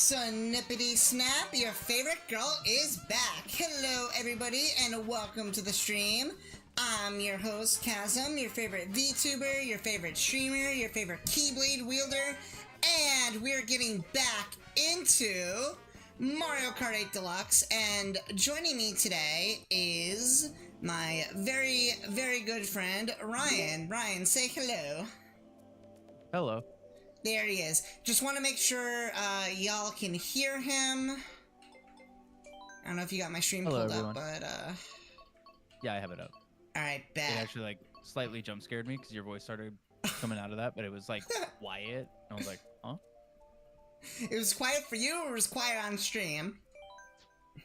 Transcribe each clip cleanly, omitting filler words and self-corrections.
So nippity snap, your favorite girl is back. Hello everybody and welcome to the stream. I'm your host Kaxom, your favorite VTuber, your favorite streamer, your favorite Keyblade wielder, and we're getting back into Mario Kart 8 Deluxe, and joining me today is my very, very good friend, Ryan. Ryan, say hello. Hello. There he is. Just want to make sure y'all can hear him. I don't know if you got my stream pulled up, but yeah, I have it up. Alright, bet. It actually like slightly jump scared me because your voice started coming out of that, but it was like quiet. I was like, huh? It was quiet for you, or it was quiet on stream?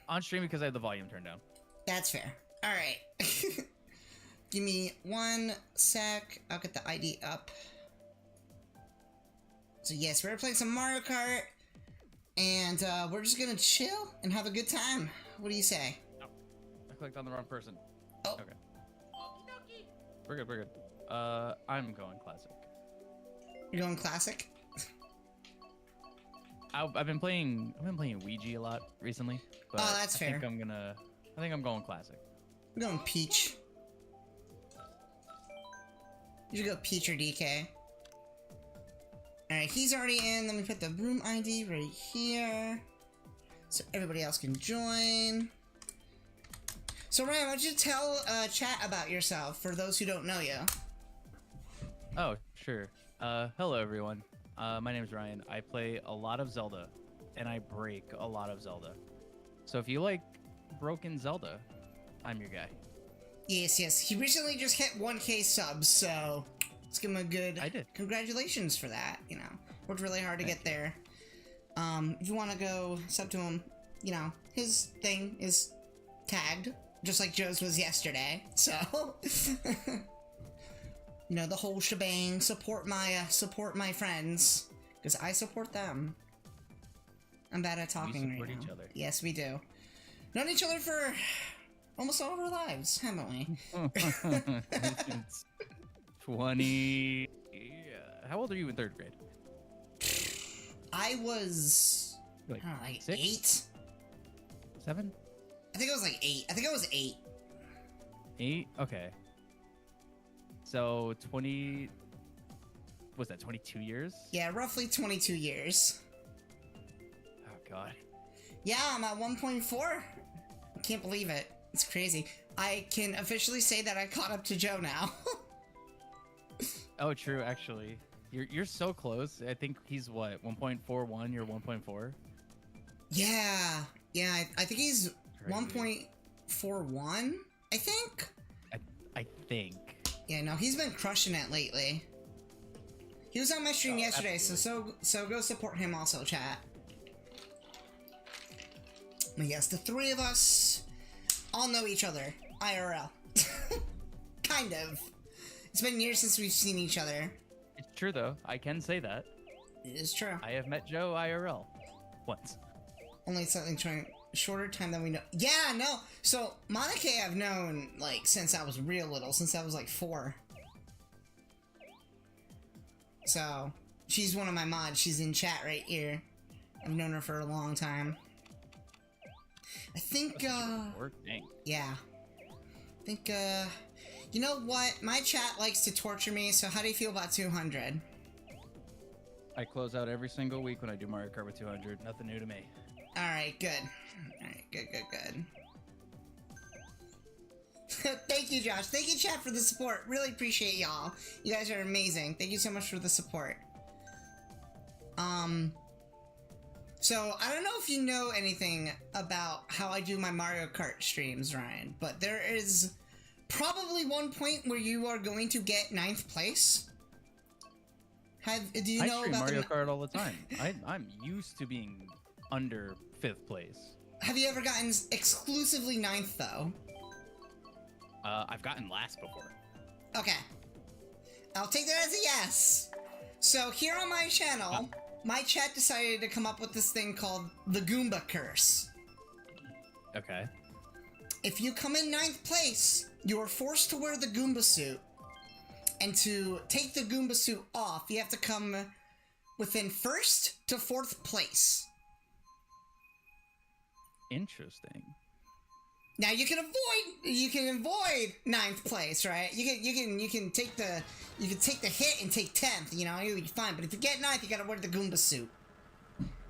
On stream because I had the volume turned down. That's fair. Alright. Give me one sec. I'll get the ID up. So yes, we're playing some Mario Kart, and we're just gonna chill and have a good time. What do you say? Oh, I clicked on the wrong person. Oh. Okay. We're good, we're good. I'm going classic. You're going classic? I've been playing Ouija a lot recently, but oh, that's fair. I think I'm going classic. I'm going Peach. You should go Peach or DK. Alright, he's already in. Let me put the room ID right here, so everybody else can join. So Ryan, why don't you tell chat about yourself for those who don't know you? Oh, sure. Hello everyone. My name is Ryan. I play a lot of Zelda, and I break a lot of Zelda. So if you like broken Zelda, I'm your guy. Yes, yes. He recently just hit 1K subs, so let's give him a good... I did. Congratulations for that, you know. Worked really hard to get there. If you want to go sub to him, you know, his thing is tagged, just like Joe's was yesterday, so... you know, the whole shebang. Support my friends, because I support them. I'm bad at talking right now. We support each other. Yes, we do. Known each other for almost all of our lives, haven't we? 20... How old are you in 3rd grade? I was... Like, I don't know, like 6? 8? 7? I think I was like 8. I think I was 8. 8? Okay. So 20... Was that 22 years? Yeah, roughly 22 years. Oh, God. Yeah, I'm at 1.4. I can't believe it. It's crazy. I can officially say that I caught up to Joe now. Oh, true, actually. You're so close. I think he's what, 1.41? You're 1.4? Yeah. Yeah, I think he's 1.41, I think? I think. Yeah, no, he's been crushing it lately. He was on my stream yesterday, absolutely. so go support him also, chat. But yes, the three of us all know each other, IRL. Kind of. It's been years since we've seen each other. It's true, though. I can say that. It is true. I have met Joe IRL once. Only something shorter time than we know. Yeah, no. So, Monica I've known, like, since I was real little, since I was, like, 4. So, she's one of my mods. She's in chat right here. I've known her for a long time. I think, yeah. I think, you know what? My chat likes to torture me, so how do you feel about 200? I close out every single week when I do Mario Kart with 200. Nothing new to me. Alright, good. Alright, good. Thank you, Josh. Thank you, chat, for the support. Really appreciate y'all. You guys are amazing. Thank you so much for the support. So, I don't know if you know anything about how I do my Mario Kart streams, Ryan, but there is probably one point where you are going to get 9th place. Do you know stream about Mario Kart all the time. I'm used to being under 5th place. Have you ever gotten exclusively 9th, though? I've gotten last before. Okay. I'll take that as a yes. So here on my channel, my chat decided to come up with this thing called the Goomba Curse. Okay. If you come in 9th place, you are forced to wear the Goomba suit. And to take the Goomba suit off, you have to come within 1st to 4th place. Interesting. Now you can avoid ninth place, right? You can take the hit and take 10th. You know, you'll be fine. But if you get ninth, you gotta wear the Goomba suit.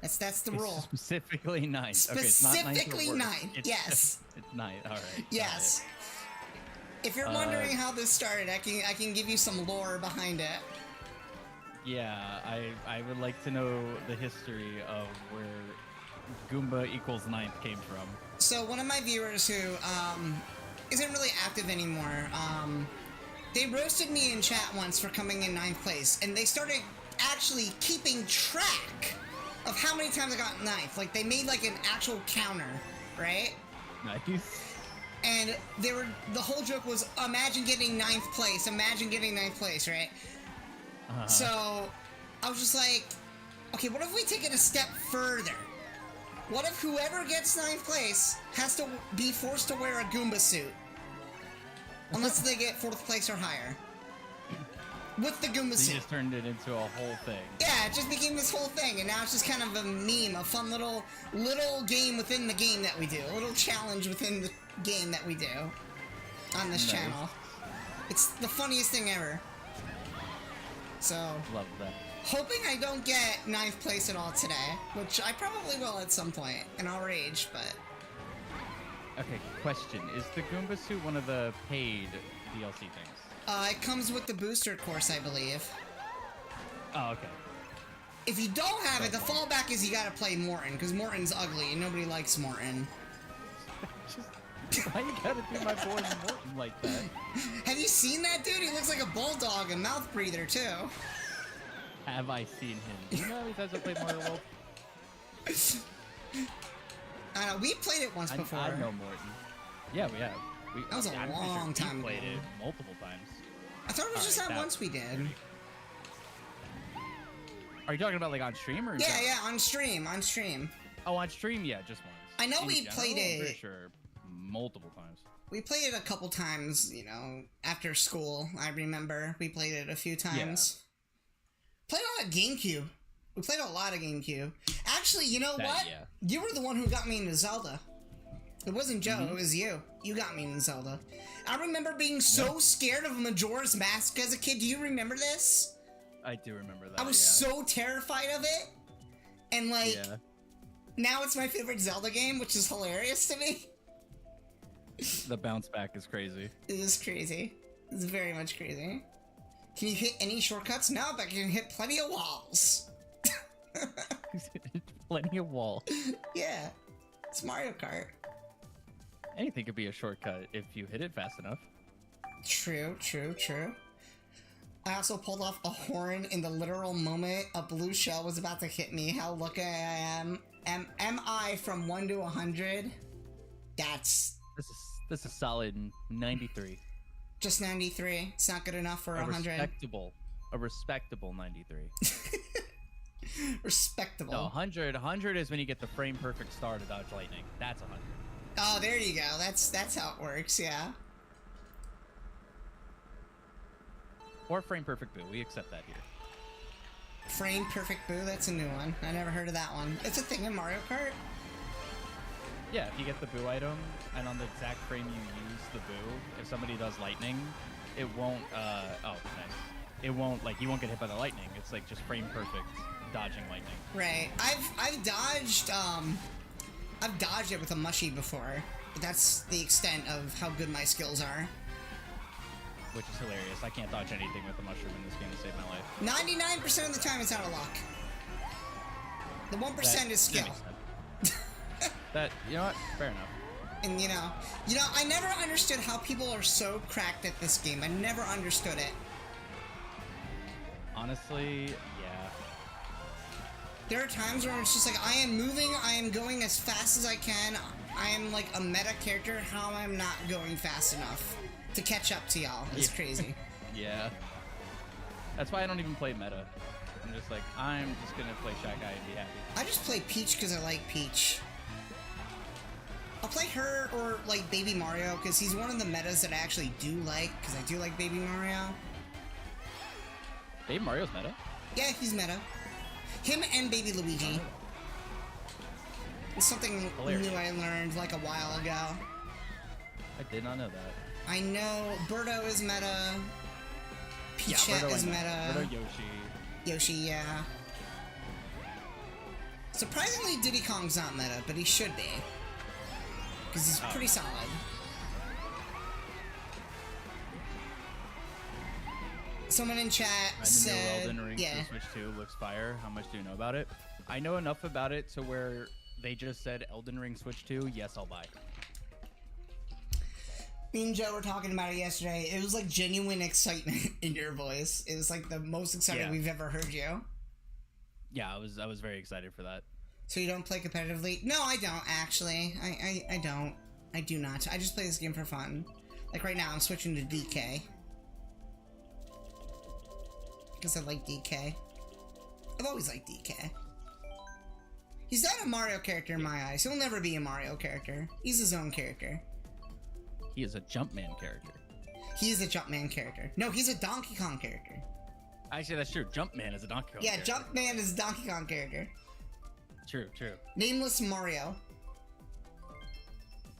That's the rule. Specifically ninth. Specifically ninth. Yes. It's ninth. All right. Yes. If you're wondering how this started, I can give you some lore behind it. Yeah, I would like to know the history of where Goomba equals ninth came from. So one of my viewers who isn't really active anymore, they roasted me in chat once for coming in ninth place, and they started actually keeping track of how many times I got ninth. Like, they made like an actual counter, right? Nice. And the whole joke was, imagine getting ninth place, right? So I was just like, okay, what if we take it a step further? What if whoever gets ninth place has to be forced to wear a Goomba suit? Unless they get fourth place or higher. With the Goomba suit. You just turned it into a whole thing. Yeah, it just became this whole thing, and now it's just kind of a meme, a fun little game within the game that we do. A little challenge within the game that we do on this channel. It's the funniest thing ever. So, love that. Hoping I don't get ninth place at all today, which I probably will at some point, and I'll rage, but... Okay, question. Is the Goomba suit one of the paid DLC things? It comes with the booster course, I believe. Oh, okay. If you don't have it, the fallback is you gotta play Morton, because Morton's ugly, and nobody likes Morton. Why you gotta do my boy Morton like that? Have you seen that dude? He looks like a bulldog and mouth breather, too. Have I seen him? Do you know how many times I played Mario World? I know, we played it once before. I know Morton. Yeah, we have. That was a long time ago. We played it multiple times. I thought it was just that once we did. Are you talking about like on stream or? Yeah, on stream, Oh, on stream, yeah, just once. I know we played it. I'm pretty sure multiple times. We played it a couple times, you know, after school. I remember we played it a few times. Played a lot of GameCube. We played a lot of GameCube. Actually, you know what? Yeah. You were the one who got me into Zelda. It wasn't Joe, it was you. You got me into Zelda. I remember being so scared of Majora's Mask as a kid. Do you remember this? I do remember that. I was so terrified of it. And like, now it's my favorite Zelda game, which is hilarious to me. The bounce back is crazy. It is crazy. It's very much crazy. Can you hit any shortcuts? No, but I can hit plenty of walls. Plenty of walls. Yeah. It's Mario Kart. Anything could be a shortcut if you hit it fast enough. True. I also pulled off a horn in the literal moment a blue shell was about to hit me. How lucky I am. Am I from 1 to 100? This is solid 93. Just 93. It's not good enough for 100. A respectable 93. Respectable. No, 100 is when you get the frame perfect star to dodge lightning. That's 100. Oh, there you go. That's how it works. Yeah. Or frame perfect boo. We accept that here. Frame perfect boo. That's a new one. I never heard of that one. It's a thing in Mario Kart. Yeah, if you get the boo item, and on the exact frame you use the boo, if somebody does lightning, it won't, oh, nice. It won't, like, you won't get hit by the lightning. It's, like, just frame perfect dodging lightning. Right. I've dodged it with a mushy before, but that's the extent of how good my skills are. Which is hilarious. I can't dodge anything with a mushroom in this game to save my life. 99% of the time it's out of luck. The 1% is skill. That, you know what? Fair enough. And you know, I never understood how people are so cracked at this game. I never understood it. Honestly, yeah. There are times where it's just like, I am moving, I am going as fast as I can. I am like a meta character. How am I not going fast enough to catch up to y'all? It's crazy. Yeah. That's why I don't even play meta. I'm just like, I'm just gonna play Shy Guy and be happy. I just play Peach because I like Peach. I'll play her or like Baby Mario because he's one of the metas that I actually do like, because I do like Baby Mario. Baby Mario's meta? Yeah, he's meta. Him and Baby Luigi. It's something Hilarious. new I learned like a while ago. I did not know that. I know Birdo is meta. Peachette Birdo I is know. meta. Birdo Yoshi. Yoshi, yeah. Surprisingly, Diddy Kong's not meta, but he should be. Because he's pretty solid. Someone in chat The new said... Elden Ring yeah. for Switch 2 looks fire. How much do you know about it? I know enough about it to where they just said Elden Ring Switch 2, yes, I'll buy. Me and Joe were talking about it yesterday. It was like genuine excitement in your voice. It was like the most excited we've ever heard you. Yeah, I was very excited for that. So you don't play competitively? No, I don't, actually. I don't. I do not. I just play this game for fun. Like right now, I'm switching to DK. Because I like DK. I've always liked DK. He's not a Mario character in my eyes. He'll never be a Mario character. He's his own character. He is a Jumpman character. He is a Jumpman character. No, he's a Donkey Kong character. Actually, that's true. Jumpman is a Donkey Kong Yeah, character. Jumpman is a Donkey Kong character. True, true. Nameless Mario.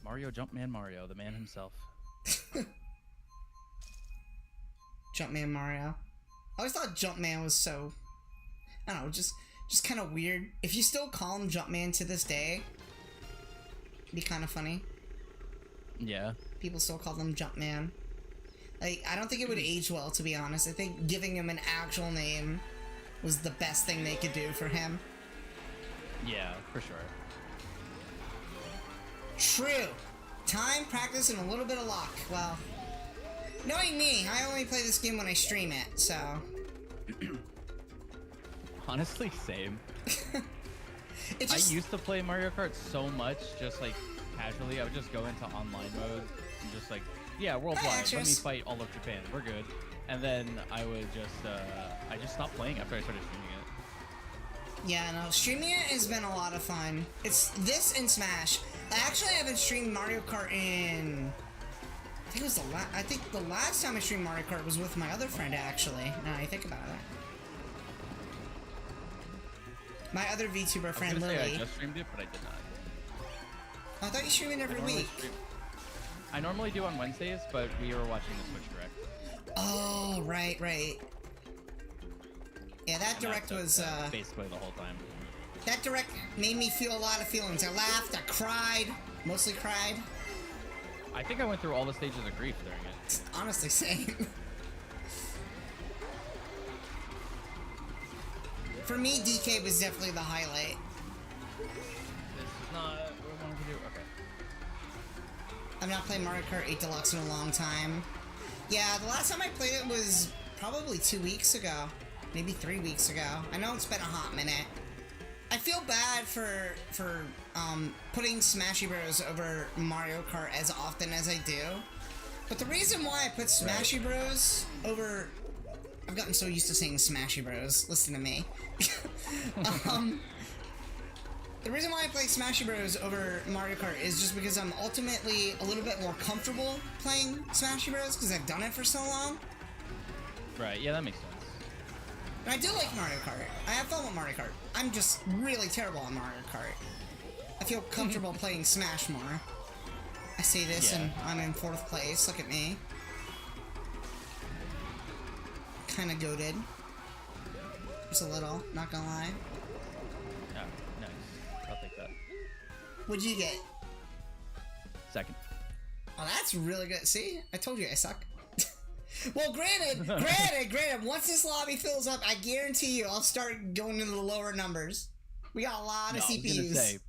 Mario, Jumpman Mario, the man himself. Jumpman Mario. I always thought Jumpman was so... I don't know, just kind of weird. If you still call him Jumpman to this day, it'd be kind of funny. Yeah. People still call them Jumpman. Like, I don't think it would age well, to be honest. I think giving him an actual name was the best thing they could do for him. Yeah, for sure. True. Time, practice, and a little bit of luck. Well, knowing me, I only play this game when I stream it, so... Honestly, same. It just... I used to play Mario Kart so much, just like casually. I would just go into online mode and just like, yeah, worldwide. Let me fight all of Japan. We're good. And then I would just, I just stopped playing after I started streaming it. Yeah, no, streaming it has been a lot of fun. It's this and Smash. I actually haven't streamed Mario Kart in... I think it was the last time I streamed Mario Kart was with my other friend, actually. Now I think about it. My other VTuber friend, Lily. I just streamed it, but I did not. I thought you streamed it every week. I normally do on Wednesdays, but we were watching the Switch Direct. Oh, right. Yeah, that Direct was, basically the whole time. That Direct made me feel a lot of feelings. I laughed, I cried, mostly cried. I think I went through all the stages of grief during it. Honestly, same. For me, DK was definitely the highlight. This is not what I wanted to do. Okay. I've not played Mario Kart 8 Deluxe in a long time. Yeah, the last time I played it was probably 2 weeks ago. Maybe 3 weeks ago. I know it's been a hot minute. I feel bad for putting Smashy Bros over Mario Kart as often as I do. But the reason why I put Smashy Bros over... I've gotten so used to saying Smashy Bros. Listen to me. The reason why I play Smashy Bros over Mario Kart is just because I'm ultimately a little bit more comfortable playing Smashy Bros because I've done it for so long. Right, yeah, that makes sense. And I do like Mario Kart. I have fun with Mario Kart. I'm just really terrible on Mario Kart. I feel comfortable playing Smash more. I say this and I'm in 4th place. Look at me. Kinda goated. Just a little, not gonna lie. Oh, nice. I'll take that. What'd you get? Second. Oh, that's really good. See? I told you I suck. Well, granted, once this lobby fills up, I guarantee you I'll start going into the lower numbers. We got a lot of CPUs.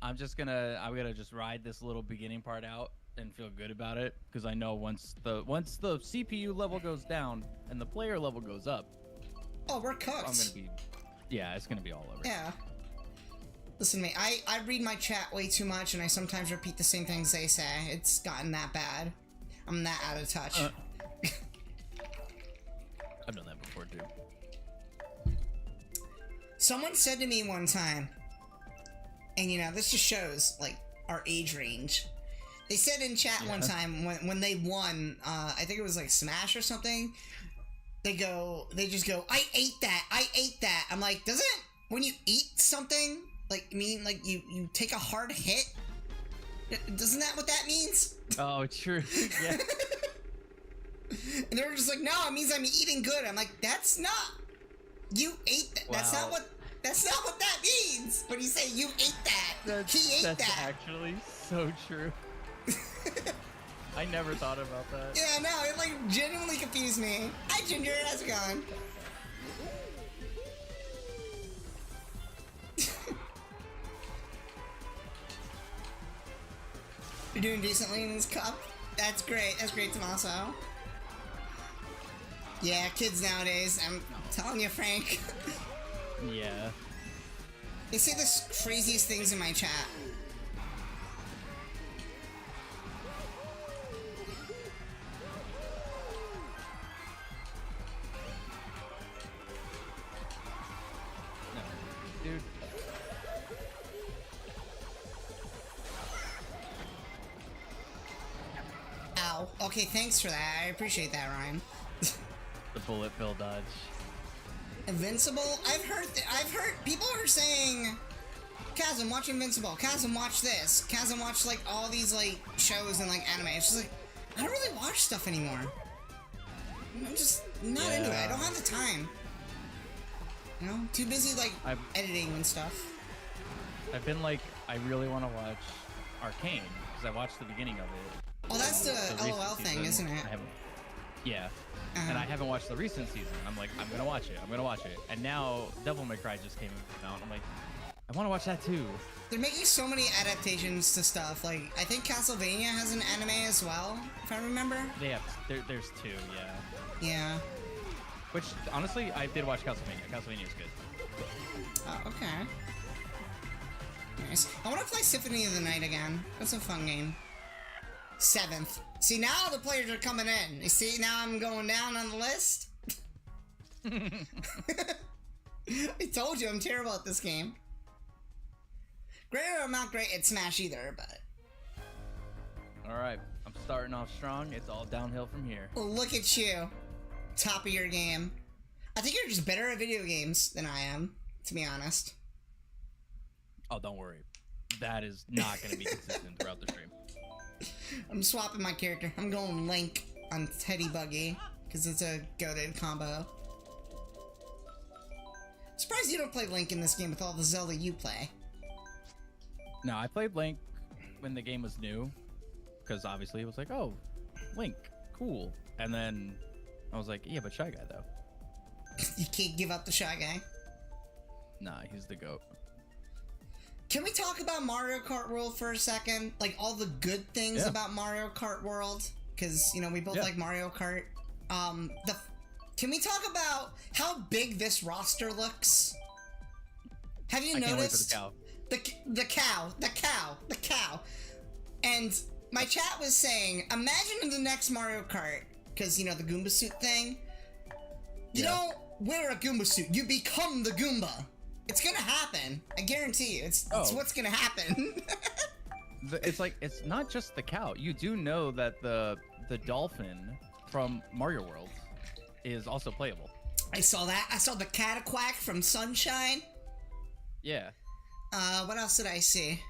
I'm gonna just ride this little beginning part out and feel good about it because I know once the CPU level goes down and the player level goes up, oh, we're cooked. It's gonna be all over. Yeah. Listen to me, I read my chat way too much and I sometimes repeat the same things they say. It's gotten that bad. I'm that out of touch. I've done that before too. Someone said to me one time, and you know, this just shows like our age range. They said in chat one time when they won, I think it was like Smash or something. They just go, I ate that. I'm like, when you eat something, Like, mean like you take a hard hit? Isn't that what that means? Oh, true. Yeah. And they were just like, no, it means I'm eating good. I'm like, that's not. You ate that. That's not Wow. what that means. When you say you ate that, he ate That's that. actually so true. I never thought about that. Yeah, no, it like genuinely confused me. Hi, Ginger. How's it going? You're doing decently in this cup. That's great. That's great, Tommaso. Yeah, kids nowadays. I'm telling you, Frank. Yeah. They say the craziest things in my chat. No, dude. Ow. Okay, thanks for that. I appreciate that, Ryan. The bullet bill dodge. Invincible? I've heard people are saying, Kaxom, watch Invincible. Kaxom, watch this. Kaxom, watch like all these like shows and like anime. It's just like, I don't really watch stuff anymore. I'm just not into it. I don't have the time. You know, too busy like editing and stuff. I've been like, I really want to watch Arcane because I watched the beginning of it. Oh, that's the recent LOL thing, season. isn't it? I haven't. Yeah. And I haven't watched the recent season. I'm like, I'm gonna watch it. I'm gonna watch it. And now Devil May Cry just came out. I'm like, I want to watch that too. They're making so many adaptations to stuff. Like, I think Castlevania has an anime as well, if I remember. They have. There's two. Yeah. Yeah. Which honestly, I did watch Castlevania. Castlevania is good. Oh, okay. Nice. I want to play Symphony of the Night again. That's a fun game. 7th. See, now the players are coming in. You see, now I'm going down on the list. I told you I'm terrible at this game. Great, I'm not great at Smash either, but... All right, I'm starting off strong. It's all downhill from here. Well, look at you. Top of your game. I think you're just better at video games than I am, to be honest. Oh, don't worry. That is not going to be consistent throughout the stream. I'm swapping my character. I'm going Link on Teddy Buggy, because it's a goated combo. Surprised you don't play Link in this game with all the Zelda you play. No, I played Link when the game was new, because obviously it was like, oh, Link, cool. And then I was like, yeah, but Shy Guy, though. You can't give up the Shy Guy. Nah, he's the GOAT. Can we talk about Mario Kart World for a second? Like, all the good things about Mario Kart World? Because, you know, we both like Mario Kart. Can we talk about how big this roster looks? Have you noticed? Can't wait for the cow. The cow. And my chat was saying, imagine in the next Mario Kart, because, you know, the Goomba suit thing. You don't wear a Goomba suit. You become the Goomba. It's gonna happen. I guarantee you. It's what's gonna happen. It's like, it's not just the cow. You do know that the dolphin from Mario World is also playable. I saw that. I saw the Cataquack from Sunshine. Yeah. What else did I see?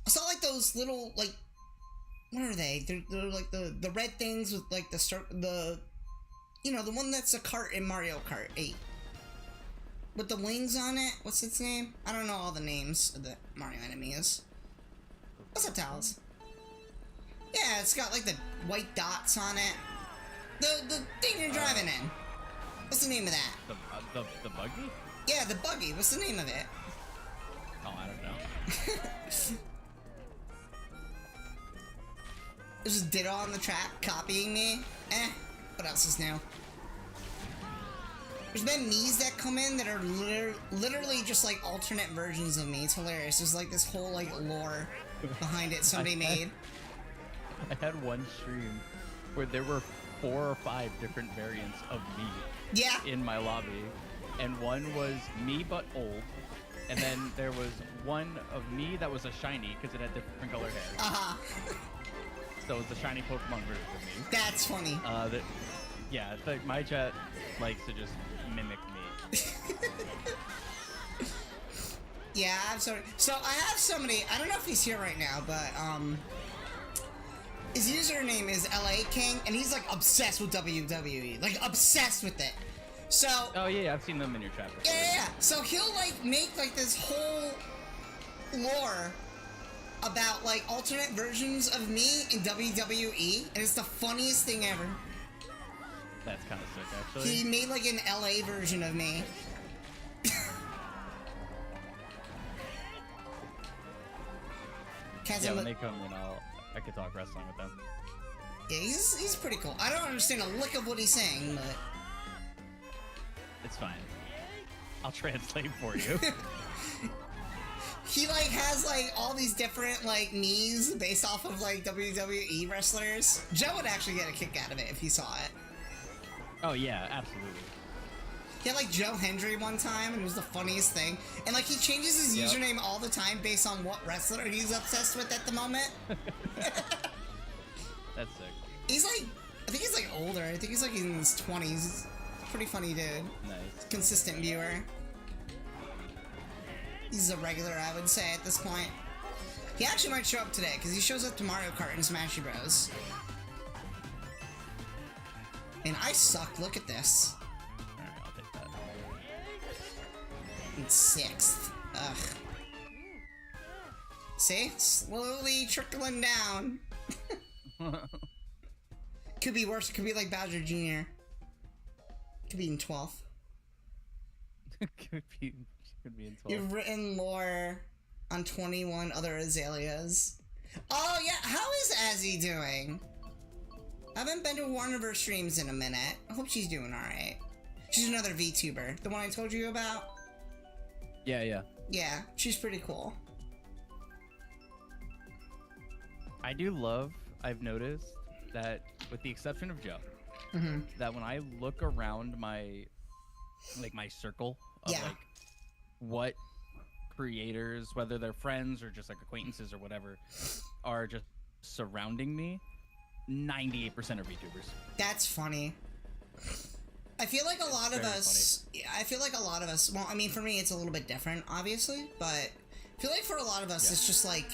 I saw like those little, like, what are they? They're like the red things with like you know, the one that's a cart in Mario Kart 8. With the wings on it. What's its name? I don't know all the names of the Mario enemies. What's up, Towels? Yeah, it's got like the white dots on it. The thing you're driving in. What's the name of that? The buggy? Yeah, the buggy. What's the name of it? Oh, I don't know. There's just Ditto on the track copying me. What else is new? There's been me's that come in that are literally just like alternate versions of me. It's hilarious. There's like this whole like lore behind it somebody made. I had one stream where there were 4 or 5 different variants of me in my lobby. And one was me but old. And then there was one of me that was a shiny because it had different colored hair. So it was the shiny Pokemon version of me. That's funny. My chat likes to just mimic me. Yeah, I'm sorry. So I have somebody, I don't know if he's here right now, but his username is LA King, and he's like obsessed with WWE, like obsessed with it. So Oh yeah, I've seen them in your chat before. yeah. So he'll like make like this whole lore about like alternate versions of me in WWE, and it's the funniest thing ever. That's kind of sick, actually. He made like an LA version of me. Yeah, when they come in, I could talk wrestling with them. Yeah, he's pretty cool. I don't understand a lick of what he's saying, but It's fine. I'll translate for you. he like has like all these different like knees based off of like WWE wrestlers. Joe would actually get a kick out of it if he saw it. Oh yeah, absolutely. He had like Joe Hendry one time, and it was the funniest thing. And like he changes his username all the time based on what wrestler he's obsessed with at the moment. That's sick. He's like, I think he's like older. I think he's like in his 20s. Pretty funny dude. Nice. Consistent viewer. He's a regular, I would say, at this point. He actually might show up today, because he shows up to Mario Kart and Smash Bros. And I suck, look at this. Alright, I'll take that. In 6th. Ugh. See? Slowly trickling down. Could be worse, it could be like Bowser Jr. Could be in 12th. could be in 12. You've written lore on 21 other Azaleas. Oh yeah, how is Azzy doing? I haven't been to one of her streams in a minute. I hope she's doing alright. She's another VTuber. The one I told you about? Yeah. Yeah, she's pretty cool. I do love, I've noticed, that with the exception of Joe, that when I look around my circle of like what creators, whether they're friends or just like acquaintances or whatever, are just surrounding me, 98% are VTubers. That's funny. I feel like a lot of us, well, I mean, for me, it's a little bit different, obviously, but I feel like for a lot of us, it's just like,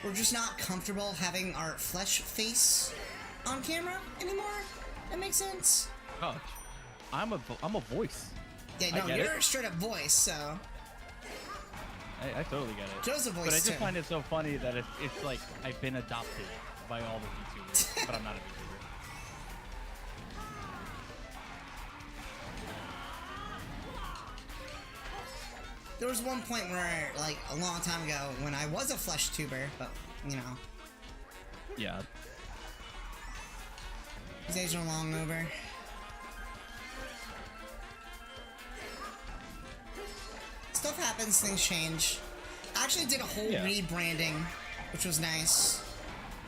we're just not comfortable having our flesh face on camera anymore. That makes sense? Oh, I'm a voice. Yeah, no, you're a straight up voice, so. I totally get it. Joe's a voice, but I just too. find it so funny that it's like I've been adopted by all the VTubers, but I'm not a VTuber. There was one point where, like, a long time ago, when I was a flesh tuber, but, you know. Yeah. These days are long over. Stuff happens, things change. I actually did a whole rebranding, which was nice.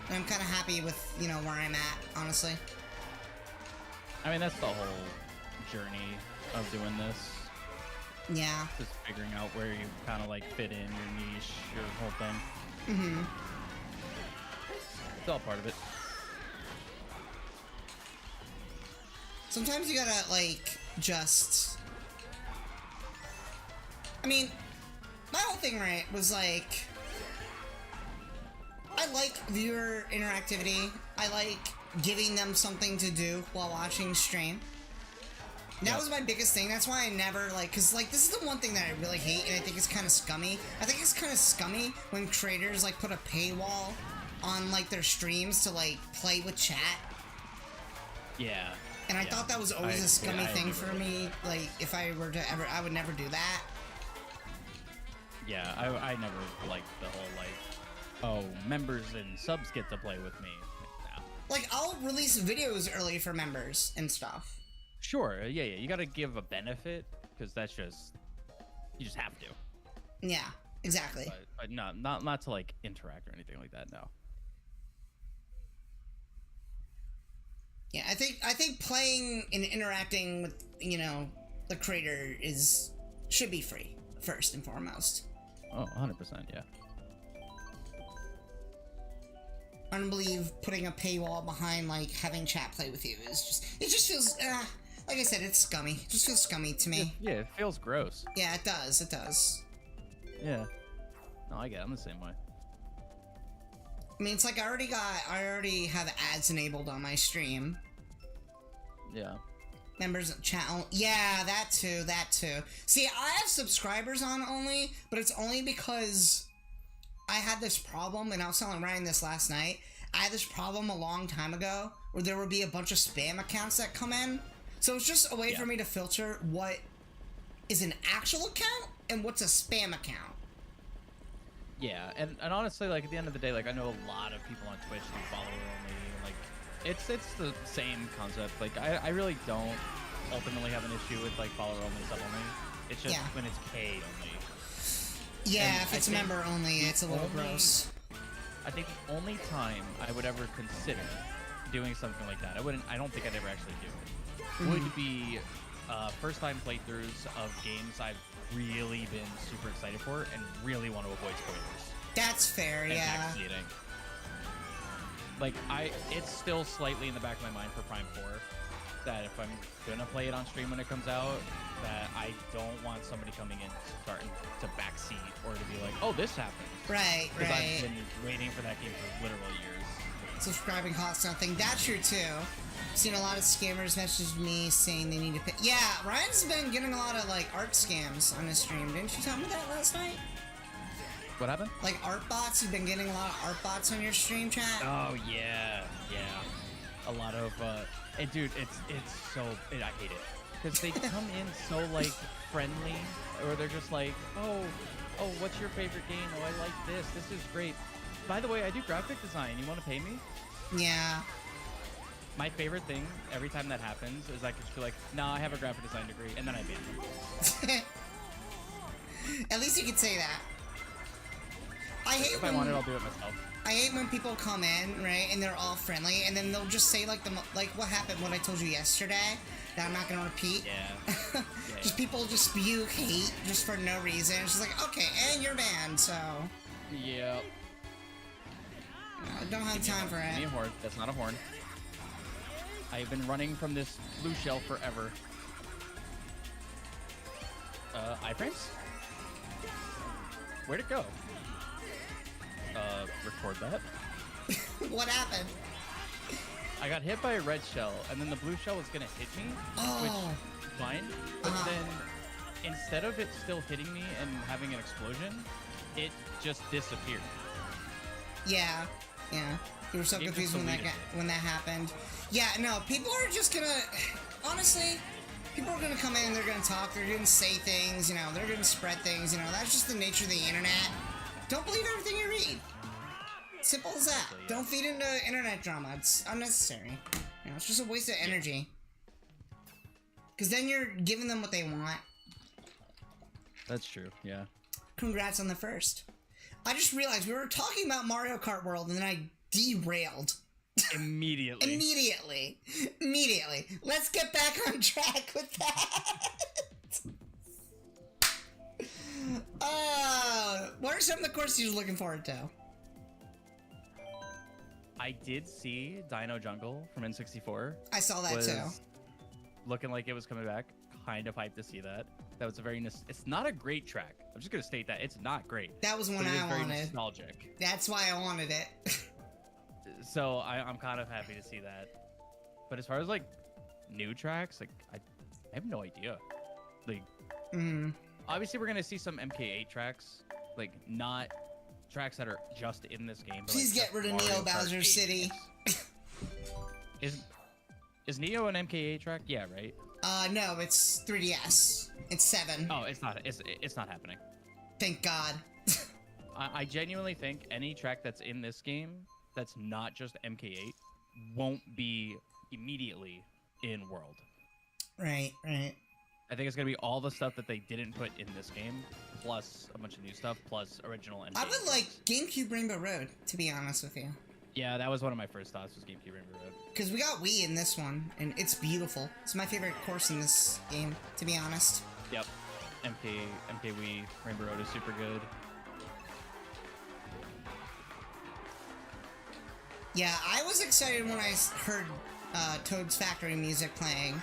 And I'm kind of happy with, you know, where I'm at, honestly. I mean, that's the whole journey of doing this. Yeah. Just figuring out where you kind of like fit in your niche, your whole thing. Mm-hmm. It's all part of it. Sometimes you gotta, like, just... I mean, my whole thing, right, was like... I like viewer interactivity. I like giving them something to do while watching stream. That was my biggest thing. That's why I never, like, because, like, this is the one thing that I really hate, and I think it's kind of scummy. I think it's kind of scummy when creators, like, put a paywall on, like, their streams to, like, play with chat. Yeah. And I thought that was always a scummy thing for me. Like, if I were to ever, I would never do that. Yeah, I never liked the whole, like, oh, members and subs get to play with me. No. Like, I'll release videos early for members and stuff. Sure, yeah. You gotta give a benefit, because that's just, you just have to. Yeah, exactly. But not to, like, interact or anything like that, no. Yeah, I think playing and interacting with, you know, the creator should be free, first and foremost. Oh, 100%, yeah. I don't believe putting a paywall behind, like, having chat play with you is it just feels, like I said, it's scummy. It just feels scummy to me. Yeah, it feels gross. Yeah, it does. Yeah. No, I get it. I'm the same way. I mean, it's like I already have ads enabled on my stream. Yeah. Members of channel. Yeah, that too. See, I have subscribers on only, but it's only because I had this problem, and I was telling Ryan this last night. I had this problem a long time ago where there would be a bunch of spam accounts that come in. So it's just a way for me to filter what is an actual account and what's a spam account. Yeah, and honestly, like, at the end of the day, like, I know a lot of people on Twitch do follower only. Like, it's the same concept. Like, I really don't ultimately have an issue with, like, follower only, sub only. It's just when it's K only. Yeah, and if it's member only, it's a little gross. I think the only time I would ever consider doing something like that, I don't think I'd ever actually do it, would be first-time playthroughs of games I've really been super excited for and really want to avoid spoilers. That's fair, and yeah. Backseating. Like, it's still slightly in the back of my mind for Prime 4 that if I'm gonna play it on stream when it comes out, that I don't want somebody coming in starting to backseat or to be like, oh, this happened. Right. Because I've been waiting for that game for literal years. Subscribing costs nothing. That's true too. I've seen a lot of scammers message me saying they need to pay. Yeah, Ryan's been getting a lot of like art scams on his stream. Didn't you tell me that last night? What happened? Like art bots. You've been getting a lot of art bots on your stream chat. Oh yeah. A lot of and dude, I hate it because they come in so like friendly, or they're just like, oh, what's your favorite game? Oh, I like this. This is great. By the way, I do graphic design. You want to pay me? Yeah. My favorite thing every time that happens is I can just be like, nah, I have a graphic design degree, and then I ban them. At least you could say that. If I want it, I'll do it myself. I hate when people come in, right, and they're all friendly, and then they'll just say like what happened, what I told you yesterday, that I'm not gonna repeat. Yeah. Just people just spew hate just for no reason. It's just like, okay, and you're banned, so. Yep. I don't have time for it. Give me a horn. That's not a horn. I've been running from this blue shell forever. Iframes? Where'd it go? Record that. What happened? I got hit by a red shell, and then the blue shell was gonna hit me, which is fine. But then, instead of it still hitting me and having an explosion, it just disappeared. Yeah. You were so confused when that happened. Yeah, no, people are just gonna... Honestly, people are gonna come in, they're gonna talk, they're gonna say things, you know, they're gonna spread things, you know, that's just the nature of the internet. Don't believe everything you read. Simple as that. Don't feed into internet drama. It's unnecessary. You know, it's just a waste of energy. Because then you're giving them what they want. That's true, yeah. Congrats on the first. I just realized we were talking about Mario Kart World and then I derailed. Immediately. Immediately. Let's get back on track with that. What are some of the courses you're looking forward to? I did see Dino Jungle from N64. I saw that too. Looking like it was coming back. Kind of hyped to see that. That was a very... It's not a great track. I'm just going to state that. It's not great. That was one I wanted. Very nostalgic. That's why I wanted it. So I'm kind of happy to see that. But as far as like new tracks, like I have no idea. Like, obviously we're going to see some MK8 tracks. Like, not tracks that are just in this game. But please get rid of Neo Bowser City. Is Neo an MK8 track? Yeah, right? No, it's 3DS. It's 7. Oh, it's not. It's not happening. Thank God. I genuinely think any track that's in this game that's not just MK8 won't be immediately in World. Right. I think it's gonna be all the stuff that they didn't put in this game, plus a bunch of new stuff, plus original MK8. I would like GameCube Rainbow Road, to be honest with you. Yeah, that was one of my first thoughts, was GameCube Rainbow Road. Because we got Wii in this one, and it's beautiful. It's my favorite course in this game, to be honest. Yep. MK Wii Rainbow Road is super good. Yeah, I was excited when I heard Toad's Factory music playing.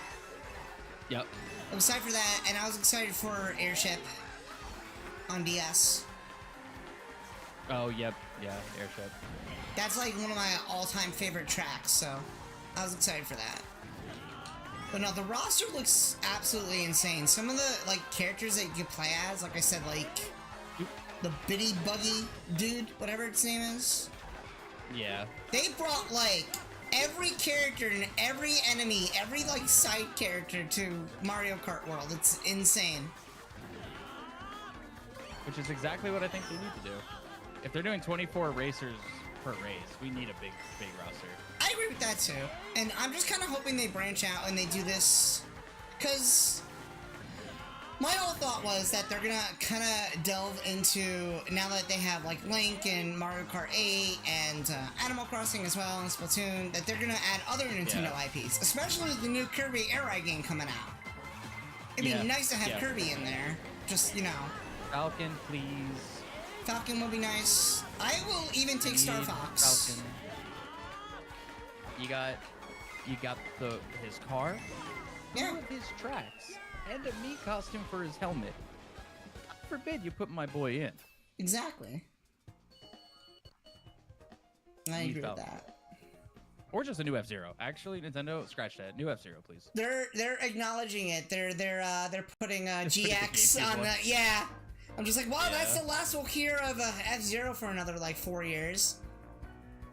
Yep. I was excited for that, and I was excited for Airship on DS. Oh, yep. Yeah, airship. That's like one of my all-time favorite tracks, so I was excited for that. But no, the roster looks absolutely insane. Some of the like characters that you can play as, like I said, like the Bitty Buggy dude, whatever its name is. Yeah. They brought like every character and every enemy, every like side character to Mario Kart World. It's insane. Which is exactly what I think they need to do. If they're doing 24 racers per race, we need a big roster. I agree with that too. And I'm just kind of hoping they branch out and they do this. Because my whole thought was that they're going to kind of delve into, now that they have like Link and Mario Kart 8 and Animal Crossing as well and Splatoon, that they're going to add other Nintendo IPs. Especially with the new Kirby Air Ride game coming out. It'd be nice to have Kirby in there. Just, you know. Falcon, please. Falcon would be nice. I will even take Star Fox. Falcon. You got his car, Yeah. two of his tracks, and a Mii costume for his helmet. God forbid you put my boy in. Exactly. I agree with that. Or just a new F-Zero. Actually, Nintendo, scratch that. New F-Zero, please. They're acknowledging it. They're putting Just GX put on the the yeah. I'm just like, wow, Yeah. that's the last we'll hear of F-Zero for another like 4 years.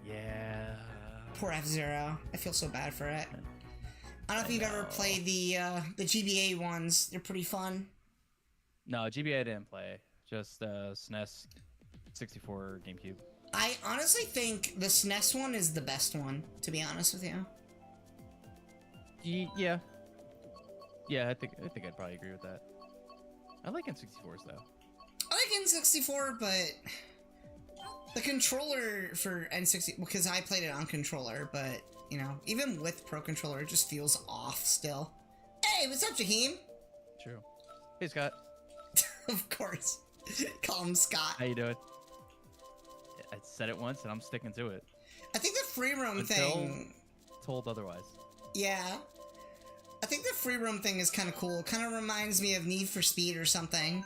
Yeah. Poor F-Zero. I feel so bad for it. I don't know if you've ever played the GBA ones. They're pretty fun. No, GBA I didn't play. Just SNES, 64, GameCube. I honestly think the SNES one is the best one, to be honest with you. Yeah. Yeah, I think I'd probably agree with that. I like N64s though. I like N64, but the controller for N60, because I played it on controller, but, you know, even with Pro Controller, it just feels off still. Hey, what's up, Jaheim? True. Hey, Scott. Of course. Call him Scott. How you doing? I said it once and I'm sticking to it. I think the free roam thing... told otherwise. Yeah. I think the free roam thing is kind of cool. It kind of reminds me of Need for Speed or something.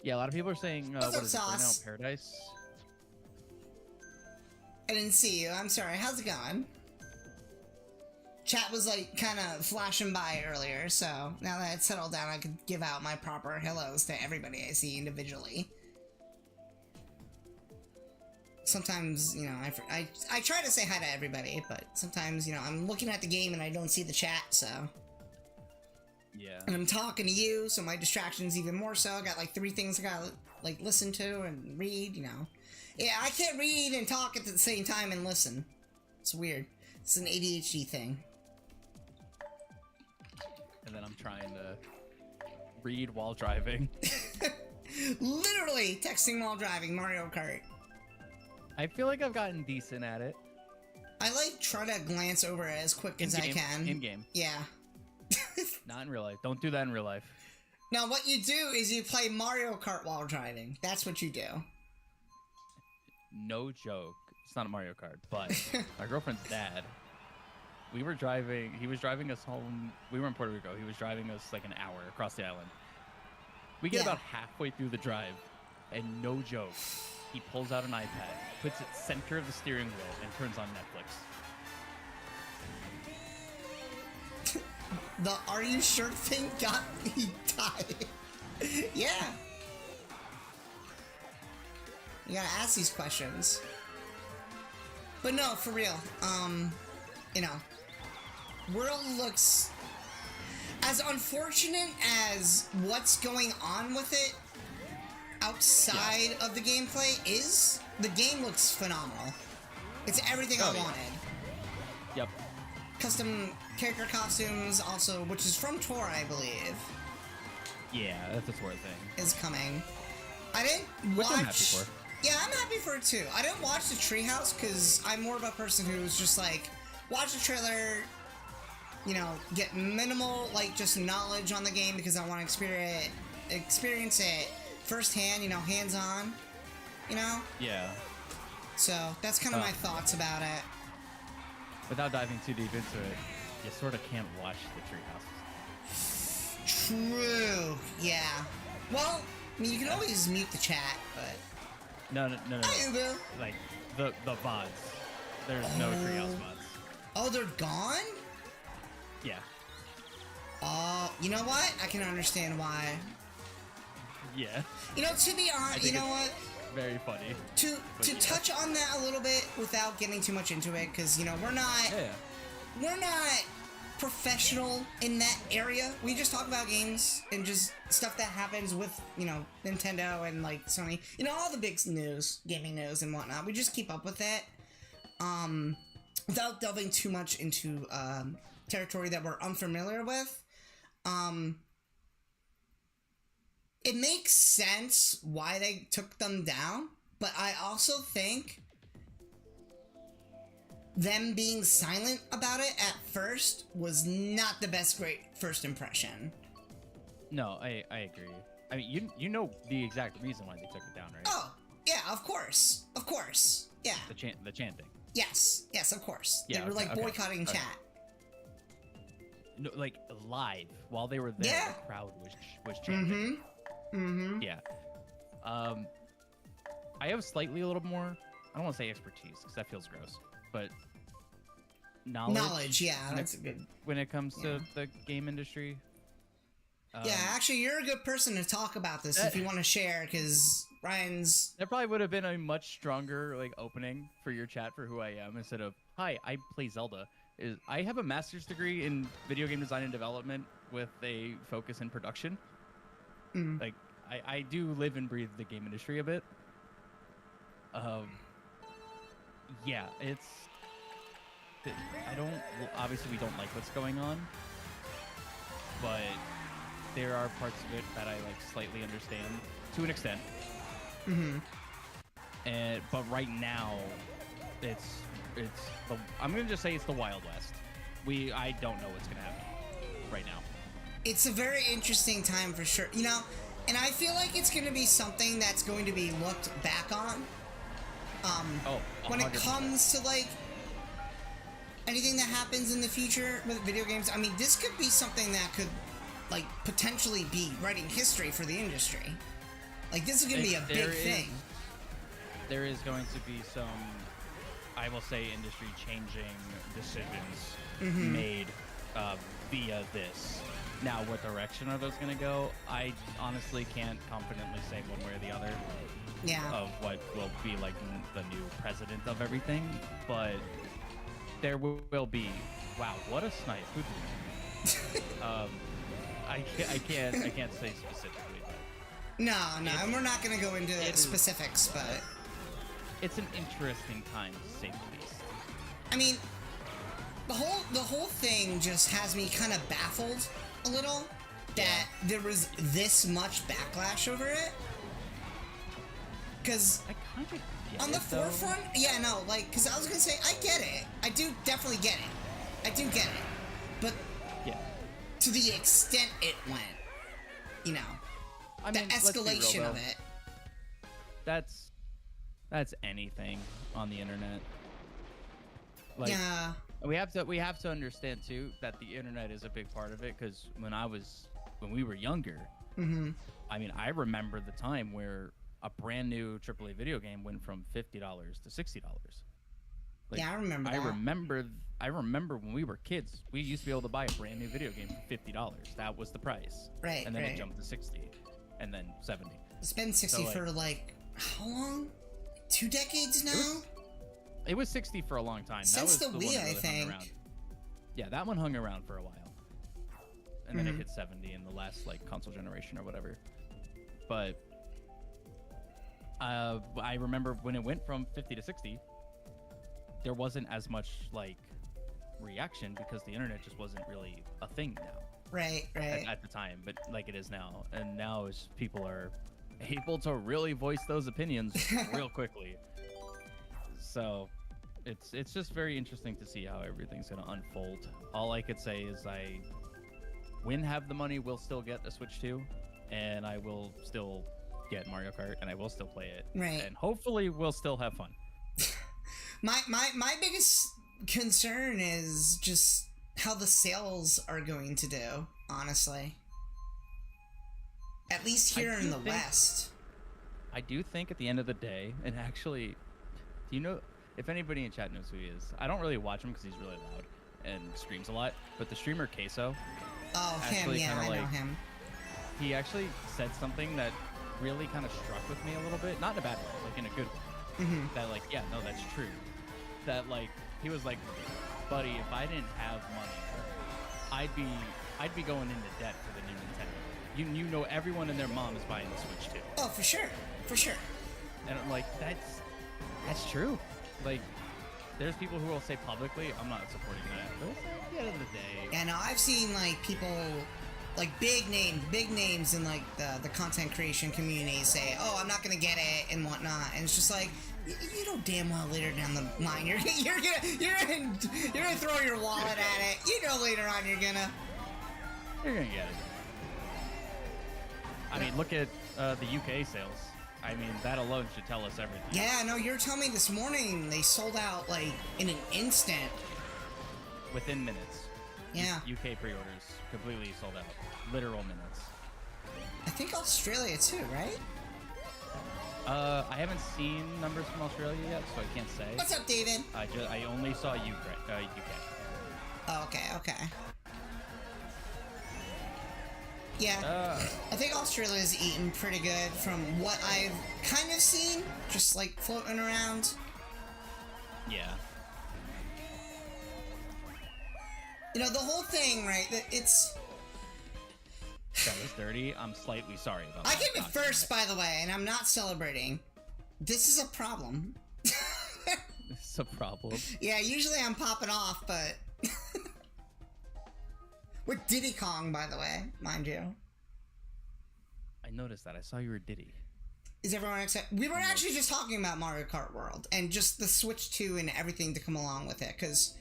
Yeah, a lot of people are saying, What's what up, is it, Sauce? Burnout Paradise? I didn't see you. I'm sorry. How's it going? Chat was like kind of flashing by earlier, so now that it's settled down, I could give out my proper hellos to everybody I see individually. Sometimes, you know, I try to say hi to everybody, but sometimes, you know, I'm looking at the game and I don't see the chat, so. Yeah. And I'm talking to you, so my distraction's even more so. I got like 3 things I gotta like listen to and read, you know. Yeah, I can't read and talk at the same time and listen. It's weird. It's an ADHD thing. And then I'm trying to read while driving. Literally texting while driving Mario Kart. I feel like I've gotten decent at it. I like try to glance over it as quick as I can. In game. Yeah. Not in real life. Don't do that in real life. Now what you do is you play Mario Kart while driving. That's what you do. No joke. It's not a Mario Kart, but my girlfriend's dad, he was driving us home. We were in Puerto Rico. He was driving us like an hour across the island. We get about halfway through the drive, and no joke, he pulls out an iPad, puts it center of the steering wheel, and turns on Netflix. The "Are you sure" thing got me tied. Yeah. You gotta ask these questions. But no, for real. You know, World looks as unfortunate as what's going on with it outside of the gameplay is. The game looks phenomenal. It's everything I wanted. Yep. Custom character costumes, also, which is from Tor, I believe. Yeah, that's a Tor thing. Is coming. I didn't watch. Which I'm happy for. Yeah, I'm happy for it too. I didn't watch the Treehouse because I'm more of a person who's just like, watch the trailer, you know, get minimal, like, just knowledge on the game because I want to experience it firsthand, you know, hands-on, you know? Yeah. So, that's kind of my thoughts about it. Without diving too deep into it, you sort of can't watch the Treehouse. True. Yeah. Well, I mean, you can always mute the chat, but... No. Hi, Ubu. Like the VODs. There's no Treehouse VODs. Oh, they're gone? Yeah. You know what? I can understand why. Yeah. You know, to be honest, you know what? Very funny. To touch on that a little bit without getting too much into it, because you know we're not professional in that area. We just talk about games and just stuff that happens with, you know, Nintendo and like Sony. You know, all the big news, gaming news and whatnot. We just keep up with it, without delving too much into territory that we're unfamiliar with. It makes sense why they took them down, but I also think them being silent about it at first was not the best great first impression. No, I agree. I mean, you know the exact reason why they took it down, right? Oh, yeah, of course. Yeah. The chanting. Yes, of course. Yeah, they were like boycotting chat. No, like live while they were there, Yeah. the crowd was chanting. Yeah. I have slightly a little more, I don't want to say expertise because that feels gross, but knowledge. Yeah, that's a good. When it comes to the game industry. Yeah, actually, you're a good person to talk about this if you want to share, because Ryan's. That probably would have been a much stronger like opening for your chat for who I am instead of hi, I play Zelda. I have a master's degree in video game design and development with a focus in production. Like I do live and breathe the game industry a bit. Yeah, obviously we don't like what's going on, but there are parts of it that I like slightly understand to an extent. But right now, I'm gonna just say it's the Wild West. I don't know what's gonna happen right now. It's a very interesting time for sure, you know, and I feel like it's going to be something that's going to be looked back on. When it comes to like anything that happens in the future with video games. I mean, this could be something that could like potentially be writing history for the industry. Like this is going to be a big thing. There is going to be some, I will say, industry changing decisions made via this. Now, what direction are those going to go? I honestly can't confidently say one way or the other of what will be like the new president of everything, but there will be. Wow, what a snipe! Who did that? I can't say specifically. No, and we're not going to go into specifics, but it's an interesting time to say the least. I mean, the whole thing just has me kind of baffled a little that there was this much backlash over it. Because on the forefront, because I was gonna say I get it. I do definitely get it. I do get it, but to the extent it went, you know, the escalation of it. That's anything on the internet. Like, we have to understand too that the internet is a big part of it, because when we were younger, I mean, I remember the time where a brand new AAA video game went from $50 to $60. Like, I remember that. I remember when we were kids, we used to be able to buy a brand new video game for $50. That was the price. Right. And then it jumped to 60, and then 70. It's been 60 for like how long? 2 decades now? It was 60 for a long time. Since that was the Wii, one that really I think. hung around. Yeah, that one hung around for a while. And then it hit 70 in the last like console generation or whatever. But I remember when it went from 50 to 60, there wasn't as much like reaction because the internet just wasn't really a thing now. Right. At the time, but like it is now. And now is people are able to really voice those opinions real quickly. So it's just very interesting to see how everything's going to unfold. All I could say is when have the money, will still get a Switch 2, and I will still get Mario Kart, and I will still play it. Right. And hopefully we'll still have fun. My biggest concern is just how the sales are going to do, honestly. At least here in the West. I do think at the end of the day, and actually, do you know if anybody in chat knows who he is? I don't really watch him because he's really loud and screams a lot. But the streamer Kaxom, Oh, him, yeah, I know him. he actually said something that really kind of struck with me a little bit, not in a bad way, like in a good way. That like, yeah, no, that's true. That like he was like, buddy, if I didn't have money, I'd be going into debt for the new Nintendo. You know, everyone and their mom is buying the Switch too. Oh, for sure, for sure. And I'm like, that's true. Like, there's people who will say publicly, I'm not supporting that. But it's like, at the end of the day. Yeah, no, I've seen like people, like big names in like the content creation community say, "Oh, I'm not gonna get it" and whatnot, and it's just like, you know damn well later down the line you're gonna throw your wallet at it. You know later on you're gonna get it. I mean, look at the UK sales. I mean, that alone should tell us everything. Yeah, no, you were telling me this morning they sold out like in an instant. Within minutes. Yeah. UK pre-orders completely sold out. Literal minutes. I think Australia too, right? I haven't seen numbers from Australia yet, so I can't say. What's up, David? I only saw UK. Oh, okay. Yeah, I think Australia's eating pretty good from what I've kind of seen, just like floating around. Yeah. You know, the whole thing, right? That it's. That was dirty. I'm slightly sorry about that. I came in first, by the way, and I'm not celebrating. This is a problem. It's a problem. Yeah, usually I'm popping off, but. With Diddy Kong, by the way, mind you. I noticed that. I saw you were Diddy. Is everyone excited? We were actually just talking about Mario Kart World and just the Switch 2 and everything to come along with it. Because,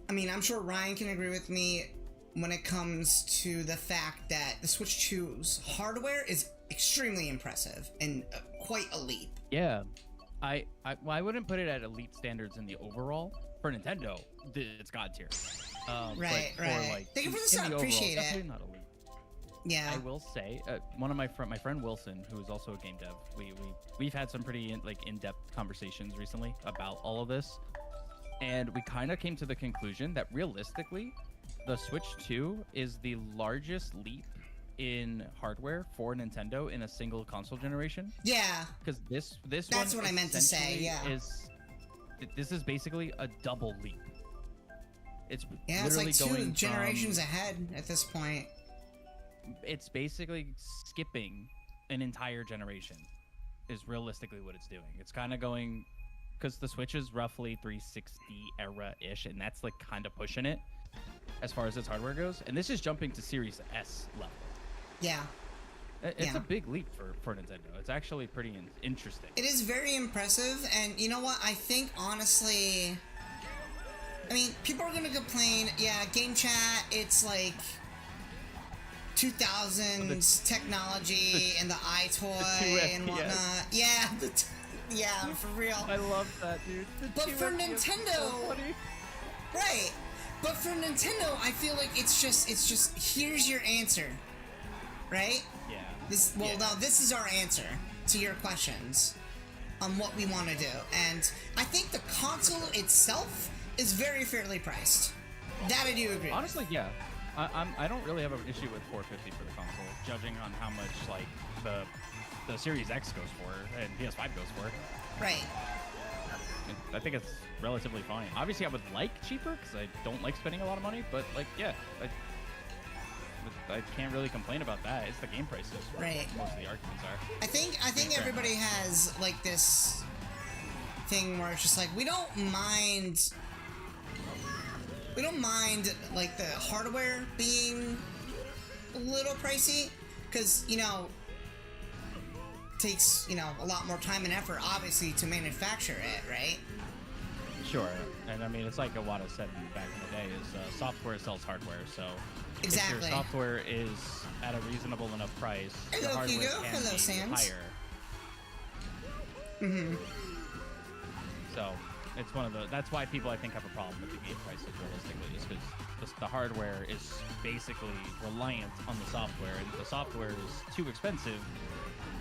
I mean, I'm sure Ryan can agree with me when it comes to the fact that the Switch 2's hardware is extremely impressive and quite elite. Yeah. I wouldn't put it at elite standards in the overall. For Nintendo, it's God tier. Right. Like, thank you for the sub. Appreciate it. Not elite. Yeah. I will say, one of my friend Wilson, who is also a game dev, we've had some pretty in-depth conversations recently about all of this, and we kind of came to the conclusion that realistically, the Switch 2 is the largest leap in hardware for Nintendo in a single console generation. Yeah. Because this that's what I meant to say. Yeah. This is basically a double leap. It's like two generations ahead at this point. It's basically skipping an entire generation is realistically what it's doing. It's kind of going, because the Switch is roughly 360 era-ish, and that's like kind of pushing it as far as its hardware goes. And this is jumping to Series S level. Yeah. It's a big leap for Nintendo. It's actually pretty interesting. It is very impressive, and you know what? I think, honestly... I mean, people are gonna complain, yeah, game chat, it's like... 2000s technology and the iToy and whatnot. Yeah, yeah, for real. I love that, dude. But for Nintendo... So right. But for Nintendo, I feel like it's just, here's your answer. Right? Yeah. Now this is our answer to your questions on what we want to do, and I think the console itself is very fairly priced. That I do agree. Honestly, yeah, I don't really have an issue with $450 for the console, judging on how much like the Series X goes for and PS5 goes for. Right. I think it's relatively fine. Obviously, I would like cheaper because I don't like spending a lot of money, but like, yeah. I can't really complain about that. It's the game prices. Right. Most of the arguments are. I think everybody has like this thing where it's just like we don't mind like the hardware being a little pricey because it takes a lot more time and effort obviously to manufacture it, right? Sure. And I mean it's like Iwata said back in the day is software sells hardware, so exactly. If your software is at a reasonable enough price, hello, the hardware Hugo. can hello, be Sans. higher. Mm-hmm. So it's one of the. That's why people I think have a problem with the game prices realistically, is because the hardware is basically reliant on the software, and if the software is too expensive,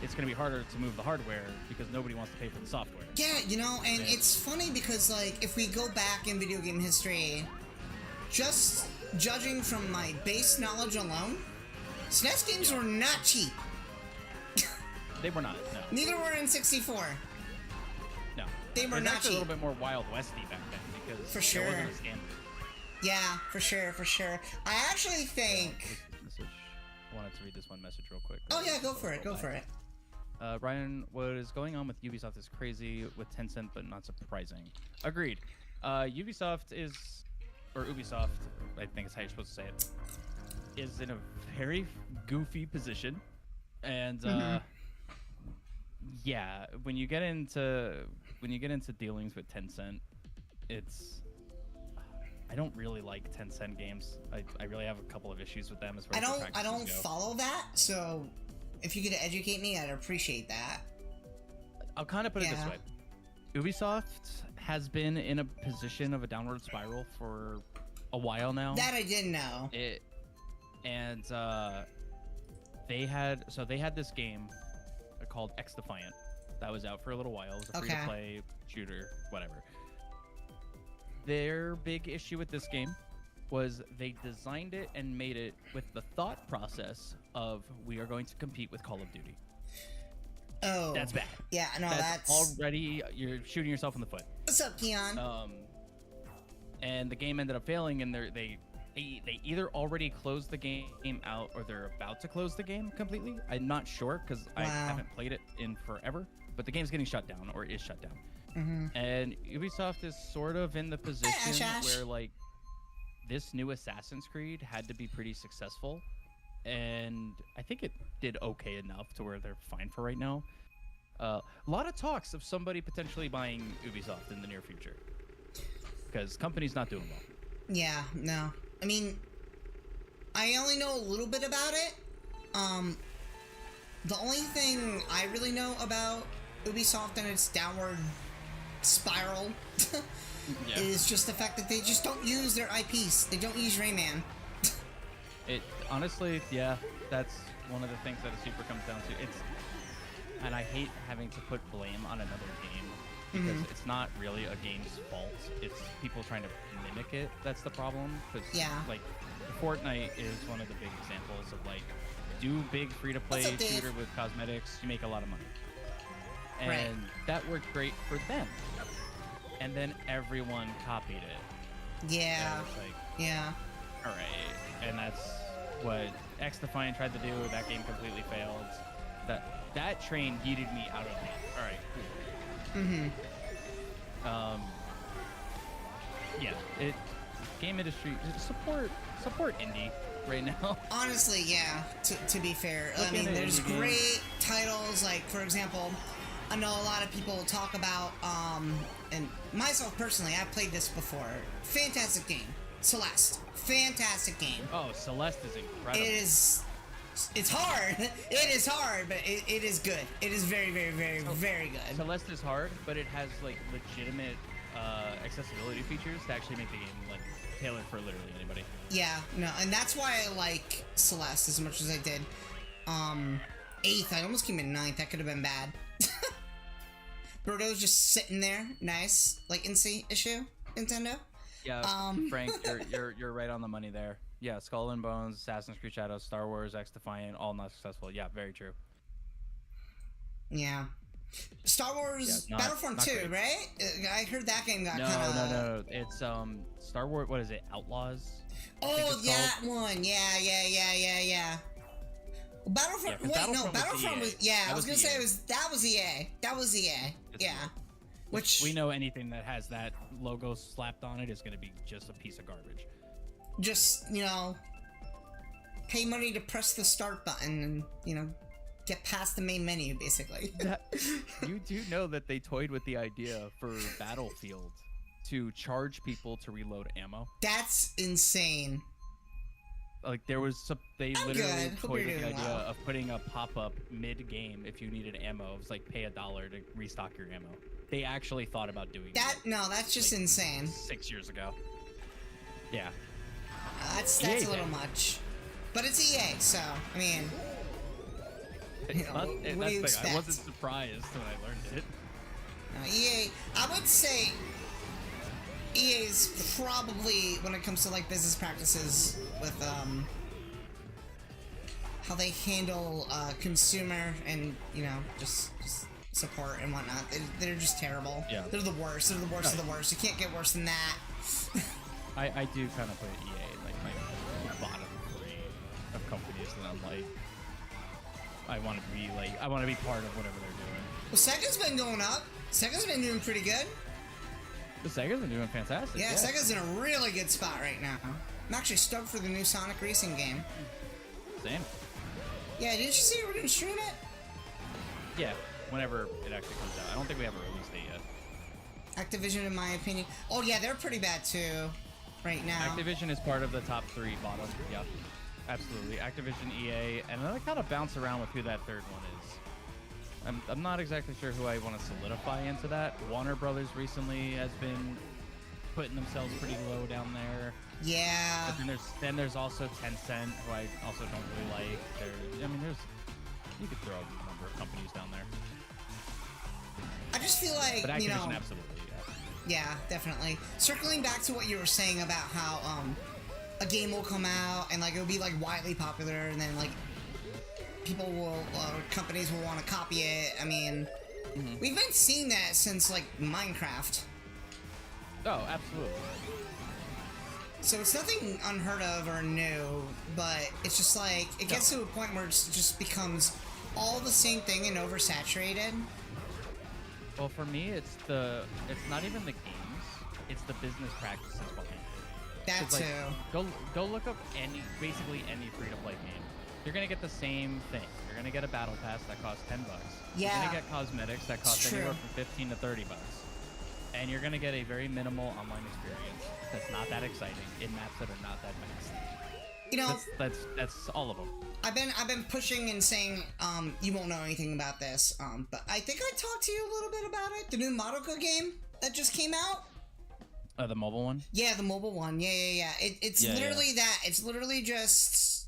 it's going to be harder to move the hardware because nobody wants to pay for the software. Yeah, you know, and it's funny because, like, if we go back in video game history, just judging from my base knowledge alone, SNES games were not cheap. They were not, no. Neither were in 64. No. They were not cheap. A little bit more Wild Westy back then because for sure. It wasn't a standard. Yeah, for sure, for sure. I actually think... I wanted to read this one message real quick. Oh yeah, go for it, go for it. Ryan, what is going on with Ubisoft is crazy with Tencent, but not surprising. Agreed. Ubisoft, I think is how you're supposed to say it, is in a very goofy position. And yeah, when you get into dealings with Tencent, I don't really like Tencent games. I really have a couple of issues with them as far as their practices I don't go. follow that, so if you could educate me, I'd appreciate that. I'll kind of put it this way. Ubisoft has been in a position of a downward spiral for a while now. That I didn't know. They had this game called X Defiant that was out for a little while. It was a free-to-play shooter, whatever. Their big issue with this game was they designed it and made it with the thought process of we are going to compete with Call of Duty. Oh, that's bad. Yeah, no, that's already you're shooting yourself in the foot. What's up, Keon? And the game ended up failing, and they either already closed the game out or they're about to close the game completely. I'm not sure because I haven't played it in forever, but the game's getting shut down or is shut down. And Ubisoft is sort of in the position where like this new Assassin's Creed had to be pretty successful, and I think it did okay enough to where they're fine for right now. A lot of talks of somebody potentially buying Ubisoft in the near future because company's not doing well. Yeah, no. I mean, I only know a little bit about it. The only thing I really know about Ubisoft and its downward spiral is just the fact that they just don't use their IPs. They don't use Rayman. It honestly, yeah, that's one of the things that it super comes down to. And I hate having to put blame on another game because it's not really a game's fault. It's people trying to mimic it that's the problem. Because like Fortnite is one of the big examples of like, do big free-to-play shooter with cosmetics, you make a lot of money. And that worked great for them. And then everyone copied it. Yeah. All right. And that's what X Defiant tried to do. That game completely failed. That train yeeted me out of it. All right, cool. Yeah. Game industry support indie right now. Honestly, yeah. To be fair, I mean, there's great titles. Like, for example, I know a lot of people talk about, and myself personally, I've played this before. Fantastic game. Celeste. Fantastic game. Oh, Celeste is incredible. It's hard. It is hard, but it is good. It is very, very, very, very good. Celeste is hard, but it has, like, legitimate accessibility features to actually make the game, like, tailored for literally anybody. Yeah, no, and that's why I like Celeste as much as I did. 8th, I almost came in 9th. That could have been bad. Birdo's just sitting there, nice, like NC issue, Nintendo. Yeah, Frank, you're right on the money there. Yeah, Skull and Bones, Assassin's Creed Shadows, Star Wars, X Defiant, all not successful. Yeah, very true. Yeah. Star Wars Battlefront 2, great. Right? I heard that game got kind of... No. It's Star Wars. What is it? Outlaws. Oh, that one. Yeah. Battlefront. Battlefront was. Yeah, I was gonna say that was EA. That was EA. Yeah. Which we know anything that has that logo slapped on it is gonna be just a piece of garbage. Just pay money to press the start button and get past the main menu, basically. You do know that they toyed with the idea for Battlefield to charge people to reload ammo. That's insane. Like they literally toyed with the idea of putting a pop-up mid-game if you needed ammo. It was like pay $1 to restock your ammo. They actually thought about doing that. No, that's just insane. 6 years ago. Yeah. That's a little much. But it's EA, so I mean. It's not, what do that's you the thing. I wasn't expect? surprised when I learned it. EA, I would say EA's probably, when it comes to like business practices with how they handle consumer and just support and whatnot, they're just terrible. Yeah. They're the worst. They're the worst of the worst. You can't get worse than that. I do kind of put EA in like my bottom 3 of companies that I'm like, I want to be part of whatever they're doing. Well, Sega's been going up. Sega's been doing pretty good. The Sega's been doing fantastic. Yeah, Sega's in a really good spot right now. I'm actually stoked for the new Sonic Racing game. Same. Yeah, didn't you see we're gonna stream it? Yeah, whenever it actually comes out. I don't think we have a release date yet. Activision, in my opinion. Oh yeah, they're pretty bad too, right now. Activision is part of the top 3 bottom. Yeah, absolutely. Activision, EA, and then I kind of bounce around with who that third one is. I'm not exactly sure who I want to solidify into that. Warner Brothers recently has been putting themselves pretty low down there. Yeah. But then there's also Tencent, who I also don't really like. You could throw a number of companies down there. I just feel like, But Activision, absolutely, yeah. Yeah, definitely. Circling back to what you were saying about how a game will come out and like it'll be like widely popular, and then like people will, companies will want to copy it. I mean, we've been seeing that since like Minecraft. Oh, absolutely. So it's nothing unheard of or new, but it's just like, it gets to a point where it just becomes all the same thing and oversaturated. Well, for me, it's not even the games, it's the business practices behind it. That Like, too. go look up basically any free-to-play game. You're gonna get the same thing. You're gonna get a battle pass that costs $10. Yeah. You're gonna get cosmetics that cost True. anywhere from $15 to $30. And you're gonna get a very minimal online experience that's not that exciting in maps that are not that vast. That's all of them. I've been pushing and saying, you won't know anything about this, but I think I talked to you a little bit about it. The new Madoka game that just came out. The mobile one? Yeah, the mobile one. Yeah. It's literally that. It's literally just.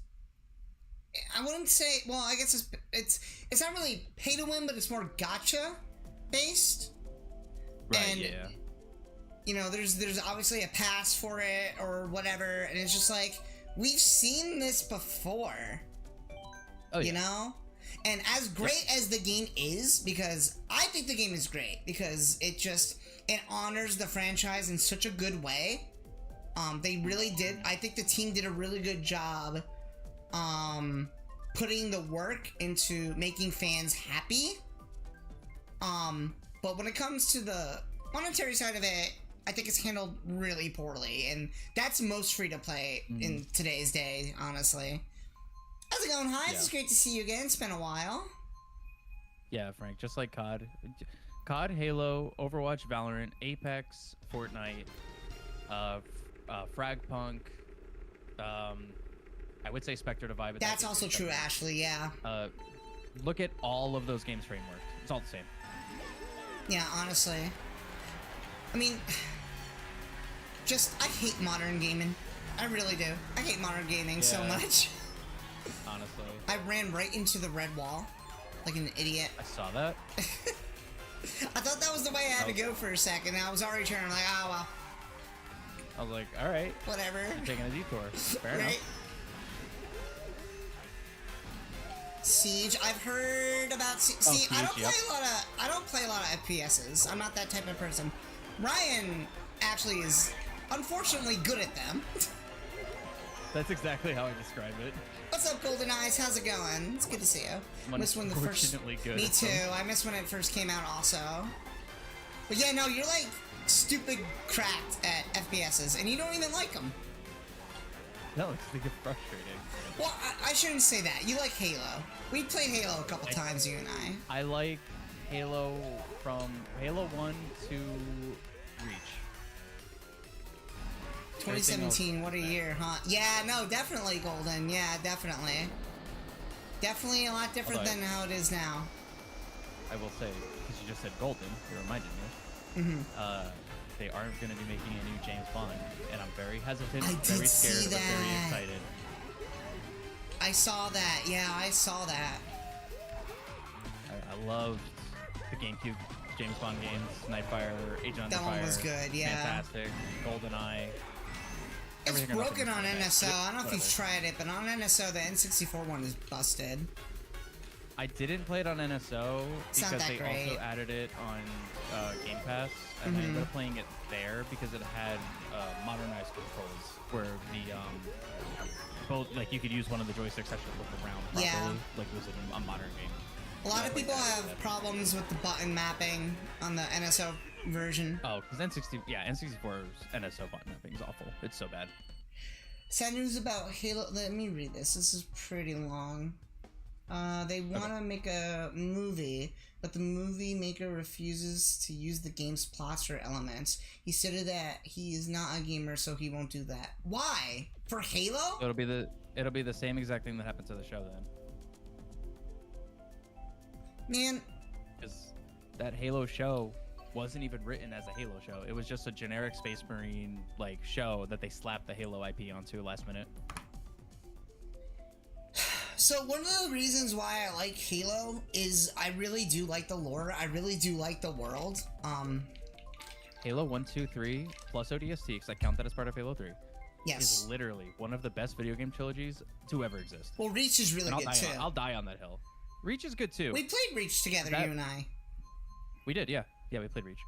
I wouldn't say. Well, I guess it's not really pay to win, but it's more gacha based. Right. And, yeah. There's obviously a pass for it or whatever, and it's just like we've seen this before. Oh, yeah. You know? And as great as the game is, because I think the game is great, because it honors the franchise in such a good way. They really did. I think the team did a really good job putting the work into making fans happy. But when it comes to the monetary side of it, I think it's handled really poorly, and that's most free-to-play in today's day, honestly. How's it going, Hi? It's great to see you again. It's been a while. Yeah, Frank, just like COD. COD, Halo, Overwatch, Valorant, Apex, Fortnite, Fragpunk, I would say Spectre Divide. But That's also true, Ashley, yeah. Look at all of those games framework. It's all the same. Yeah, honestly. I mean, I hate modern gaming. I really do. I hate modern gaming so much. Honestly. I ran right into the red wall, like an idiot. I saw that. I thought that was the way I had to go for a second, and I was already turning like, oh, well. I was like, alright. Whatever. I'm taking a detour. Fair enough. Siege, I've heard about See, I don't play a lot of FPSs. I'm not that type of person. Ryan actually is unfortunately good at them. That's exactly how I describe it. What's up, Golden Eyes? How's it going? It's good to see you. Missed when the first. Good. Me too. I missed when it first came out, also. But yeah, no, you're like stupid cracked at FPSs, and you don't even like them. No, it's like frustrating. Well, I shouldn't say that. You like Halo. We played Halo a couple times, you and I. I like Halo from Halo 1 to Reach. 2017, what a year, huh? Yeah, no, definitely Golden. Yeah, definitely. Definitely a lot different than how it is now. I will say, because you just said Golden, you reminded me. They aren't going to be making a new James Bond, and I'm very hesitant, very scared, but very excited. I saw that. Yeah, I saw that. loved the GameCube James Bond games, Nightfire, Agent Under That Fire. one was good, yeah. Fantastic. GoldenEye. It's Everything broken on else is NSO. I don't know if you've Whatever. tried it, but on NSO, the N64 one is busted. I didn't play it on NSO It's not because that they great. also added it on Game Pass, and I ended up playing it there because it had modernized controls where the both like you could use one of the joysticks to actually look around properly, Yeah. like it was a modern game. A lot Yeah, of like people that. have problems with the button mapping on the NSO version. Oh, because N64's NSO button mapping is awful. It's so bad. Sad news about Halo. Let me read this. This is pretty long. They want to make a movie, but the movie maker refuses to use the game's plots or elements. He stated that he is not a gamer, so he won't do that. Why? For Halo? So it'll be the same exact thing that happened to the show then. Man, Because that Halo show wasn't even written as a Halo show. It was just a generic Space Marine like show that they slapped the Halo IP onto last minute. so one of the reasons why I like Halo is I really do like the lore. I really do like the world. Halo 1, 2, 3 plus ODST, because I count that as part of Halo 3, Yes. is literally one of the best video game trilogies to ever exist. Well, Reach is really And good too. I'll die on that hill. Reach is good too. We played Reach together, That- you and I. We did, yeah. Yeah, we played Reach.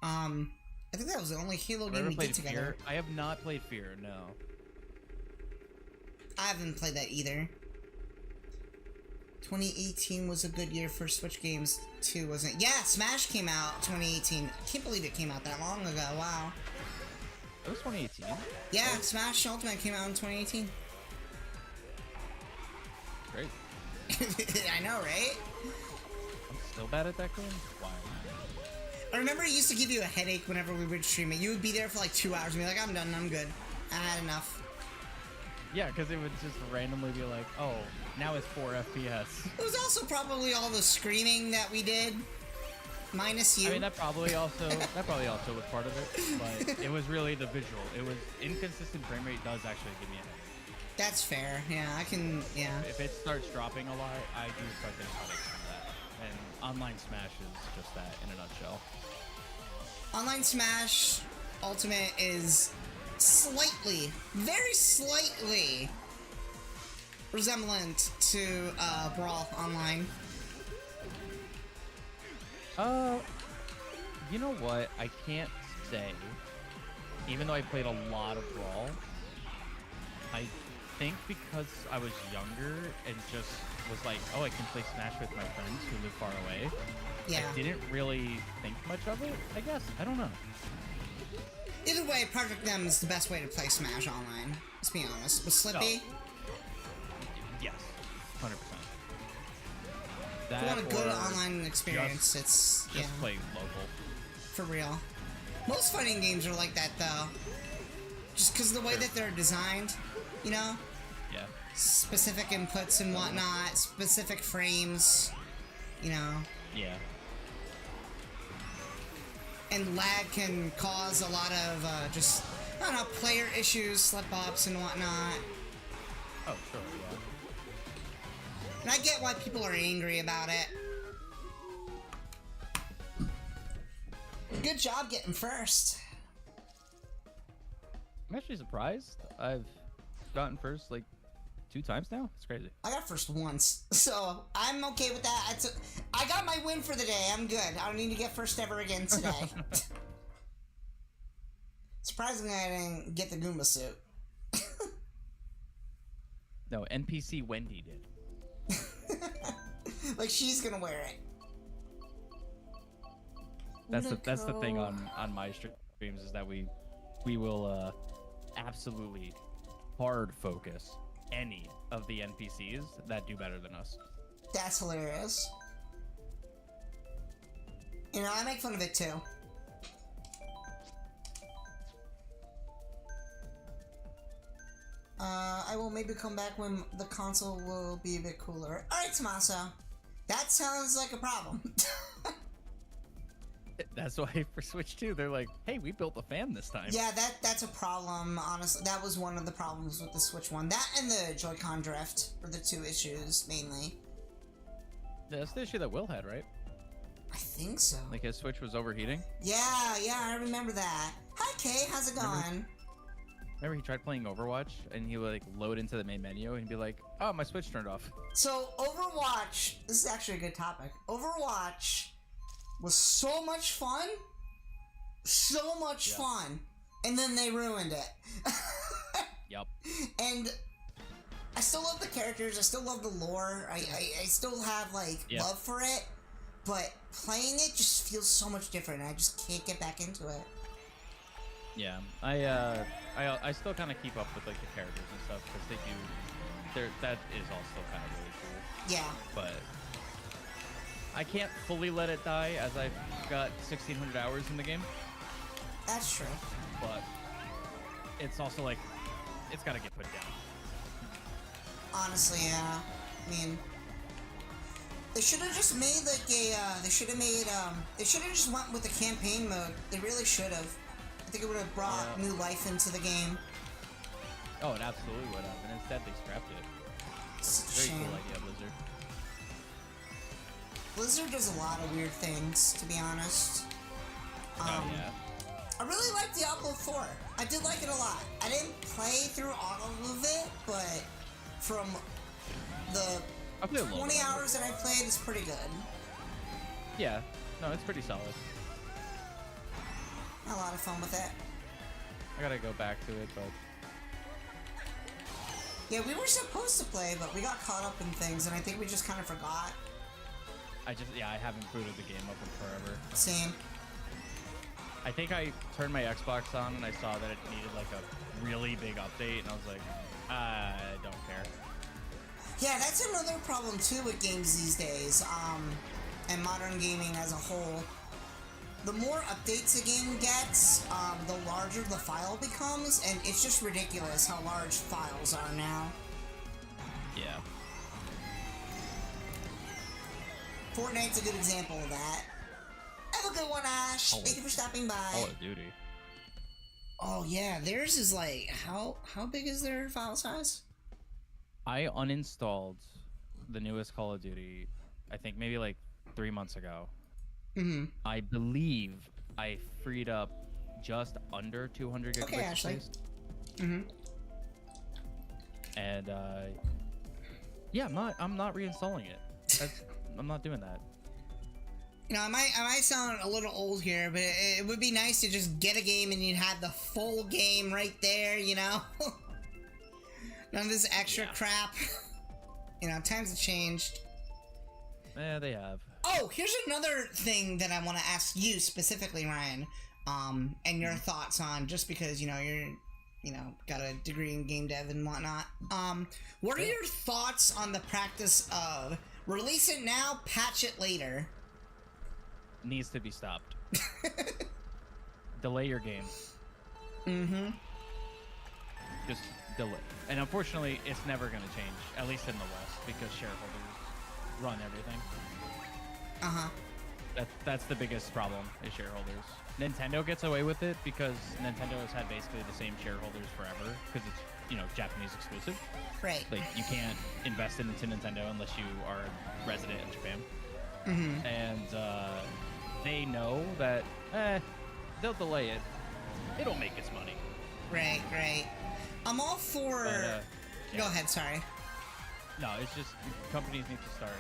I think that was the only Halo Have I game ever we did played together. Fear? I have not played Fear, no. I haven't played that either. 2018 was a good year for Switch games too, wasn't it? Yeah, Smash came out 2018. I can't believe it came out that long ago. Wow. It was 2018. Yeah, Smash Ultimate came out in 2018. Great. I know, right? I'm still bad at that game? Why? I remember it used to give you a headache whenever we would stream it. You would be there for like 2 hours and be like, I'm done, I'm good. I had enough. Yeah, because it would just randomly be like, oh, now it's 4 FPS. It was also probably all the screaming that we did. Minus you. I mean, that probably also was part of it, but it was really the visual. It was inconsistent frame rate does actually give me a headache. That's fair. Yeah, I can, yeah. If it starts dropping a lot, I do start getting headaches from that. And online Smash is just that in a nutshell. Online Smash Ultimate is slightly, very slightly resemblant to Brawl Online. You know what? I can't say. Even though I played a lot of Brawl, I think because I was younger and just was like, oh, I can play Smash with my friends who live far away. Yeah. I didn't really think much of it, I guess. I don't know. Either way, Project M is the best way to play Smash Online. Let's be honest. With Slippy, Yes, 100%. if you want a good online experience, it's, yeah, Just play local. for real. Most fighting games are like that, though. Just because of the way that they're designed, you know? Yeah. Specific inputs and whatnot, specific frames, you know? Yeah. And lag can cause a lot of, just, I don't know, player issues, slip-ups and whatnot. Oh, sure, yeah. And I get why people are angry about it. Good job getting first. I'm actually surprised. I've gotten first like 2 times now. It's crazy. I got first once, so I'm okay with that. I got my win for the day. I'm good. I don't need to get first ever again today. Surprisingly, I didn't get the Goomba suit. No, NPC Wendy did. Like, she's gonna wear it. That's the thing on my streams is that we will absolutely hard focus any of the NPCs that do better than us. That's hilarious. You know, I make fun of it too. I will maybe come back when the console will be a bit cooler. Alright, Tommaso. That sounds like a problem. That's why for Switch 2, they're like, hey, we built a fan this time. Yeah, that's a problem, honestly. That was one of the problems with the Switch one. That and the Joy-Con drift were the two issues, mainly. That's the issue that Will had, right? I think so. Like his Switch was overheating? Yeah, I remember that. Hi, Kay, how's it going? Remember he tried playing Overwatch, and he would like load into the main menu, and he'd be like, oh, my Switch turned off. So, Overwatch, this is actually a good topic. Overwatch was so much fun. So much fun. And then they ruined it. Yep. And I still love the characters, I still love the lore, I still have, like, love for it, but playing it just feels so much different, I just can't get back into it. Yeah, I still kind of keep up with, like, the characters and stuff, because that is all still kind of really cool. Yeah. But I can't fully let it die, as I've got 1,600 hours in the game. That's true. But it's also, like, it's got to get put down. Honestly, yeah. I mean, they should have just made like a. They should have just went with the campaign mode. They really should have. I think it would have brought new life into the game. Oh, it absolutely would have, and instead they scrapped it. It's a Very shame. cool idea, Blizzard. Blizzard does a lot of weird things, to be honest. Oh yeah. I really like Diablo 4. I did like it a lot. I didn't play through all of it, but from the 20 hours that I played, it's pretty good. Yeah, no, it's pretty solid. Had a lot of fun with it. I gotta go back to it, but yeah, we were supposed to play, but we got caught up in things, and I think we just kind of forgot. I haven't booted the game up in forever. Same. I think I turned my Xbox on and I saw that it needed like a really big update, and I was like, I don't care. Yeah, that's another problem too with games these days, and modern gaming as a whole. The more updates a game gets, the larger the file becomes, and it's just ridiculous how large files are now. Yeah. Fortnite's a good example of that. Have a good one, Ash. Thank you for stopping by. Call of Duty. Oh yeah, theirs is like, how big is their file size? I uninstalled the newest Call of Duty, I think maybe like 3 months ago. Mm-hmm. I believe I freed up just under 200 gigabytes of space. Mm-hmm. And yeah, I'm not reinstalling it. I'm not doing that. You know, I might sound a little old here, but it would be nice to just get a game and you'd have the full game right there, you know? None of this extra crap. You know, times have changed. Yeah, they have. Oh, here's another thing that I want to ask you specifically, Ryan, and your thoughts on, just because, you're, got a degree in game dev and whatnot. What are your thoughts on the practice of release it now, patch it later? Needs to be stopped. Delay your game. Mm-hmm. Just delay. And unfortunately, it's never going to change, at least in the West, because shareholders run everything. Uh-huh. That's the biggest problem, is shareholders. Nintendo gets away with it because Nintendo has had basically the same shareholders forever, because it's, Japanese exclusive. Right. Like, you can't invest into Nintendo unless you are resident in Japan. Mm-hmm. And they know that, they'll delay it. It'll make its money. Right. I'm all for... Go ahead, sorry. No, it's just companies need to start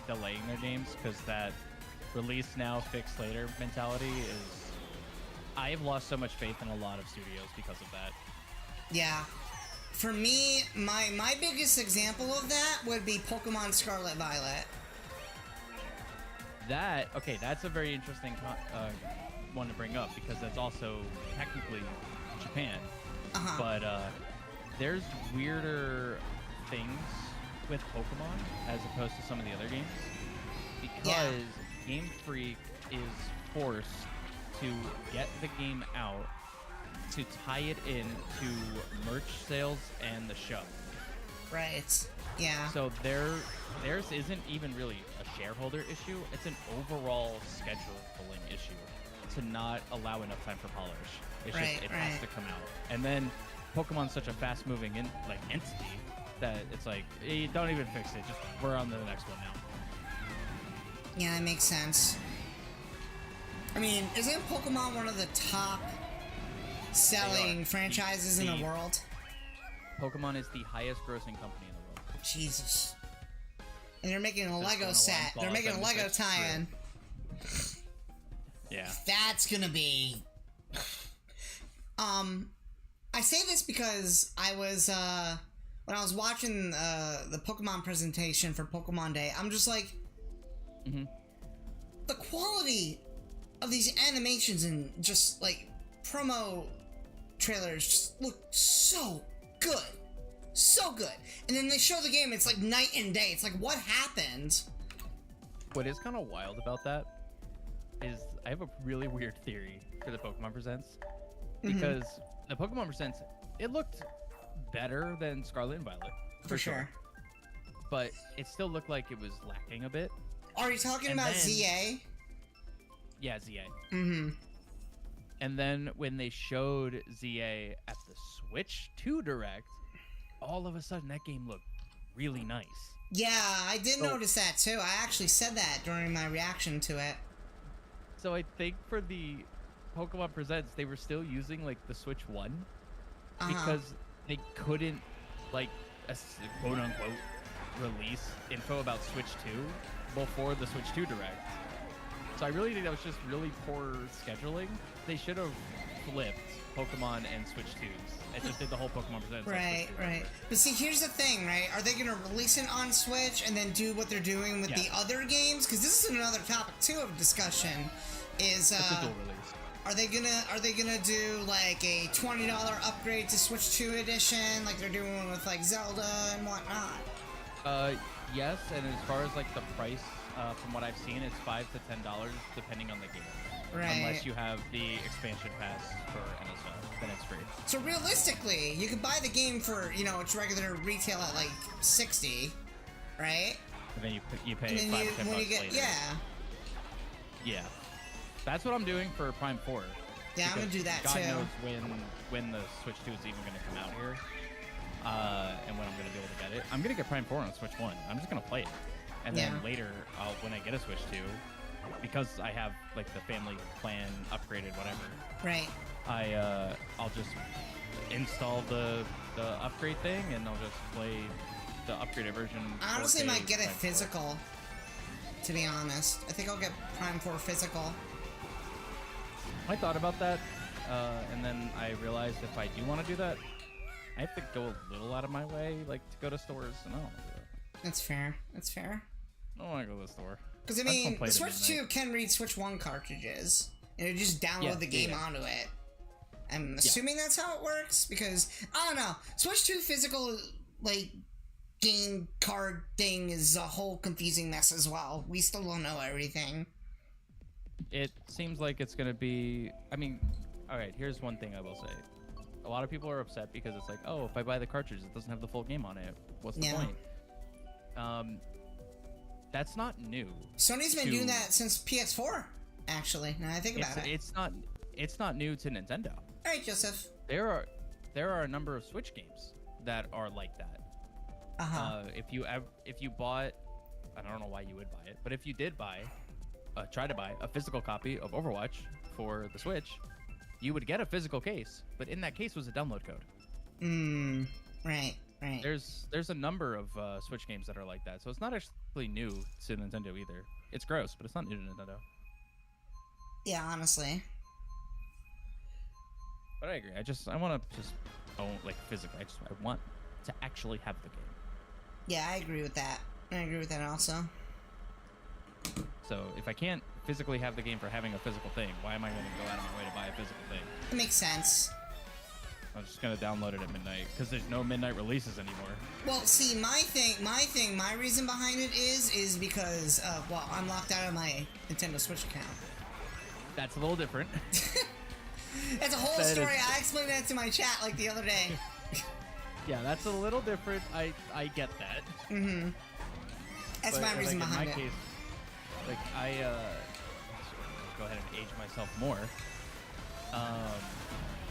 delaying their games, because that release now, fix later mentality is... I have lost so much faith in a lot of studios because of that. Yeah. For me, my biggest example of that would be Pokemon Scarlet Violet. That's a very interesting one to bring up, because that's also technically Japan. Uh-huh. But there's weirder things with Pokemon as opposed to some of the other games, because Game Freak is forced to get the game out to tie it in to merch sales and the show. Right. Yeah. So theirs isn't even really a shareholder issue, it's an overall scheduling issue. to not allow enough time for polish. It's Right, just it right. has to come out. And then Pokemon's such a fast-moving entity that it's like, don't even fix it. Just we're on to the next one now. Yeah, that makes sense. I mean, isn't Pokemon one of the top selling franchises in the world? Pokemon is the highest grossing company in the world. Jesus. And they're making a Just Lego gonna set. one They're making a fall Lego off and tie-in. Yeah. That's gonna be... I say this because I was, when I was watching the Pokemon presentation for Pokemon Day, I'm just like... The quality of these animations and just, like, promo trailers just look so good. So good. And then they show the game, it's like night and day. It's like, what happened? What is kind of wild about that is I have a really weird theory for the Pokemon Presents. Because the Pokemon Presents, it looked better than Scarlet and Violet. For sure. But it still looked like it was lacking a bit. Are you talking And about then- ZA? Yeah, ZA. Mm-hmm. And then when they showed ZA at the Switch 2 Direct, all of a sudden that game looked really nice. Yeah, I did So- notice that too. I actually said that during my reaction to it. So I think for the Pokemon Presents, they were still using like the Switch 1 because they couldn't like quote unquote release info about Switch 2 before the Switch 2 Direct. So I really think that was just really poor scheduling. They should have flipped Pokemon and Switch 2s and just did the whole Pokemon Presents. Right, right. But see, here's the thing, right? Are they going to release it on Switch and then do what they're doing with the other games? Because this is another topic too of discussion. Is It's a dual release. Are they gonna do like a $20 upgrade to Switch 2 edition, like they're doing with like Zelda and whatnot? Yes, and as far as like the price, from what I've seen, it's $5 to $10 depending on the game. Right. Unless you have the expansion pass for NSO, then it's free. So realistically, you could buy the game for, you know, its regular retail at like 60, right? And then you pay And then 5 to 10 when bucks you get, later. yeah. Yeah. That's what I'm doing for Prime 4. Yeah, I'm gonna because do that God too. knows when the Switch 2 is even gonna come out here. And when I'm gonna be able to get it. I'm gonna get Prime 4 on Switch 1. I'm just gonna play it. And then later, when I get a Switch 2, because I have like the family plan upgraded, whatever. Right. I'll just install the upgrade thing, and I'll just play the upgraded version. I honestly 4K might get it Prime 4. physical, to be honest. I think I'll get Prime 4 physical. I thought about that, and then I realized if I do want to do that, I have to go a little out of my way, like to go to stores, and I don't want to do that. That's fair. That's fair. I don't want to go to the store. Because, I just wanna mean, play the it at Switch 2 midnight. can read Switch 1 cartridges. And you just download the game onto it. I'm assuming that's how it works, because, I don't know. Switch 2 physical, like, game card thing is a whole confusing mess as well. We still don't know everything. It seems like it's going to be... I mean, alright, here's one thing I will say. A lot of people are upset because it's like, oh, if I buy the cartridge, it doesn't have the full game on it. What's the point? That's not new. Sony's been doing that since PS4, actually, now I think about it. It's not new to Nintendo. Alright, Joseph. There are a number of Switch games that are like that. If you bought, I don't know why you would buy it, but if you did try to buy a physical copy of Overwatch for the Switch, you would get a physical case, but in that case was a download code. Right. There's a number of Switch games that are like that, so it's not actually new to Nintendo either. It's gross, but it's not new to Nintendo. Yeah, honestly. But I agree. I want to just own, like, physically. I want to actually have the game. Yeah, I agree with that. I agree with that also. So if I can't physically have the game for having a physical thing, why am I going to go out of my way to buy a physical thing? It makes sense. I'm just going to download it at midnight because there's no midnight releases anymore. Well, see, my reason behind it is because, well, I'm locked out of my Nintendo Switch account. That's a little different. That's a whole story. I explained that to my chat, like, the other day. Yeah, that's a little different. I get that. That's But, my reason like, behind in my it. case, like, go ahead and age myself more.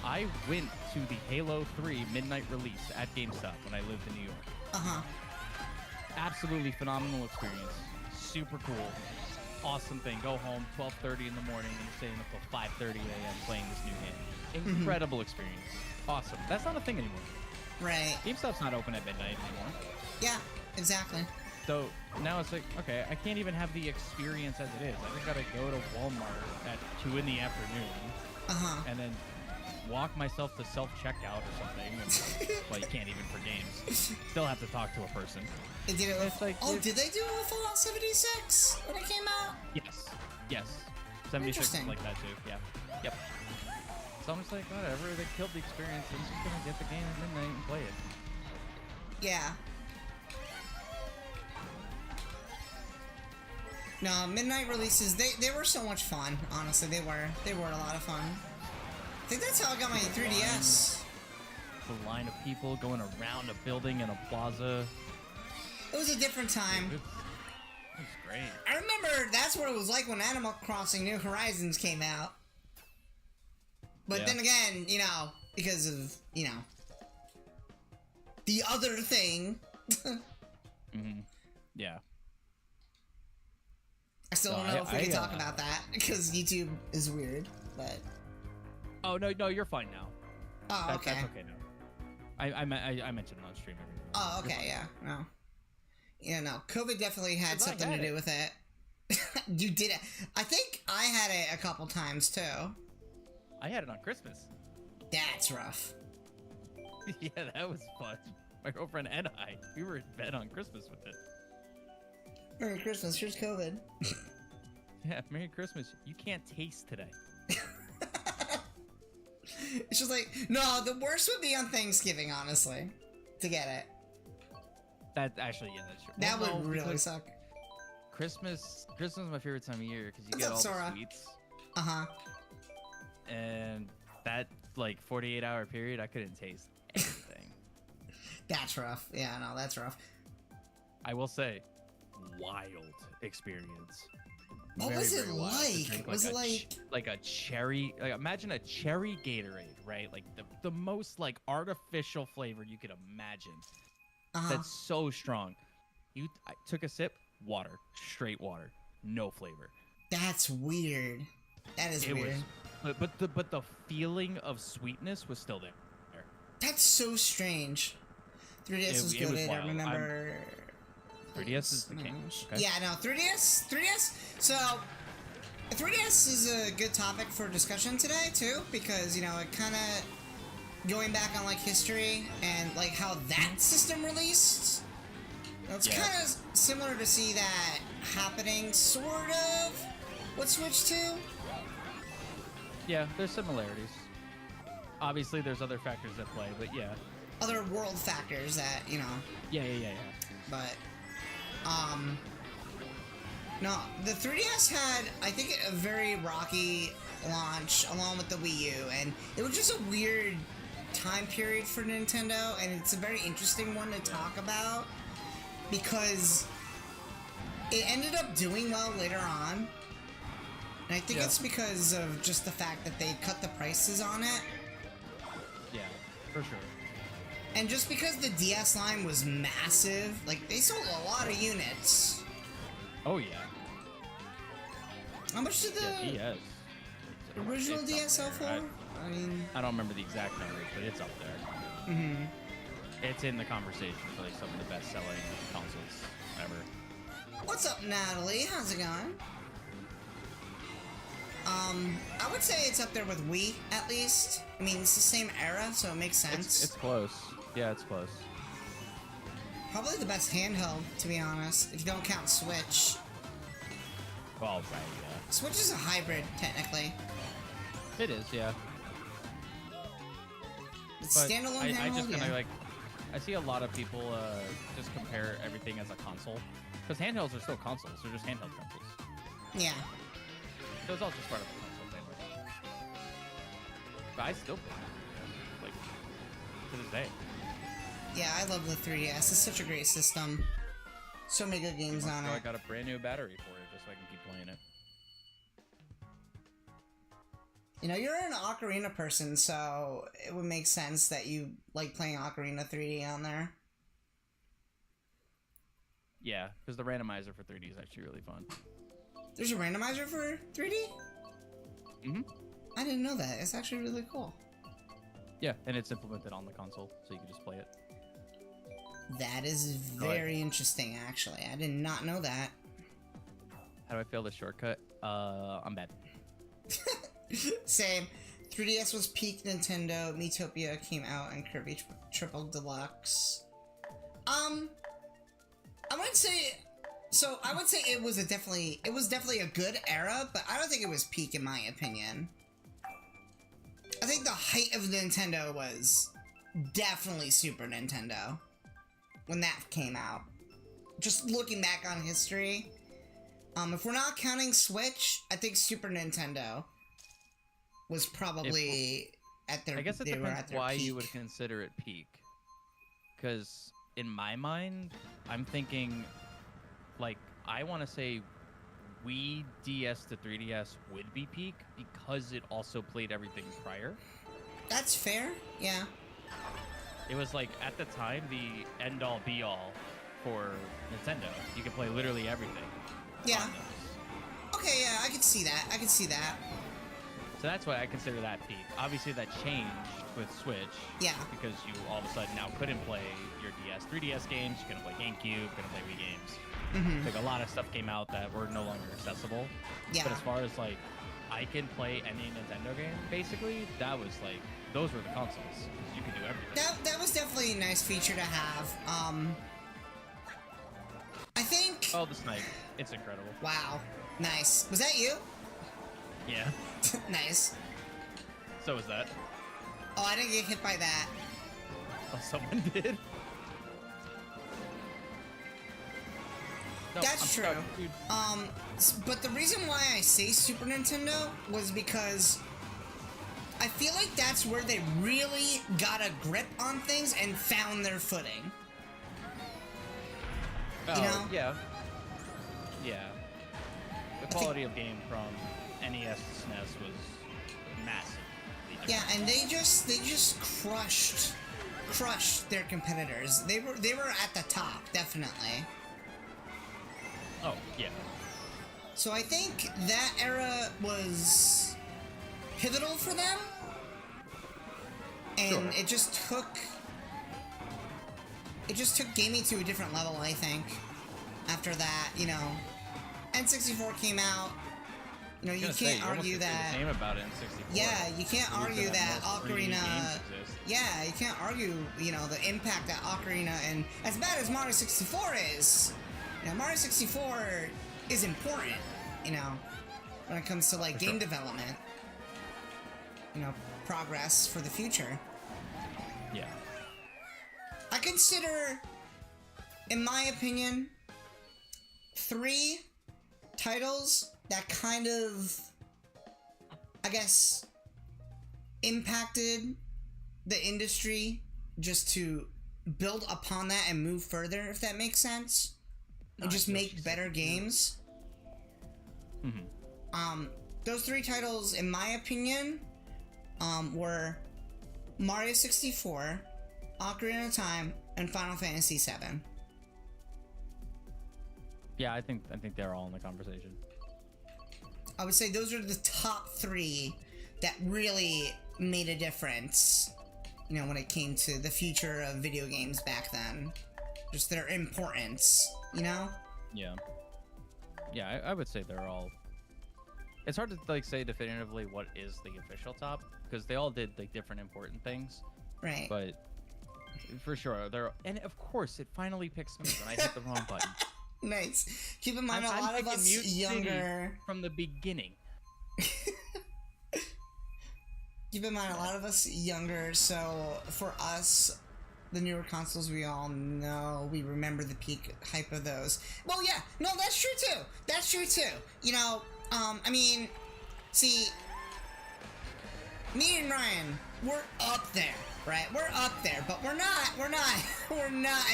I went to the Halo 3 midnight release at GameStop when I lived in New York. Uh-huh. Absolutely phenomenal experience. Super cool. Awesome thing. Go home 12:30 in the morning and staying up till 5:30 a.m. playing this new game. Incredible experience. Awesome. That's not a thing anymore. Right. GameStop's not open at midnight anymore. Yeah, exactly. So now it's like, okay, I can't even have the experience as it is. I just gotta go to Walmart at 2 in the afternoon and then walk myself to self-checkout or something. And, well, you can't even for games. Still have to talk to a person. They did it with, It's like, did they do it with Fallout 76 when it came out? Yes. Yes. 76 is Interesting. like that too. Yeah. Yep. So I'm just like, whatever. They killed the experience. I'm just gonna get the game at midnight and play it. Yeah. No, midnight releases, they were so much fun, honestly. They were a lot of fun. I think that's how I got my 3DS. The line of people going around a building in a plaza. It was a different time. It was great. I remember that's what it was like when Animal Crossing New Horizons came out. But then again, you know, because of, you know, the other thing. Yeah. I still don't know if we can talk about that because YouTube is weird, but. Oh no, you're fine now. Oh, okay. That's okay now. I mentioned it on stream. Oh, okay, yeah, no. Yeah, no, COVID definitely had something to do with it. You did it. I think I had it a couple times too. I had it on Christmas. That's rough. Yeah, that was fun. My girlfriend and I, we were in bed on Christmas with it. Merry Christmas, here's COVID. Yeah, Merry Christmas. You can't taste today. It's just like, no, the worst would be on Thanksgiving, honestly, to get it. That actually, yeah, that's true. That Well, would no, really because suck. Christmas is my favorite time of year because you What's get up, all Sora? the sweets. Uh-huh. And that, like, 48-hour period, I couldn't taste anything. That's rough. Yeah, no, that's rough. I will say, wild experience. What was it like? Was it like a cherry? Like, imagine a cherry Gatorade, right? Like the most like artificial flavor you could imagine. That's so strong. I took a sip, water, straight water, no flavor. That's weird. That is weird. But the feeling of sweetness was still there. That's so strange. 3DS was good. I remember. 3DS is the king. Okay. Yeah, no, 3DS. So, 3DS is a good topic for discussion today too, because you know it kind of going back on like history and like how that system released. It's kind of similar to see that happening, sort of. With Switch 2. Yeah, there's similarities. Obviously, there's other factors at play, but yeah. Other world factors that, you know. Yeah. But, no, the 3DS had, I think, a very rocky launch along with the Wii U, and it was just a weird time period for Nintendo, and it's a very interesting one to talk about because it ended up doing well later on, and I think it's because of just the fact that they cut the prices on it. Yeah, for sure. And just because the DS line was massive, like, they sold a lot of units. Oh, yeah. How much did the DS. original DS sell for? I mean... I don't remember the exact numbers, but it's up there. Mm-hmm. It's in the conversation for, like, some of the best-selling consoles ever. What's up, Natalie? How's it going? I would say it's up there with Wii, at least. I mean, it's the same era, so it makes sense. It's close. Yeah, it's close. Probably the best handheld, to be honest, if you don't count Switch. Well, right, yeah. Switch is a hybrid, technically. It is, yeah. It's standalone handheld, I just kind of like... I see a lot of people just compare everything as a console. Because handhelds are still consoles. They're just handheld consoles. Yeah. So it's all just part of the console family. But I still play it, like, to this day. Yeah, I love the 3DS. It's such a great system. So many good games on So it. I got a brand new battery for it just so I can keep playing it. You know, you're an Ocarina person, so it would make sense that you like playing Ocarina 3D on there. Yeah, because the randomizer for 3D is actually really fun. There's a randomizer for 3D? Mm-hmm. I didn't know that. It's actually really cool. Yeah, and it's implemented on the console, so you can just play it. That is very interesting, actually. I did not know that. How do I fail the shortcut? I'm bad. Same. 3DS was peak Nintendo. Miitopia came out, and Kirby Triple Deluxe. I would say. So I would say it was definitely a good era, but I don't think it was peak in my opinion. I think the height of Nintendo was definitely Super Nintendo when that came out. Just looking back on history, if we're not counting Switch, I think Super Nintendo was probably at their. I guess it depends why peak. you would consider it peak. Because in my mind, I'm thinking, like, I want to say Wii DS to 3DS would be peak because it also played everything prior. That's fair, yeah. It was like, at the time, the end-all be-all for Nintendo. You could play literally everything. Yeah. On those. Okay, yeah, I could see that. I could see that. So that's why I consider that peak. Obviously, that changed with Switch. Yeah. Because you all of a sudden now couldn't play your DS, 3DS games. You couldn't play GameCube. Couldn't play Wii games. Mm-hmm. Like, a lot of stuff came out that were no longer accessible. Yeah. But as far as, like, I can play any Nintendo game, basically, that was, like, those were the consoles. You could do everything. That was definitely a nice feature to have. I think... Oh, the snipe. It's incredible. Wow. Nice. Was that you? Yeah. Nice. So was that. Oh, I didn't get hit by that. Oh, someone did? No, That's I'm true. stuck, dude. But the reason why I say Super Nintendo was because I feel like that's where they really got a grip on things and found their footing. Oh, You know? yeah. Yeah. The quality of game from NES to SNES was massive. Yeah, and they just crushed their competitors. They were at the top, definitely. Oh, yeah. So I think that era was pivotal for them. And Sure. it just took gaming to a different level, I think. After that, you know, N64 came out. You know, you can't argue that. The same about it in 64. Yeah, you can't argue that most 3D games Ocarina. exist. Yeah, you can't argue, you know, the impact that Ocarina, and as bad as Mario 64 is, you know, Mario 64 is important, you know, when it comes to like game development, you know, progress for the future. Yeah. I consider, in my opinion, 3 titles that kind of, I guess, impacted the industry just to build upon that and move further, if that makes sense. And just make better games. Mm-hmm. Those 3 titles, in my opinion, were Mario 64, Ocarina of Time, and Final Fantasy VII. Yeah, I think they're all in the conversation. I would say those are the top 3 that really made a difference, you know, when it came to the future of video games back then. Just their importance, you know? Yeah. Yeah, I would say they're all... It's hard to, like, say definitively what is the official top, because they all did, like, different important things. Right. But, for sure, they're... And, of course, it finally picks me when I hit the wrong button. Nice. Keep in mind, a I'm lot of picking us Mute City younger... from the beginning. Keep in mind, a lot of us younger, so for us, the newer consoles, we all know, we remember the peak hype of those. Well, yeah, no, that's true too. That's true too. You know, I mean, see, me and Ryan, we're up there, right? We're up there, but we're not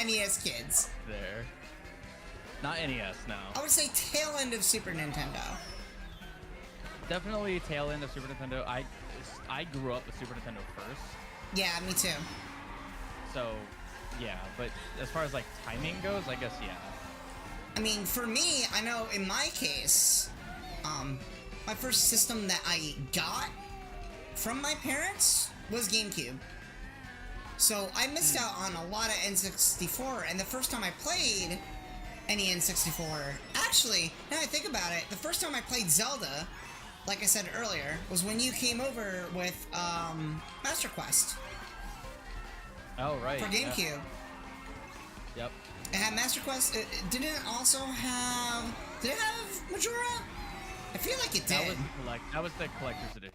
NES kids. There. Not NES, no. I would say tail end of Super Nintendo. definitely tail end of Super Nintendo. I grew up with Super Nintendo first, Yeah, me too. so yeah. But as far as like timing goes, I guess yeah. I mean, for me, I know in my case, my first system that I got from my parents was GameCube. So I missed out on a lot of N64, and the first time I played any N64, actually, now I think about it, the first time I played Zelda, like I said earlier, was when you came over with Master Quest Oh right. for GameCube. Yep. It had Master Quest. Didn't it also have? Did it have Majora? I feel like it did. That was the collector's edition.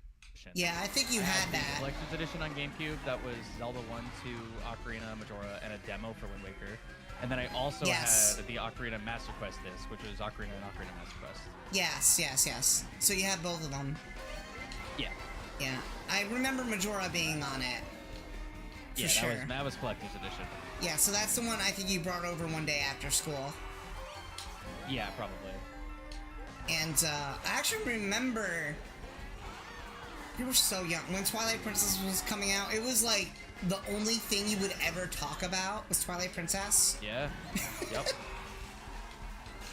Yeah, I think you had the that. collector's edition on GameCube. That was Zelda 1, 2, Ocarina, Majora, and a demo for Wind Waker. And then I also Yes. had the Ocarina Master Quest disc, which was Ocarina and Ocarina Master Quest. Yes. So you have both of them. Yeah. Yeah, I remember Majora being on it. For Yeah, sure. that was collector's edition. Yeah, so that's the one I think you brought over one day after school. Yeah, probably. And I actually remember, you were so young when Twilight Princess was coming out. It was like the only thing you would ever talk about was Twilight Princess. Yeah. Yep.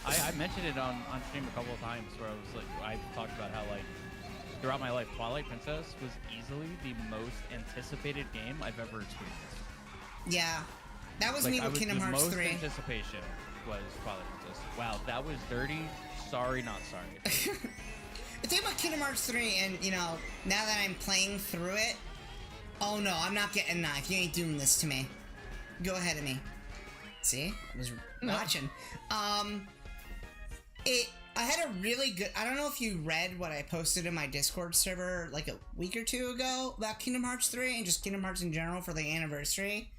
I mentioned it on stream a couple of times where I was like, I talked about how like throughout my life, Twilight Princess was easily the most anticipated game I've ever experienced. Yeah, that was Like, me with Kingdom Hearts the most 3. anticipation was Twilight Princess. Wow, that was dirty. Sorry, not sorry. The thing about Kingdom Hearts 3, and you know, now that I'm playing through it, oh no, I'm not getting a knife. You ain't doing this to me. Go ahead of me. See? I was watching. I had a really good, I don't know if you read what I posted in my Discord server like a week or two ago about Kingdom Hearts 3 and just Kingdom Hearts in general for the anniversary.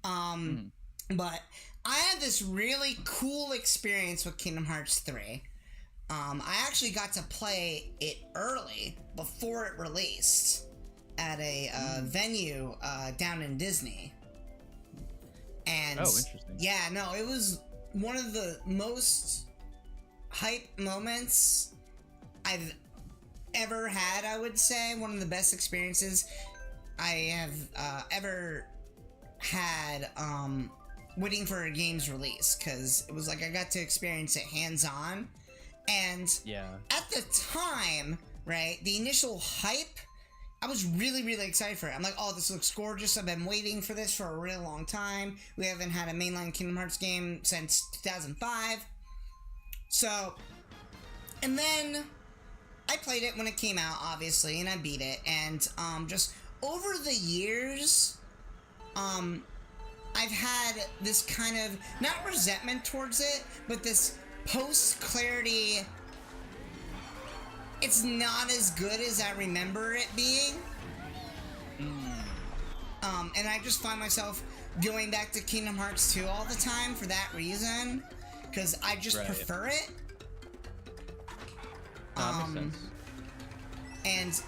But I had this really cool experience with Kingdom Hearts 3. I actually got to play it early before it released at a venue down in Disney. And Oh, interesting. yeah, no, it was one of the most hype moments I've ever had, I would say. One of the best experiences I have ever had waiting for a game's release, because it was like I got to experience it hands-on. And Yeah. at the time, right, the initial hype, I was really, really excited for it. I'm like, oh, this looks gorgeous. I've been waiting for this for a real long time. We haven't had a mainline Kingdom Hearts game since 2005. So, and then I played it when it came out, obviously, and I beat it. And just over the years, I've had this kind of, not resentment towards it, but this post-clarity, it's not as good as I remember it being. And I just find myself going back to Kingdom Hearts 2 all the time for that reason, because I just prefer it. That makes sense. And,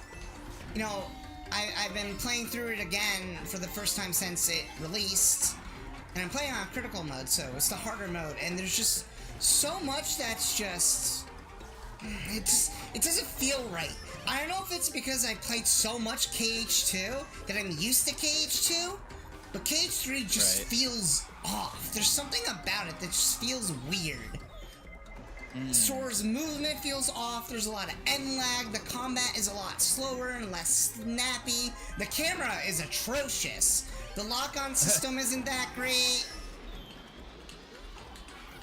you know, I've been playing through it again for the first time since it released, and I'm playing on critical mode, so it's the harder mode, and there's just so much that's just, it doesn't feel right. I don't know if it's because I played so much KH2 that I'm used to KH2, but KH3 just feels off. There's something about it that just feels weird. Sora's movement feels off, there's a lot of end lag, the combat is a lot slower and less snappy, the camera is atrocious, the lock-on system isn't that great.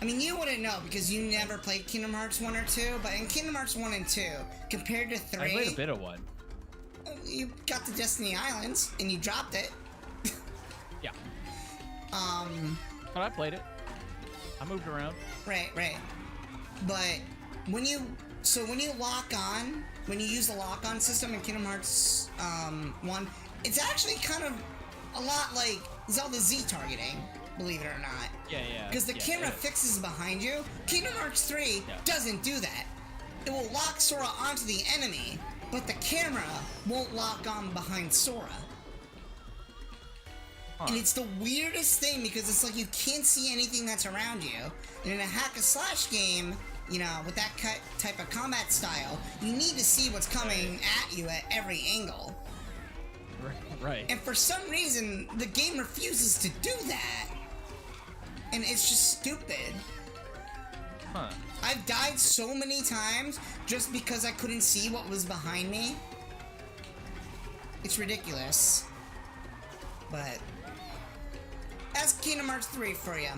I mean, you wouldn't know because you never played Kingdom Hearts 1 or 2, but in Kingdom Hearts 1 and 2, compared to 3... I played a bit of 1. You got to Destiny Islands, and you dropped it. Yeah. But I played it. I moved around. Right. But when you lock on, when you use the lock-on system in Kingdom Hearts 1, it's actually kind of a lot like Zelda Z targeting, believe it or not. Yeah. Because the camera fixes behind you. Kingdom Hearts 3 doesn't do that. It will lock Sora onto the enemy, but the camera won't lock on behind Sora. And it's the weirdest thing because it's like you can't see anything that's around you. And in a hack-and-slash game, with that type of combat style, you need to see what's coming at you at every angle. Right. And for some reason, the game refuses to do that. And it's just stupid. Huh. I've died so many times just because I couldn't see what was behind me. It's ridiculous. But that's Kingdom Hearts 3 for you.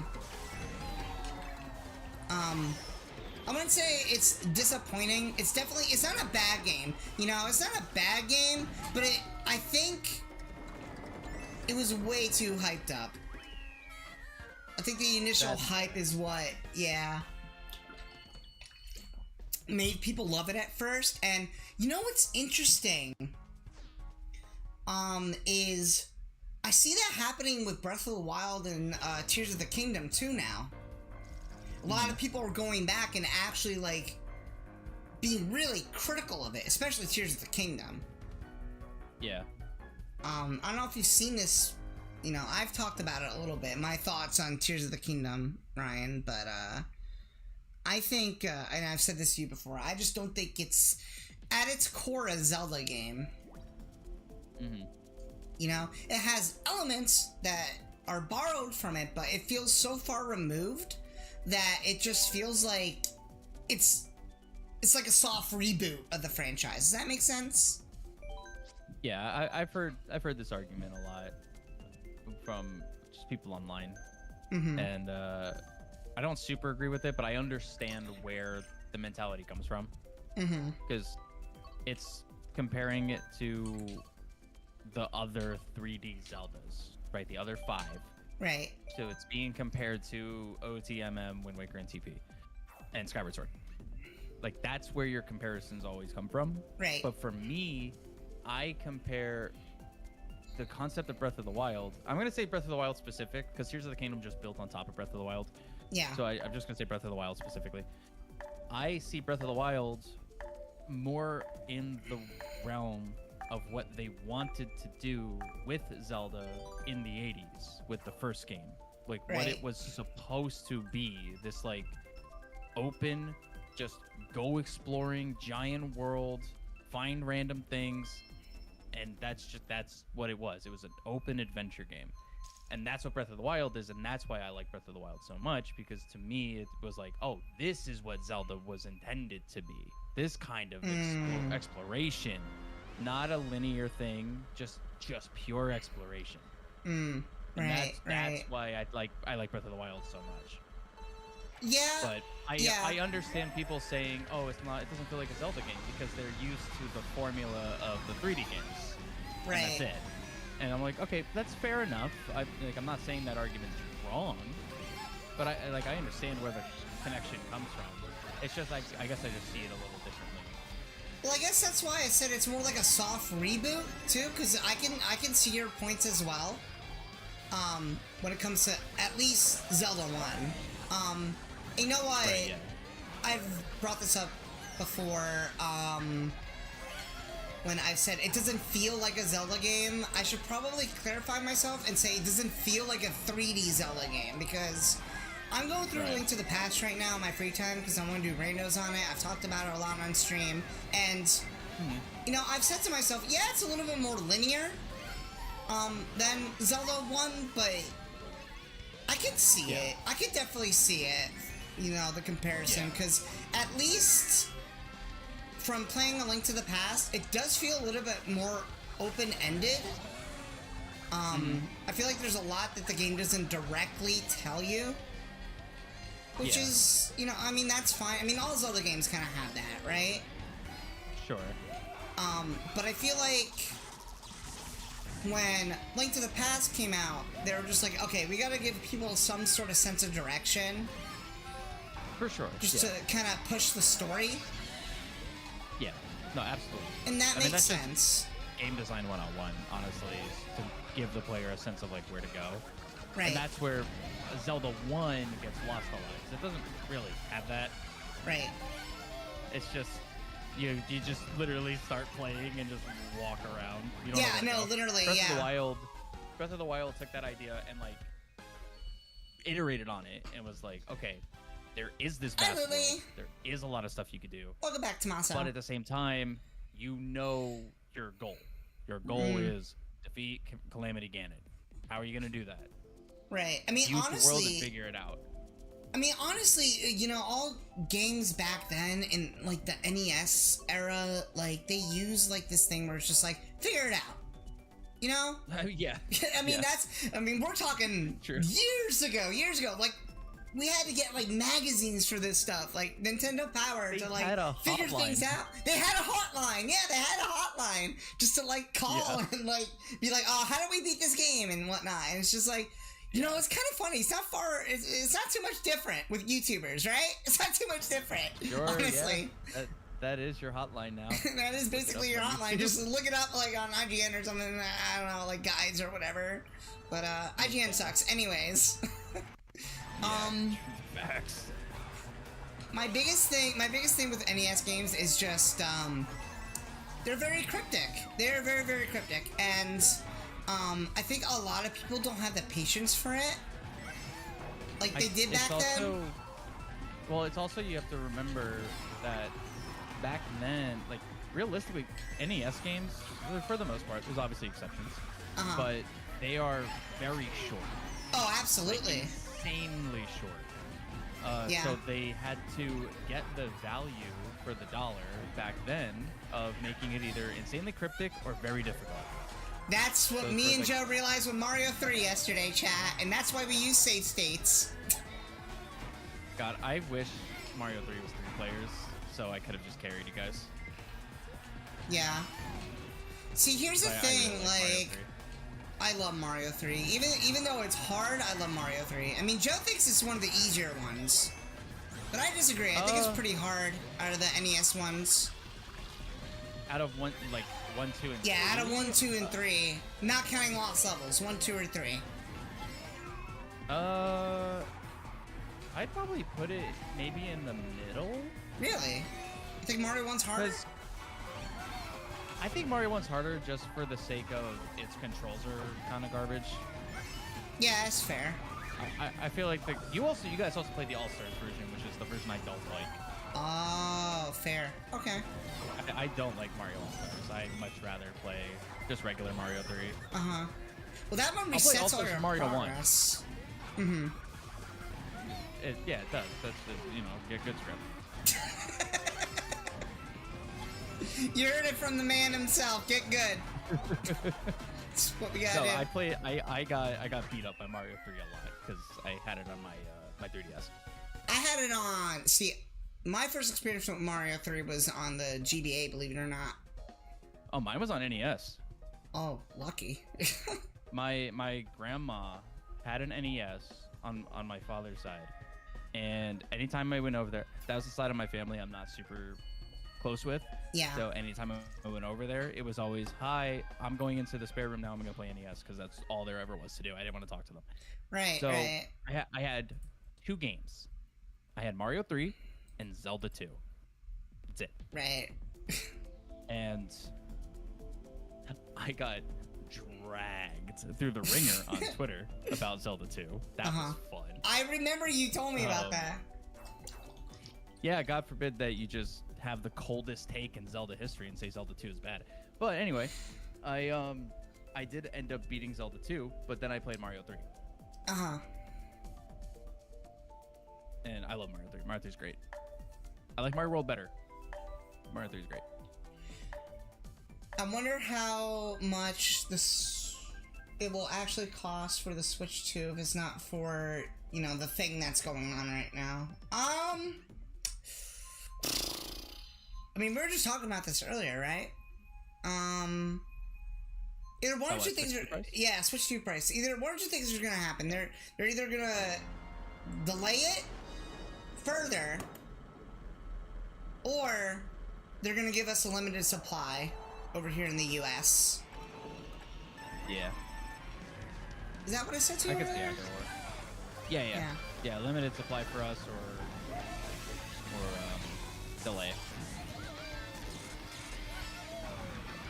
I wouldn't say it's disappointing. It's not a bad game. It's not a bad game, but I think it was way too hyped up. I think the initial hype is what, made people love it at first. And you know what's interesting? Is I see that happening with Breath of the Wild and Tears of the Kingdom too now. A lot of people are going back and actually, like, being really critical of it, especially Tears of the Kingdom. Yeah. I don't know if you've seen this, I've talked about it a little bit, my thoughts on Tears of the Kingdom, Ryan, but, I think, and I've said this to you before, I just don't think it's, at its core, a Zelda game. Mm-hmm. It has elements that are borrowed from it, but it feels so far removed that it just feels like it's like a soft reboot of the franchise. Does that make sense? Yeah, I've heard this argument a lot from just people online, and I don't super agree with it, but I understand where the mentality comes from, because it's comparing it to the other 3D Zeldas, right? The other 5. Right. So it's being compared to OTMM, Wind Waker, and TP, and Skyward Sword. Like, that's where your comparisons always come from. Right. But for me, I compare the concept of Breath of the Wild. I'm going to say Breath of the Wild specific, because Tears of the Kingdom just built on top of Breath of the Wild. Yeah. So I'm just going to say Breath of the Wild specifically. I see Breath of the Wild more in the realm of what they wanted to do with Zelda in the 80s with the first game. Like, what it was supposed to be. This, like, open, just go exploring, giant world, find random things, and that's what it was. It was an open adventure game. And that's what Breath of the Wild is, and that's why I like Breath of the Wild so much, because to me it was like, oh, this is what Zelda was intended to be. This kind of exploration. Not a linear thing, just pure exploration. Right. That's why I like Breath of the Wild so much. Yeah. But I understand people saying, oh, it doesn't feel like a Zelda game because they're used to the formula of the 3D games. Right. And that's it. And I'm like, okay, that's fair enough. I'm not saying that argument's wrong, but I understand where the connection comes from. It's just I guess I just see it a little differently. Well, I guess that's why I said it's more like a soft reboot too, because I can see your points as well. When it comes to at least Zelda 1. You know what? Right, yeah. I've brought this up before. When I've said it doesn't feel like a Zelda game, I should probably clarify myself and say it doesn't feel like a 3D Zelda game, because I'm going through Link to the Past right now in my free time because I want to do randos on it. I've talked about it a lot on stream, and I've said to myself, yeah, it's a little bit more linear than Zelda 1, but I can see it. I can definitely see it, the comparison, because at least from playing A Link to the Past, it does feel a little bit more open-ended. I feel like there's a lot that the game doesn't directly tell you, which is, that's fine. I mean, all Zelda games kind of have that, right? Sure. But I feel like when Link to the Past came out, they were just like, okay, we gotta give people some sort of sense of direction. For sure. Just to kind of push the story. Yeah. No, absolutely. And that makes sense. Game design 101, honestly, is to give the player a sense of, like, where to go. Right. And that's where Zelda 1 gets lost a lot, because it doesn't really have that. Right. It's just, you just literally start playing and just walk around. You don't yeah, no, literally, Breath of the Wild took that idea and, like, iterated on it and was like, okay, there is this vast Lily. world. There is a lot of stuff you could do. Welcome back, Tommaso. But at the same time, you know your goal. Your goal is defeat Calamity Ganon. How are you gonna do that? Right. I mean, Use honestly, the world and figure it out. I mean, honestly, you know, all games back then in like the NES era, like they use like this thing where it's just like figure it out. You know? Yeah. I mean, we're talking years ago. Like, we had to get like magazines for this stuff, like Nintendo Power, to like figure things out. They had a hotline. Yeah, they had a hotline just to like call and like be like, oh, how do we beat this game and whatnot. And it's just like, you know, it's kind of funny. It's not far. It's not too much different with YouTubers, right? It's not too much different. Sure, honestly. Yeah. That is your hotline now. That is basically your hotline. Just look it up like on IGN or something. I don't know, like guides or whatever. But IGN sucks. Anyways. Facts. My biggest thing with NES games is just they're very cryptic. They're very, very cryptic, and I think a lot of people don't have the patience for it, like they did back then. Well, it's also, you have to remember that back then, like realistically, NES games, for the most part, there's obviously exceptions, but they are very short. Oh, absolutely. Like, insanely short. So they had to get the value for the dollar back then of making it either insanely cryptic or very difficult. That's what me and Joe realized with Mario 3 yesterday, chat, and that's why we use save states. God, I wish Mario 3 was 3 players, so I could have just carried you guys. Yeah. See, here's the thing, like, I love Mario 3. Even though it's hard, I love Mario 3. I mean, Joe thinks it's one of the easier ones, but I disagree. I think it's pretty hard out of the NES ones. Out of one, 2, and 3? Yeah, out of 1, 2, and 3. Not counting lost levels. 1, 2, or 3. I'd probably put it maybe in the middle. Really? You think Mario 1's harder? I think Mario 1's harder just for the sake of its controls are kind of garbage. Yeah, that's fair. I feel like you guys also played the All-Stars version, which is the version I don't like. Oh, fair. Okay. I don't like Mario All-Stars. I'd much rather play just regular Mario 3. Uh-huh. Well, that one resets all your Mario progress. 1. Mm-hmm. Yeah, it does. That's get good script. You heard it from the man himself. Get good. That's what we gotta do. I got beat up by Mario 3 a lot because I had it on my 3DS. I had it on. See, my first experience with Mario 3 was on the GBA, believe it or not. Oh, mine was on NES. Oh, lucky. my grandma had an NES on my father's side, and anytime I went over there, that was the side of my family I'm not super close with. Yeah. So anytime I went over there, it was always, hi, I'm going into the spare room now, I'm gonna play NES, because that's all there ever was to do. I didn't want to talk to them. Right. So right. I had 2 games. I had Mario 3 and Zelda 2. That's it. Right. And I got dragged through the ringer on Twitter about Zelda 2. That was fun. I remember you told me about that. Yeah, God forbid that you just have the coldest take in Zelda history and say Zelda 2 is bad. But anyway, I did end up beating Zelda 2, but then I played Mario 3. And I love Mario 3. Mario 3 is great. I like Mario World better. Mario 3 is great. I wonder how much it will actually cost for the Switch 2 if it's not for, the thing that's going on right now. I mean, we were just talking about this earlier, right? Either one or two things are... Yeah, Switch 2 price. Either one or two things are going to happen. They're either going to delay it further, or they're going to give us a limited supply over here in the U.S. Yeah. Is that what I said to you? I guess the actor work. Yeah. Yeah, limited supply for us, or delay it.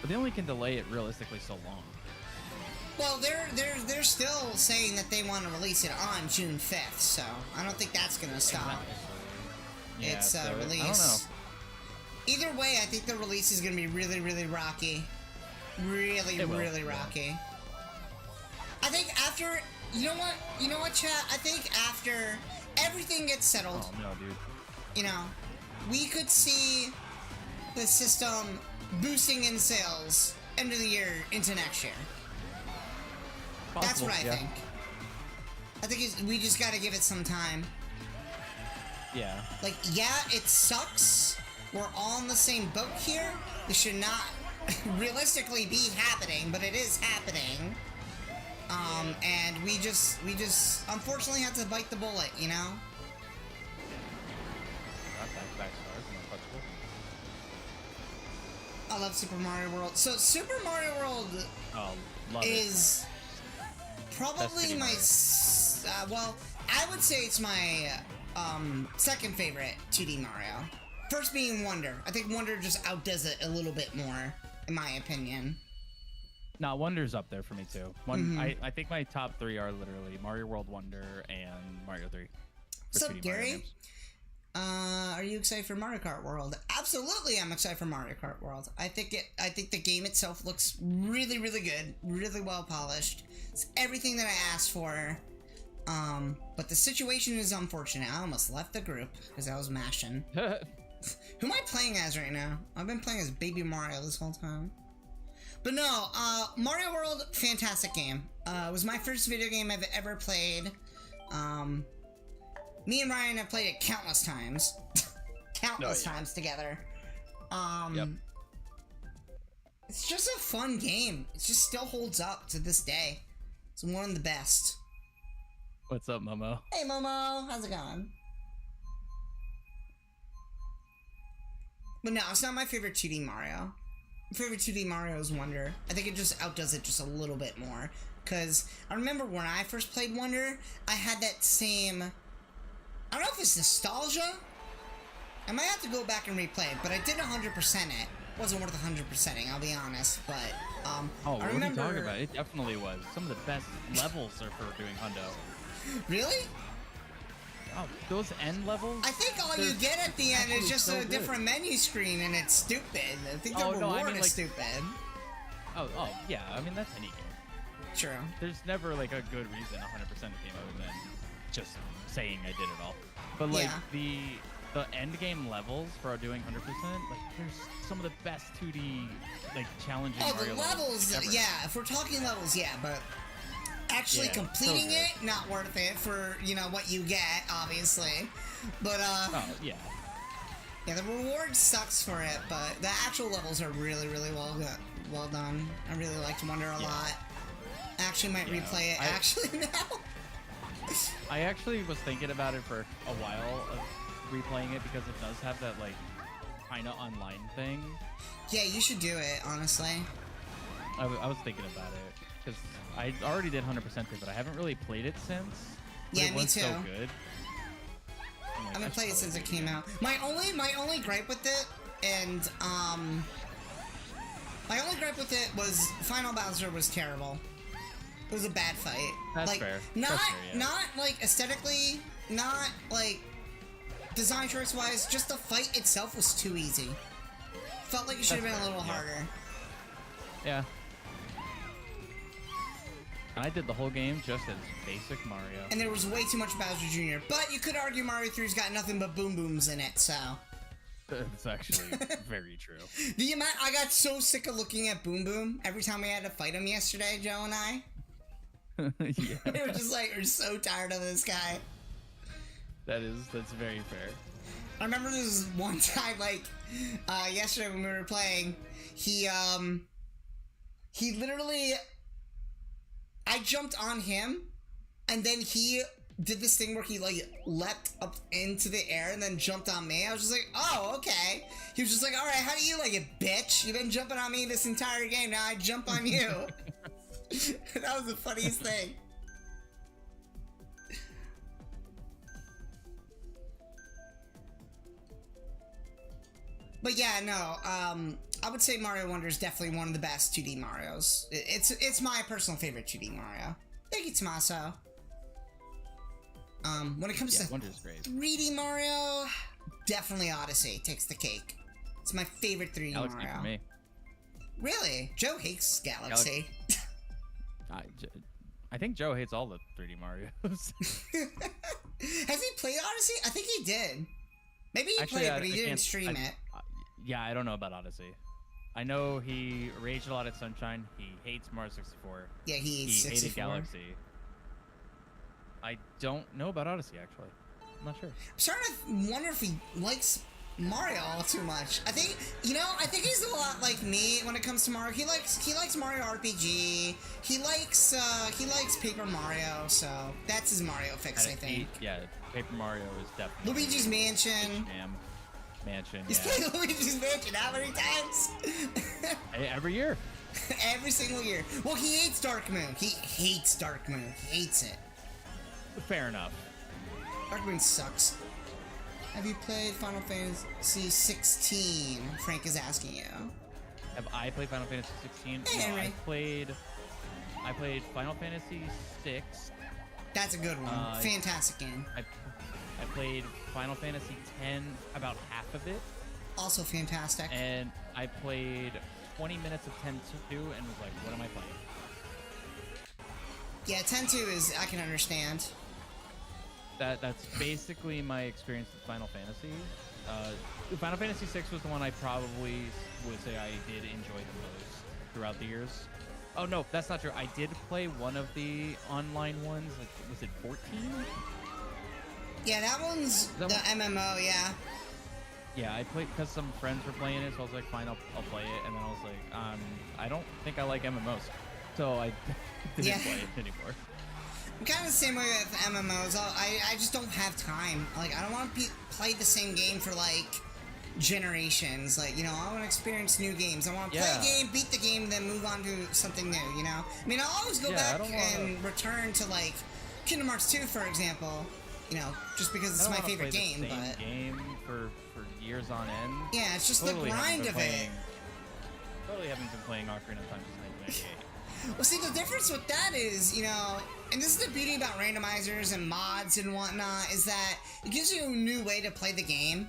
But they only can delay it realistically so long. Well, they're still saying that they want to release it on June 5th, so I don't think that's gonna stop. Exactly. Yeah, its so release. I don't know. Either way, I think the release is going to be really, really rocky. Really, really rocky. I think after, you know what, chat? I think after everything gets settled, Oh no, dude. you know, we could see the system boosting in sales end of the year into next year. That's Possible, what I think. I think we just gotta give it some time. Yeah. Like, yeah, it sucks. We're all in the same boat here. This should not realistically be happening, but it is happening. And we just unfortunately have to bite the bullet, you know? Back stars, untouchable. I love Super Mario World. So Super Mario World Love is probably my well, I would say it's my second favorite 2D Mario. First being Wonder. I think Wonder just outdoes it a little bit more, in my opinion. Nah, Wonder's up there for me too. I think my top three are literally Mario World, Wonder, and Mario 3. What's up, Gary? Are you excited for Mario Kart World? Absolutely, I'm excited for Mario Kart World. I think the game itself looks really, really good, really well polished. It's everything that I asked for. But the situation is unfortunate. I almost left the group because I was mashing. Who am I playing as right now? I've been playing as Baby Mario this whole time. But no, Mario World, fantastic game. It was my first video game I've ever played. Me and Ryan have played it countless times. Countless times together. Yep. It's just a fun game. It just still holds up to this day. It's one of the best. What's up, Momo? Hey, Momo. How's it going? But no, it's not my favorite 2D Mario. My favorite 2D Mario is Wonder. I think it just outdoes it just a little bit more. Because I remember when I first played Wonder, I had that same... I don't know if it's nostalgia. I might have to go back and replay it, but I did 100% it. Wasn't worth 100%ing, I'll be honest, but oh, I remember... what are you talking about? It definitely was. Some of the best levels are for doing hundo. Really? Oh, those end levels? I think all you get at the end is just a different menu screen, and it's stupid. I think the reward is stupid. Oh, yeah. I mean, that's any game. True. There's never, like, a good reason 100% a game other than just saying I did it all. But, like, the end game levels for doing 100%, like, there's some of the best 2D, like, challenging Mario levels ever. Yeah, if we're talking levels, yeah, but actually completing it, not worth it for, you know, what you get, obviously. But, oh, yeah. Yeah, the reward sucks for it, but the actual levels are really, really well done. I really liked Wonder a lot. I actually might replay it, actually, now. I actually was thinking about it for a while of replaying it because it does have that, like, kind of online thing. Yeah, you should do it, honestly. I was thinking about it because I already did 100% it, but I haven't really played it since. Yeah, it me was too. So good. I haven't played it since it came out. My only gripe with it, and my only gripe with it was Final Bowser was terrible. It was a bad fight. That's like, fair. Not like aesthetically, not like design choice wise. Just the fight itself was too easy. Felt like it should have been a little harder. Yeah. I did the whole game just as basic Mario. And there was way too much Bowser Jr. But you could argue Mario 3's got nothing but boom booms in it, so. It's actually very true. The amount I got so sick of looking at Boom Boom every time we had to fight him yesterday, Joe and I. Yeah. We were just like, we're so tired of this guy. That's very fair. I remember there was one time, like, yesterday when we were playing, he literally, I jumped on him, and then he did this thing where he, like, leapt up into the air and then jumped on me. I was just like, oh, okay. He was just like, all right, how do you like it, bitch? You've been jumping on me this entire game, now I jump on you. That was the funniest thing. But yeah, no, I would say Mario Wonder is definitely one of the best 2D Marios. It's my personal favorite 2D Mario. Thank you, Tommaso. When it comes to Wonder's great. 3D Mario, definitely Odyssey takes the cake. It's my favorite 3D Galaxy Mario. for me. Really? Joe hates Galaxy. I think Joe hates all the 3D Marios. Has he played Odyssey? I think he did. Maybe he played it, but he didn't stream it. Yeah, I don't know about Odyssey. I know he raged a lot at Sunshine. He hates Mario 64. Yeah, he hates 64. Hated Galaxy. I don't know about Odyssey, actually. I'm not sure. I'm starting to wonder if he likes Mario all too much. I think, I think he's a lot like me when it comes to Mario. He likes Mario RPG. He likes Paper Mario, so that's his Mario fix, I think. Paper Mario is definitely Luigi's Mansion. Mansion. He's played Luigi's Mansion how many times? Every year. Every single year. Well, he hates Dark Moon. He hates Dark Moon. He hates it. Fair enough. Dark Moon sucks. Have you played Final Fantasy 16? Frank is asking you. Have I played Final Fantasy 16? Hey, no, Henry. I played Final Fantasy 6. That's a good one. Fantastic game. I played Final Fantasy 10, about half of it. Also fantastic. And I played 20 minutes of 10-2 and was like, what am I playing? Yeah, 10-2 is, I can understand. That's basically my experience with Final Fantasy. Final Fantasy 6 was the one I probably would say I did enjoy the most throughout the years. Oh no, that's not true. I did play one of the online ones. Was it 14? Yeah, that one's the MMO, yeah. Yeah, I played because some friends were playing it, so I was like, fine, I'll play it. And then I was like, I don't think I like MMOs, so I didn't play it anymore. I'm kind of the same way with MMOs. I just don't have time. Like, I don't want to play the same game for, like, generations. Like, I want to experience new games. I want to play a game, beat the game, then move on to something new, I mean, I'll always go back and return to, like, Kingdom Hearts 2, for example. Just because it's my favorite game, the same game for years on end. Yeah, it's just the grind of it. Totally haven't been playing Ocarina of Time since 1998. Well, see, the difference with that is, and this is the beauty about randomizers and mods and whatnot, is that it gives you a new way to play the game.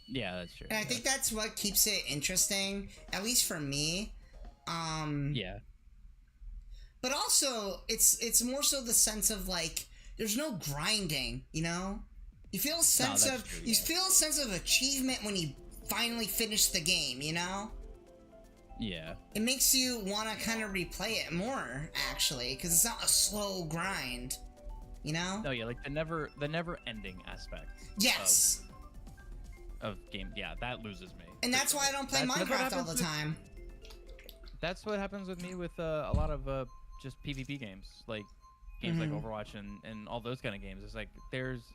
Yeah, that's true. And I think that's what keeps it interesting, at least for me. Yeah. But also, it's more so the sense of, like, there's no grinding, You feel a sense you feel a sense of achievement when you finally finish the game, Yeah. It makes you want to kind of replay it more, actually, because it's not a slow grind, No, yeah, like the never ending aspect. Yes. Of game, yeah, that loses me. And that's why I don't play Minecraft all the time. That's what happens with me with a lot of just PvP games, like games like Overwatch and all those kind of games. It's like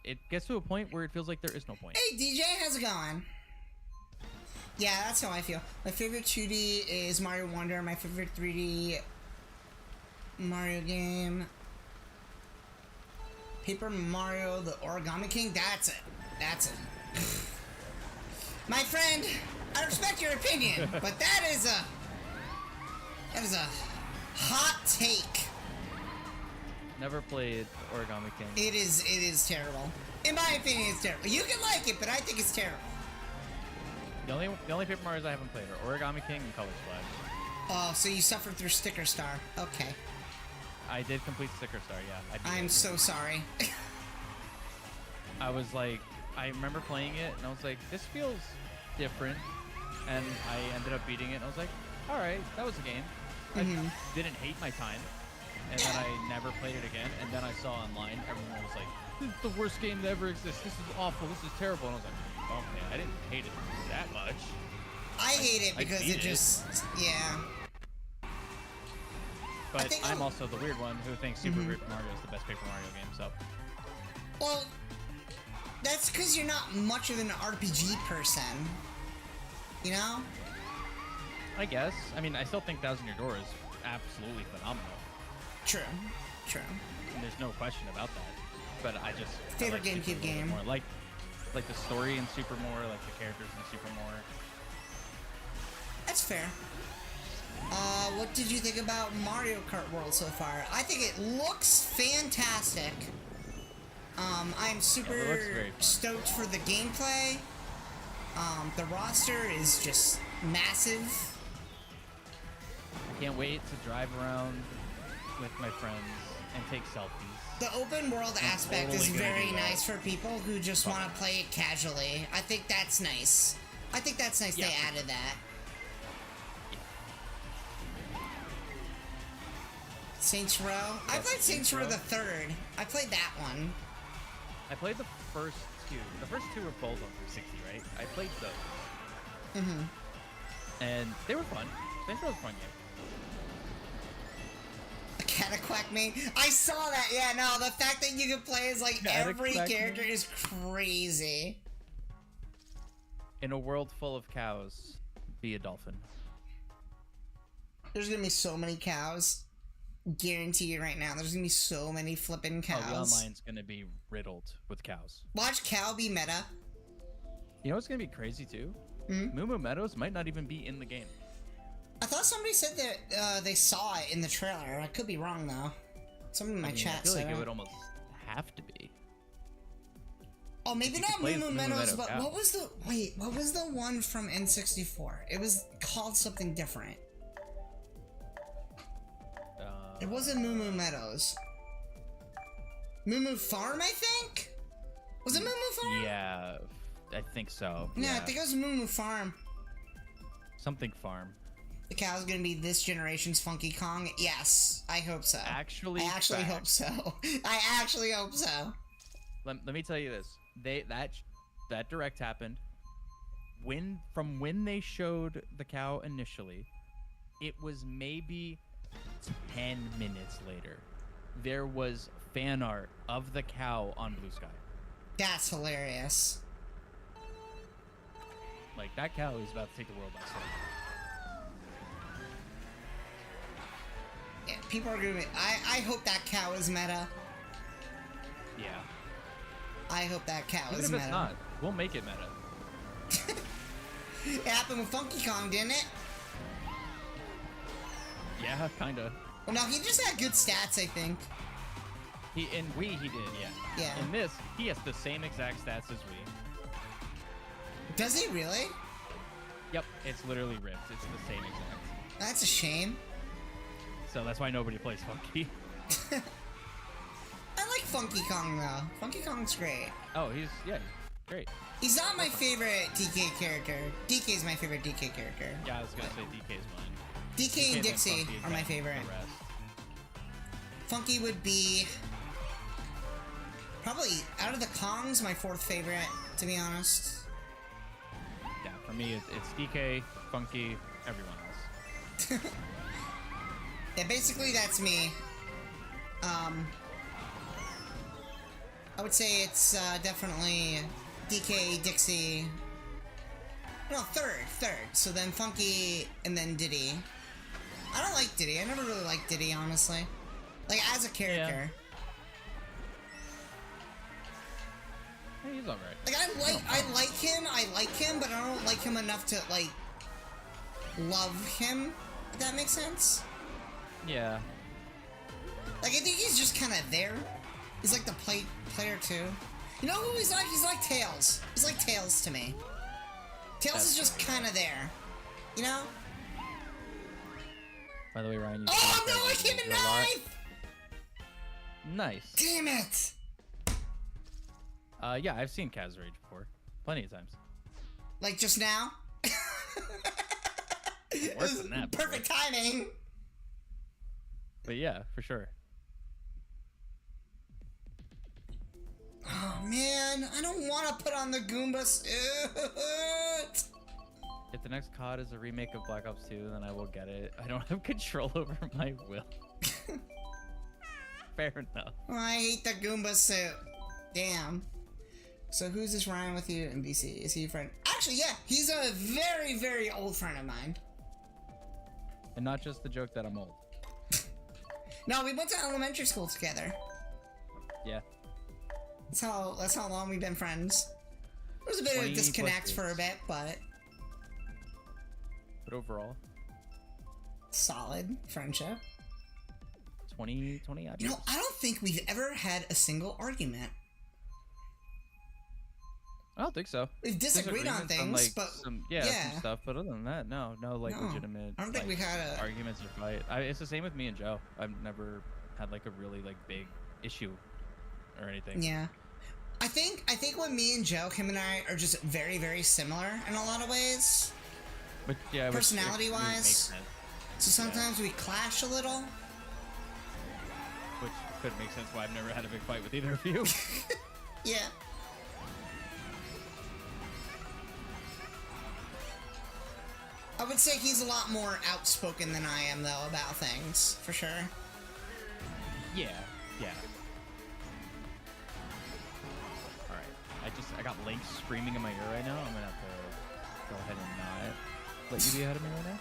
it gets to a point where it feels like there is no point. Hey DJ, how's it going? Yeah, that's how I feel. My favorite 2D is Mario Wonder. My favorite 3D Mario game, Paper Mario, the Origami King. That's it. My friend, I respect your opinion, but that is a hot take. Never played Origami King. It is terrible. In my opinion, it's terrible. You can like it, but I think it's terrible. The only Paper Marios I haven't played are Origami King and Color Splash. Oh, so you suffered through Sticker Star. Okay. I did complete Sticker Star, yeah. I'm so sorry. I was like, I remember playing it, and I was like, this feels different. And I ended up beating it, and I was like, alright, that was a game. I didn't hate my time. And then I never played it again. And then I saw online, everyone was like, this is the worst game that ever exists. This is awful. This is terrible. And I was like, okay, I didn't hate it that much. I hate it because it just, yeah. But I'm also the weird one who thinks Super Paper Mario is the best Paper Mario game, so. Well, that's because you're not much of an RPG person. I guess. I mean, I still think Thousand Year Door is absolutely phenomenal. True. And there's no question about that. But I just favorite GameCube game. More. Like the story in Super more, like the characters in Super more. That's fair. What did you think about Mario Kart World so far? I think it looks fantastic. I'm super looks very fun. stoked for the gameplay. The roster is just massive. I can't wait to drive around with my friends and take selfies. The open world aspect is totally gonna very do that. nice for people who just want to play it casually. I think that's nice. I think that's nice Yeah. they added that. Saints Row? I Yes, played Saints Saints Row Row. the third. I played that one. I played the first two. The first two were both on 360, right? I played those. Mm-hmm. And they were fun. Saints Row was a fun game. A Cataquack main? I saw that, yeah, no, the fact that you can play as, like, every Cataquack character main. is crazy. In a world full of cows, be a dolphin. There's gonna be so many cows. Guarantee you right now, there's gonna be so many flippin' cows. Oh, the online's gonna be riddled with cows. Watch cow be meta. You know what's gonna be crazy too? Moo Moo Meadows might not even be in the game. I thought somebody said that they saw it in the trailer. I could be wrong though. Somebody in my I mean, chat I feel said like it it. would almost have to be. Oh, maybe you not could play Moo as Moo the Moo Meadows, Meadow but cow. what was the one from N64? It was called something different. It wasn't Moo Moo Meadows. Moo Moo Farm, I think? Was it Moo Moo Farm? Yeah, I think so. Yeah, I think it was Moo Moo Farm. Something farm. The cow's gonna be this generation's Funky Kong? Yes, I hope so. Actually, I actually hope facts. so. I actually hope so. Let me tell you this. That direct happened from when they showed the cow initially. It was maybe 10 minutes later. There was fan art of the cow on Blue Sky. That's hilarious. Like, that cow is about to take the world by storm. Yeah, people are gonna be, I hope that cow is meta. Yeah. I hope that cow Even is if meta. it's not, we'll make it meta. It happened with Funky Kong, didn't it? Yeah, kinda. Well, no, he just had good stats, I think. He did, yeah. Yeah. In this, he has the same exact stats as we. Does he really? Yep, it's literally ripped. It's the same exact. That's a shame. So that's why nobody plays Funky. I like Funky Kong, though. Funky Kong's great. Oh, he's great. He's not my favorite DK character. DK's my favorite DK character. Yeah, I was gonna say DK's mine. DK and then Dixie Funky is are my then favorite. the rest. Funky would be probably out of the Kongs my fourth favorite, to be honest. Yeah, for me, it's DK, Funky, everyone else. Yeah, basically that's me. I would say it's definitely DK, Dixie. No, third. So then Funky, and then Diddy. I don't like Diddy. I never really liked Diddy, honestly. Like, as a character. Hey, he's alright. Like, I like him, but I don't like him enough to, like, love him, if that makes sense. Yeah. Like, I think he's just kind of there. He's like the player too. You know who he's like? He's like Tails. He's like Tails to me. Tails is just kind of there. You know? By the way, Ryan, you Oh no, I came in a lot. ninth! Nice. Damn it! Yeah, I've seen Kaz Rage before. Plenty of times. Like just now? Worse than that. Perfect timing! But yeah, for sure. Oh man, I don't want to put on the Goomba suit! If the next COD is a remake of Black Ops 2, then I will get it. I don't have control over my will. Fair enough. Oh, I hate the Goomba suit. Damn. So who's this Ryan with you in BC? Is he a friend? Actually, yeah, he's a very, very old friend of mine. And not just the joke that I'm old. No, we went to elementary school together. Yeah. That's how long we've been friends. There was a bit of a 20 disconnect plus for a years. bit, but But overall, solid friendship. 20 odd You years. know, I don't think we've ever had a single argument. I don't think so. We've disagreed on Disagreements things, like, but some yeah. stuff. But other than that, no like No, legitimate. I don't think like, we had a arguments or fight. It's the same with me and Joe. I've never had like a really like big issue or anything. Yeah. I think when me and Joe, him and I are just very, very similar in a lot of ways. But yeah, personality which wise. makes sense. So sometimes we clash a little. Which could make sense why I've never had a big fight with either of you. Yeah. I would say he's a lot more outspoken than I am, though, about things, for sure. Yeah. Alright. I got Link screaming in my ear right now. I'm gonna have to go ahead and not let you be ahead of me right now.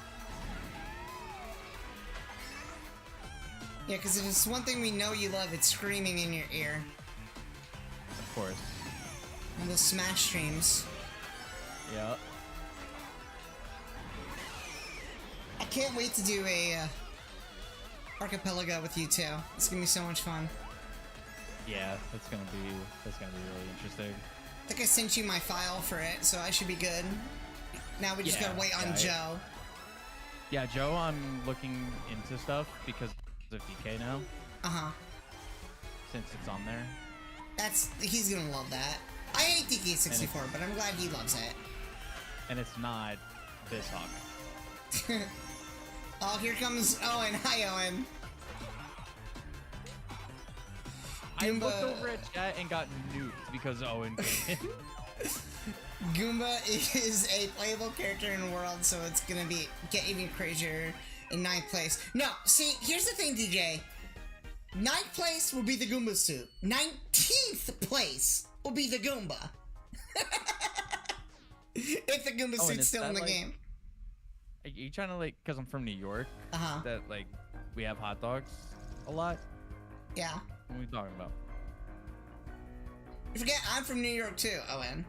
Yeah, because if it's one thing we know you love, it's screaming in your ear. Of course. On those Smash streams. Yeah. I can't wait to do a archipelago with you two. It's gonna be so much fun. Yeah, that's gonna be really interesting. I think I sent you my file for it, so I should be good. Now we just gotta wait on Joe. Yeah, Joe, I'm looking into stuff because of DK now. Uh-huh. Since it's on there. He's gonna love that. I hate DK64, but I'm glad he loves it. And it's not this hawk. Oh, here comes Owen. Hi, Owen. I looked over at chat and got nuked because Owen came in. Goomba is a playable character in the world, so it's gonna get even crazier in 9th place. No, see, here's the thing, DJ. 9th place will be the Goomba suit. 19th place will be the Goomba. If the Goomba suit's still in the game. Are you trying to, like, because I'm from New York, that, like, we have hot dogs a lot? Yeah. What are we talking about? You forget, I'm from New York, too, Owen.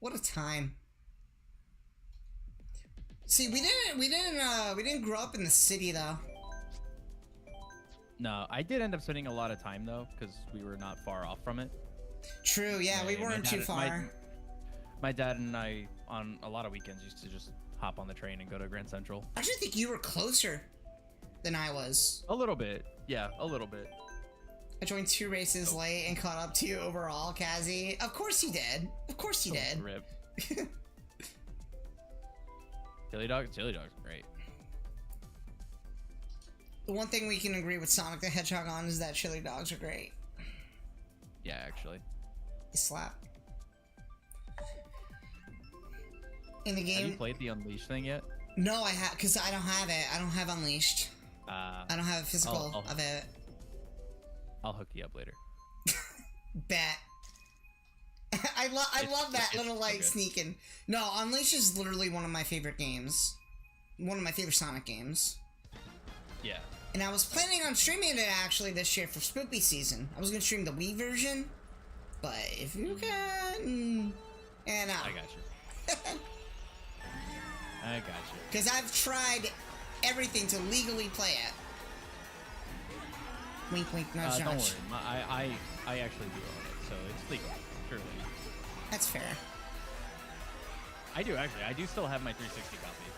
What a time. See, we didn't grow up in the city, though. No, I did end up spending a lot of time, though, because we were not far off from it. True, yeah, we weren't too far. My dad and I, on a lot of weekends, used to just hop on the train and go to Grand Central. I actually think you were closer than I was. A little bit. Yeah, a little bit. I joined 2 races late and caught up to you overall, Kazzy. Of course you did. Of course you did. Rip. Chili dogs are great. The one thing we can agree with Sonic the Hedgehog on is that chili dogs are great. Yeah, actually. They slap. In the game. Have you played the Unleashed thing yet? No, I have, because I don't have it. I don't have Unleashed. I don't have a physical of it. I'll hook you up later. Bet. I love that little like sneaking. No, Unleashed is literally one of my favorite games. One of my favorite Sonic games. Yeah. And I was planning on streaming it actually this year for Spooky Season. I was gonna stream the Wii version, but if you can, and I got you. I got you. Because I've tried everything to legally play it. Wink, wink, nudge, nudge. Don't worry. I actually do own it, so it's legal. Surely. That's fair. I do actually. I do still have my 360 copy.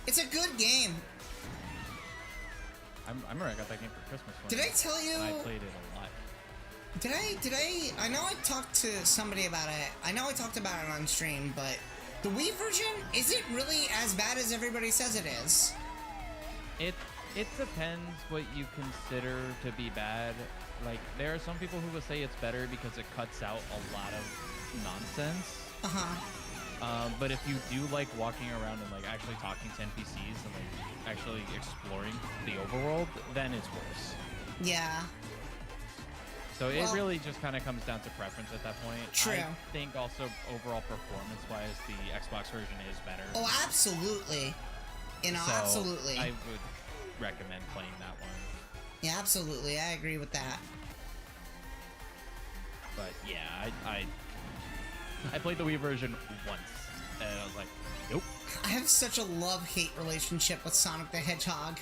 It's a good game. I remember I got that game for Christmas. Did I tell you? I played it a lot. I know I talked to somebody about it. I know I talked about it on stream, but the Wii version, is it really as bad as everybody says it is? It depends what you consider to be bad. Like, there are some people who will say it's better because it cuts out a lot of nonsense. But if you do like walking around and like actually talking to NPCs and like actually exploring the overworld, then it's worse. Yeah. So it really just kind of comes down to preference at that point. True. I think also overall performance-wise, the Xbox version is better. Oh, absolutely. You know, so absolutely. I would recommend playing that one. Yeah, absolutely. I agree with that. But yeah, I played the Wii version once, and I was like, nope. I have such a love-hate relationship with Sonic the Hedgehog.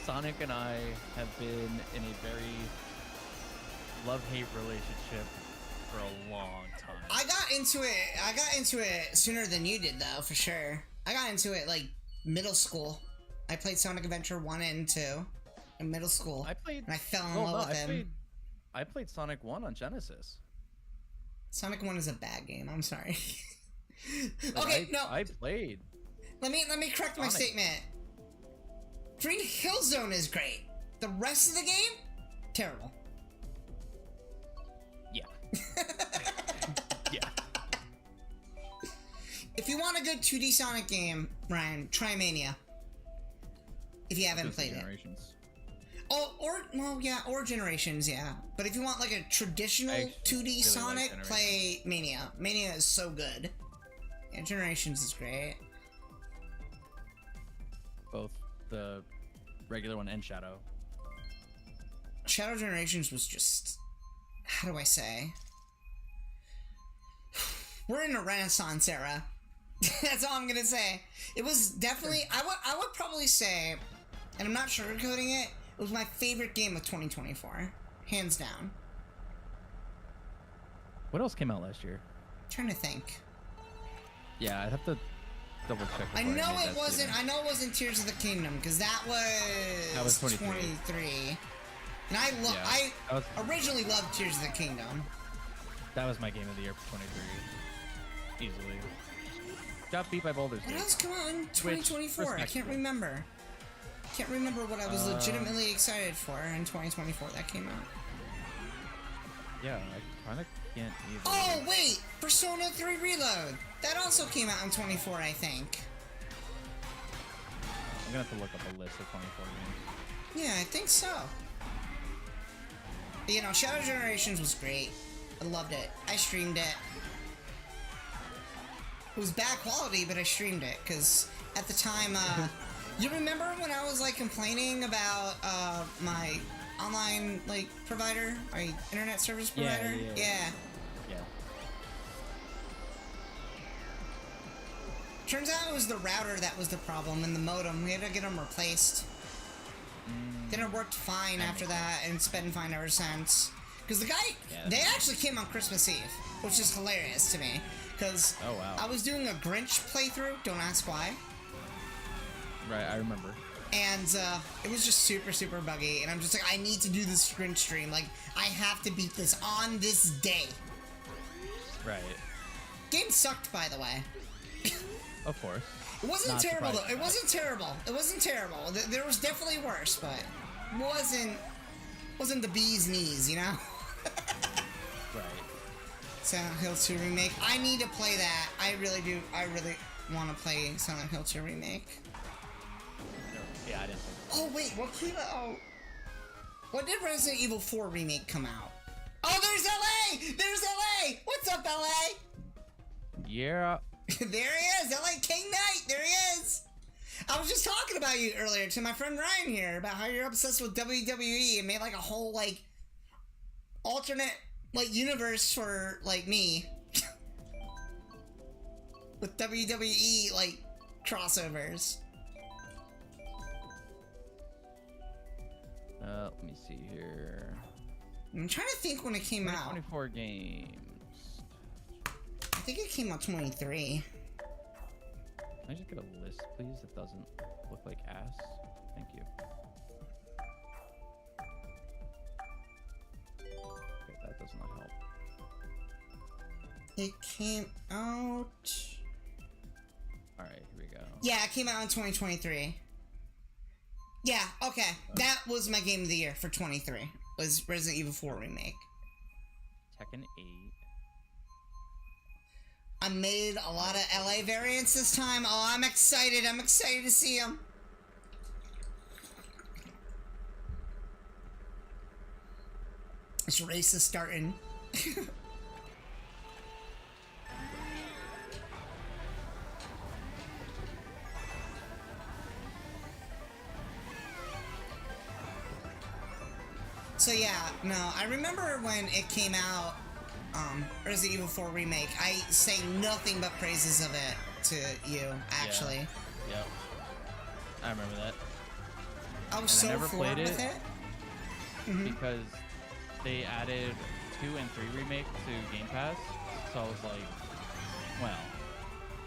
Sonic and I have been in a very love-hate relationship for a long time. I got into it sooner than you did, though, for sure. I got into it like middle school. I played Sonic Adventure 1 and 2 in middle school. And I fell in love with him. I played Sonic 1 on Genesis. Sonic 1 is a bad game. I'm sorry. Okay, no. I played. Let me correct my statement. Green Hill Zone is great. The rest of the game, terrible. Yeah. Yeah. If you want a good 2D Sonic game, Ryan, try Mania. If you haven't played it. Oh, or Generations, yeah. But if you want like a traditional 2D really Sonic, play Mania. Mania is so good. Yeah, Generations is great. Both the regular one and Shadow. Shadow Generations was just... How do I say? We're in a Renaissance era. That's all I'm gonna say. It was definitely... I would probably say, and I'm not sugarcoating it, it was my favorite game of 2024. Hands down. What else came out last year? I'm trying to think. Yeah, I'd have to double check. I know it wasn't Tears of the Kingdom, because that was 23. And I originally loved Tears of the Kingdom. That was my game of the year for 23. Easily. Got beat by Baldur's Gate. What else came out in 2024? I can't remember. Can't remember what I was legitimately excited for in 2024 that came out. Yeah, I kind of can't either. Oh, wait! Persona 3 Reload! That also came out in 24, I think. I'm gonna have to look up a list of 24 games. Yeah, I think so. You know, Shadow Generations was great. I loved it. I streamed it. It was bad quality, but I streamed it, because at the time, you remember when I was, like, complaining about, my online, like, provider? My internet service provider? Yeah. Turns out it was the router that was the problem, and the modem. We had to get them replaced. Then it worked fine after that, and it's been fine ever since. Because the guy, they actually came on Christmas Eve, which is hilarious to me. Because I was doing a Grinch playthrough, don't ask why. Right, I remember. And it was just super, super buggy, and I'm just like, I need to do this Grinch stream. Like, I have to beat this on this day. Right. Game sucked, by the way. Of course. It wasn't terrible, though. It wasn't terrible. It wasn't terrible. There was definitely worse, but wasn't the bee's knees, you know? Right. Silent Hill 2 Remake. I need to play that. I really do. I really want to play Silent Hill 2 Remake. Yeah, I didn't think so. Oh, wait. What came out? When did Resident Evil 4 Remake come out? Oh, there's LA! There's LA! What's up, LA? Yeah. There he is! LA King Knight! There he is! I was just talking about you earlier to my friend Ryan here about how you're obsessed with WWE and made like a whole like alternate like universe for like me with WWE like crossovers. Let me see here. I'm trying to think when it came out. 24 games. I think it came out 23. Can I just get a list, please, that doesn't look like ass? Thank you. Okay, that does not help. It came out... Alright, here we go. Yeah, it came out in 2023. Yeah, okay. That was my game of the year for 23. Was Resident Evil 4 Remake. Tekken 8. I made a lot of LA variants this time. Oh, I'm excited. I'm excited to see them. This race is starting. So yeah, no, I remember when it came out, Resident Evil 4 Remake, I say nothing but praises of it to you, actually. Yep. I remember that. I was and so I never floored played with it. because they added 2 and 3 remake to Game Pass. So I was like, well,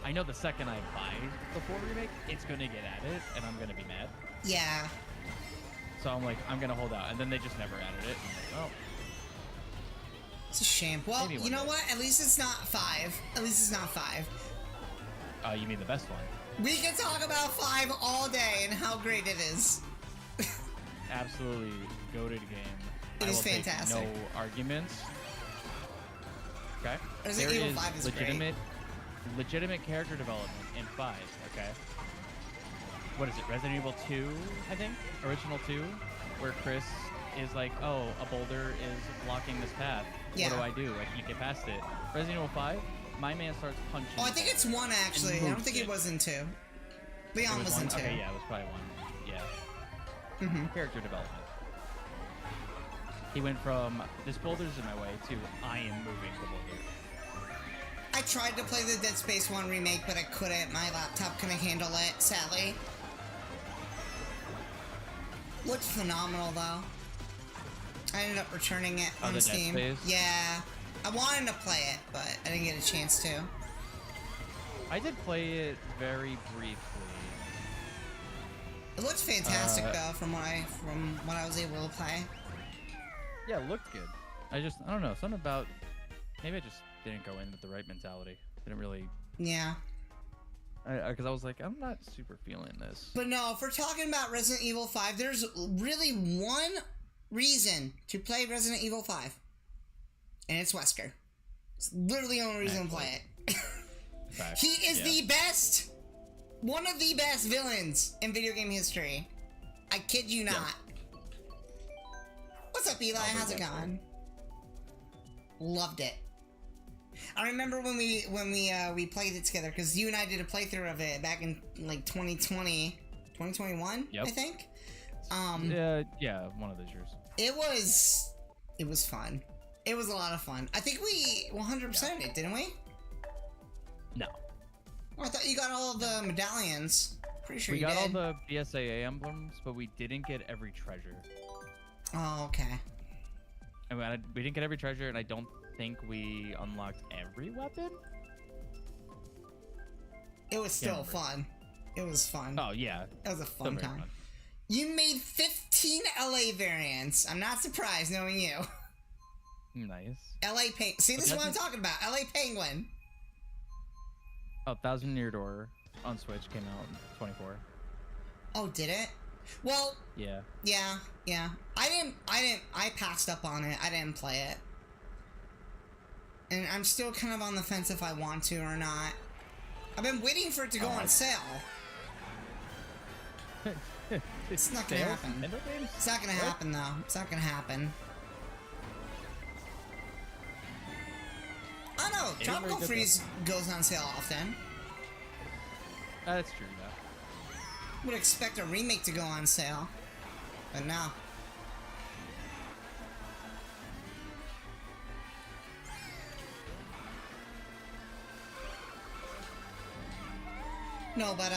I know the second I buy the 4 remake, it's gonna get added, and I'm gonna be mad. Yeah. So I'm like, I'm gonna hold out, and then they just never added it. I'm like, oh, It's a shame. Well, Maybe you one know day. what? At least it's not 5. At least it's not 5. you mean the best one? We can talk about 5 all day and how great it is. Absolutely goated game. It I is will take fantastic. no arguments. Okay. Resident Evil 5 is legitimate character development in 5. Okay. What is it? Resident Evil 2, I think. Original 2, where Chris is like, oh, a boulder is blocking this path. Yeah. What do? I can't get past it. Resident Evil 5, my man starts punching. Oh, I think it's 1 actually. I don't think it was in 2. Leon It was in 2. Okay, yeah, it was probably 1. Yeah. Character development. He went from this boulder's in my way to I am moving the boulder. I tried to play the Dead Space 1 remake, but I couldn't. My laptop couldn't handle it, sadly. Looked phenomenal, though. I ended up returning it on the Dead Steam. Space? Yeah. I wanted to play it, but I didn't get a chance to. I did play it very briefly. It looked fantastic, though, from what I was able to play. Yeah, it looked good. I don't know, something about, maybe I just didn't go in with the right mentality. Didn't really, Yeah. because I was like, I'm not super feeling this. But no, if we're talking about Resident Evil 5, there's really one reason to play Resident Evil 5. And it's Wesker. It's literally the only reason to play it. Fact. He is the best, one of the best villains in video game history. I kid you not. What's up, Eli? How's it going? Loved it. I remember when we played it together, because you and I did a playthrough of it back in like 2020, 2021, I think. Yeah, one of those years. It was fun. It was a lot of fun. I think we 100%ed it, didn't we? No. Oh, I thought you got all of the medallions. Pretty sure We you got all did. the BSAA emblems, but we didn't get every treasure. Oh, okay. I mean, we didn't get every treasure, and I don't think we unlocked every weapon. It was still remember. fun. It was fun. Oh yeah, It was a still fun very time. fun. You made 15 LA variants. I'm not surprised knowing you. Nice. LA Penguin. See, this is what I'm doesn't- talking about. LA Penguin. Oh, Thousand Year Door on Switch came out in 24. Oh, did it? Well, Yeah. yeah. I passed up on it. I didn't play it. And I'm still kind of on the fence if I want to or not. I've been waiting for it to go on sale. It's not gonna happen. It's not gonna happen, though. It's not gonna happen. Oh no, It is Tropical very good, Freeze goes on sale often. That's true, though. Would expect a remake to go on sale, but no. No, but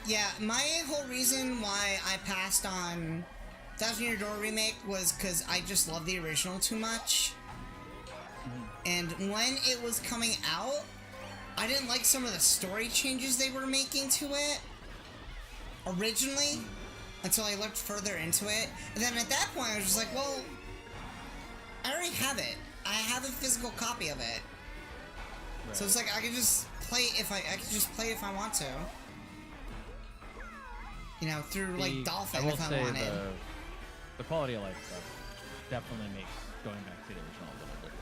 yeah, my whole reason why I passed on Thousand Year Door remake was because I just love the original too much. And when it was coming out, I didn't like some of the story changes they were making to it originally until I looked further into it. And then at that point, I was just like, well, I already have it. I have a physical copy of it. Right. So it's like I could just play if I could just play if I want to. You know, through like Dolphin if I wanted. The quality of life stuff definitely makes going back to the original a little bit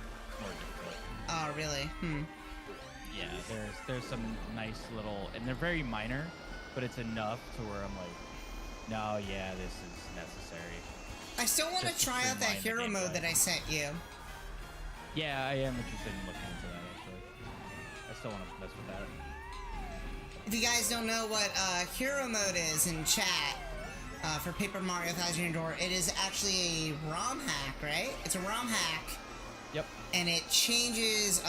more difficult. Oh, really? Yeah, there's some nice little, and they're very minor, but it's enough to where I'm like, no, yeah, this is necessary. I still want to Just to try out that streamline the hero mode gameplay. that I sent you. Yeah, I am interested in looking into that actually. I still want to mess with that. If you guys don't know what hero mode is in chat for Paper Mario Thousand Year Door, it is actually a ROM hack, right? It's a ROM hack. Yep. And it changes,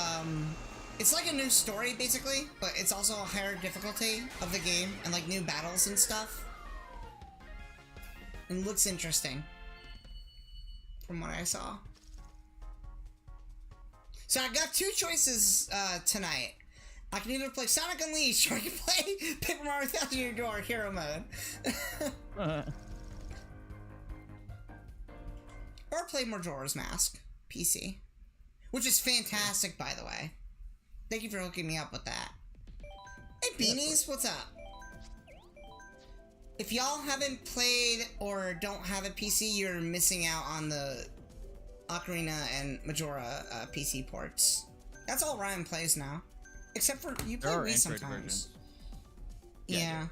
it's like a new story basically, but it's also a higher difficulty of the game and like new battles and stuff. It looks interesting from what I saw. So I got two choices tonight. I can either play Sonic Unleashed or I can play Paper Mario Thousand Year Door Hero Mode. Or play Majora's Mask PC. Which is fantastic, by the way. Thank you for hooking me up with that. Hey Beanies, what's up? If y'all haven't played or don't have a PC, you're missing out on the Ocarina and Majora PC ports. That's all Ryan plays now. Except for, you play Wii sometimes. Yeah.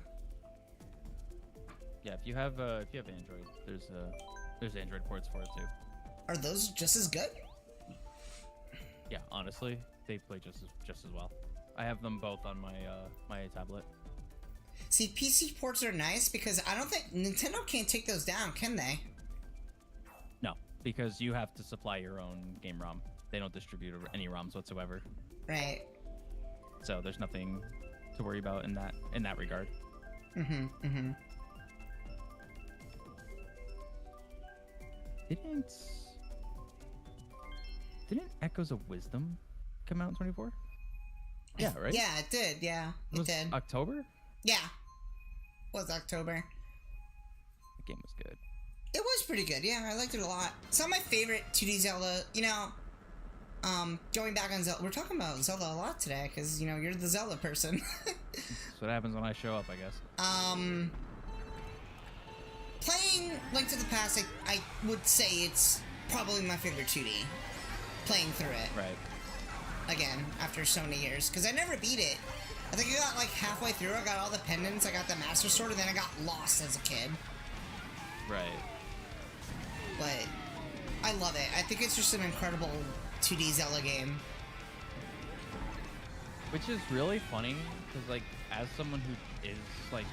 Yeah, if you have Android, there's Android ports for it too. Are those just as good? Yeah, honestly, they play just as well. I have them both on my my tablet. See, PC ports are nice because I don't think Nintendo can't take those down, can they? No, because you have to supply your own game ROM. They don't distribute any ROMs whatsoever. Right. So there's nothing to worry about in that regard. Didn't Echoes of Wisdom come out in 24? Yeah, right? Yeah, it did. Yeah, it did. October? Yeah. It was October. The game was good. It was pretty good. Yeah, I liked it a lot. It's not my favorite 2D Zelda. You know, going back on Zelda, we're talking about Zelda a lot today because, you know, you're the Zelda person. That's what happens when I show up, I guess. Playing Link to the Past, I would say it's probably my favorite 2D. Playing through it. Right. Again, after so many years. Because I never beat it. I think I got like halfway through, I got all the pendants, I got the Master Sword, and then I got lost as a kid. Right. But I love it. I think it's just an incredible 2D Zelda game. Which is really funny, because like, as someone who is like,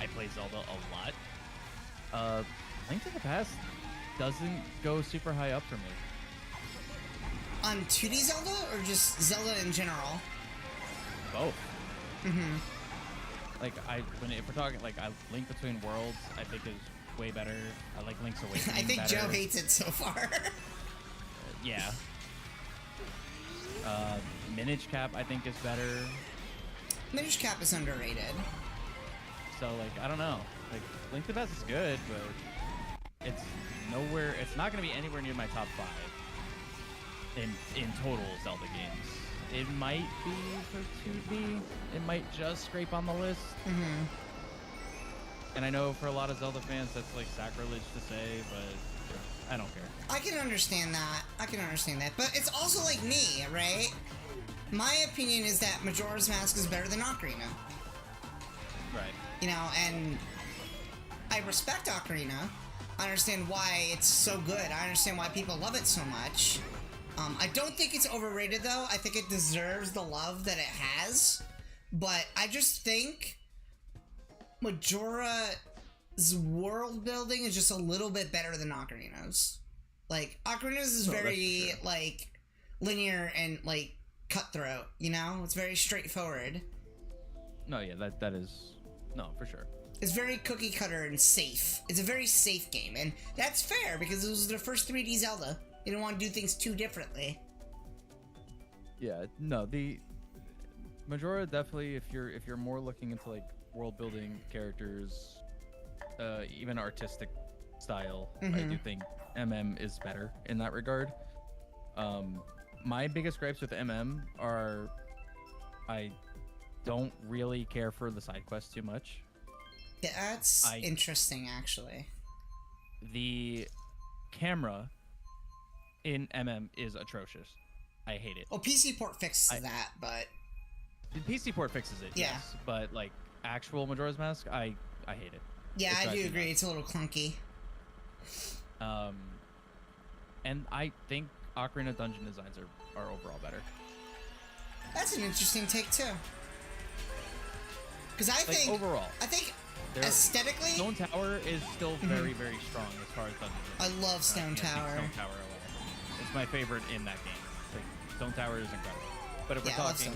I play Zelda a lot, Link to the Past doesn't go super high up for me. On 2D Zelda, or just Zelda in general? Both. Like, if we're talking, like, Link Between Worlds, I think is way better. I like Link's Awakening I think better. Joe hates it so far. Yeah. Minish Cap, I think, is better. Minish Cap is underrated. So, like, I don't know. Like, Link to the Past is good, but it's nowhere. It's not going to be anywhere near my top 5 in total Zelda games. It might be for 2D. It might just scrape on the list. And I know for a lot of Zelda fans that's like sacrilege to say, but I don't care. I can understand that. But it's also like me, right? My opinion is that Majora's Mask is better than Ocarina. Right. You know, and I respect Ocarina. I understand why it's so good. I understand why people love it so much. I don't think it's overrated, though. I think it deserves the love that it has. But I just think Majora's world building is just a little bit better than Ocarina's. Like, Ocarina's is very, like, linear and, like, cutthroat, you know? It's very straightforward. No, yeah, that is... No, for sure. It's very cookie cutter and safe. It's a very safe game, and that's fair, because it was their first 3D Zelda. They didn't want to do things too differently. Yeah, no, the Majora definitely, if you're more looking into like world building, characters, even artistic style, I do think MM is better in that regard. My biggest gripes with MM are I don't really care for the side quests too much. Yeah, that's interesting, actually. The camera in MM is atrocious. I hate it. Well, PC port fixes that, but... The PC port fixes it, yeah. Yes. But, like, actual Majora's Mask, I hate it. Yeah, I do agree. It's a little clunky. And I think Ocarina dungeon designs are overall better. That's an interesting take, too. Because I think... overall. I think aesthetically... Stone Tower is still very, very strong as far as dungeons. I love Stone Tower. Stone Tower away. It's my favorite in that game. Like, Stone Tower is incredible. But if we're talking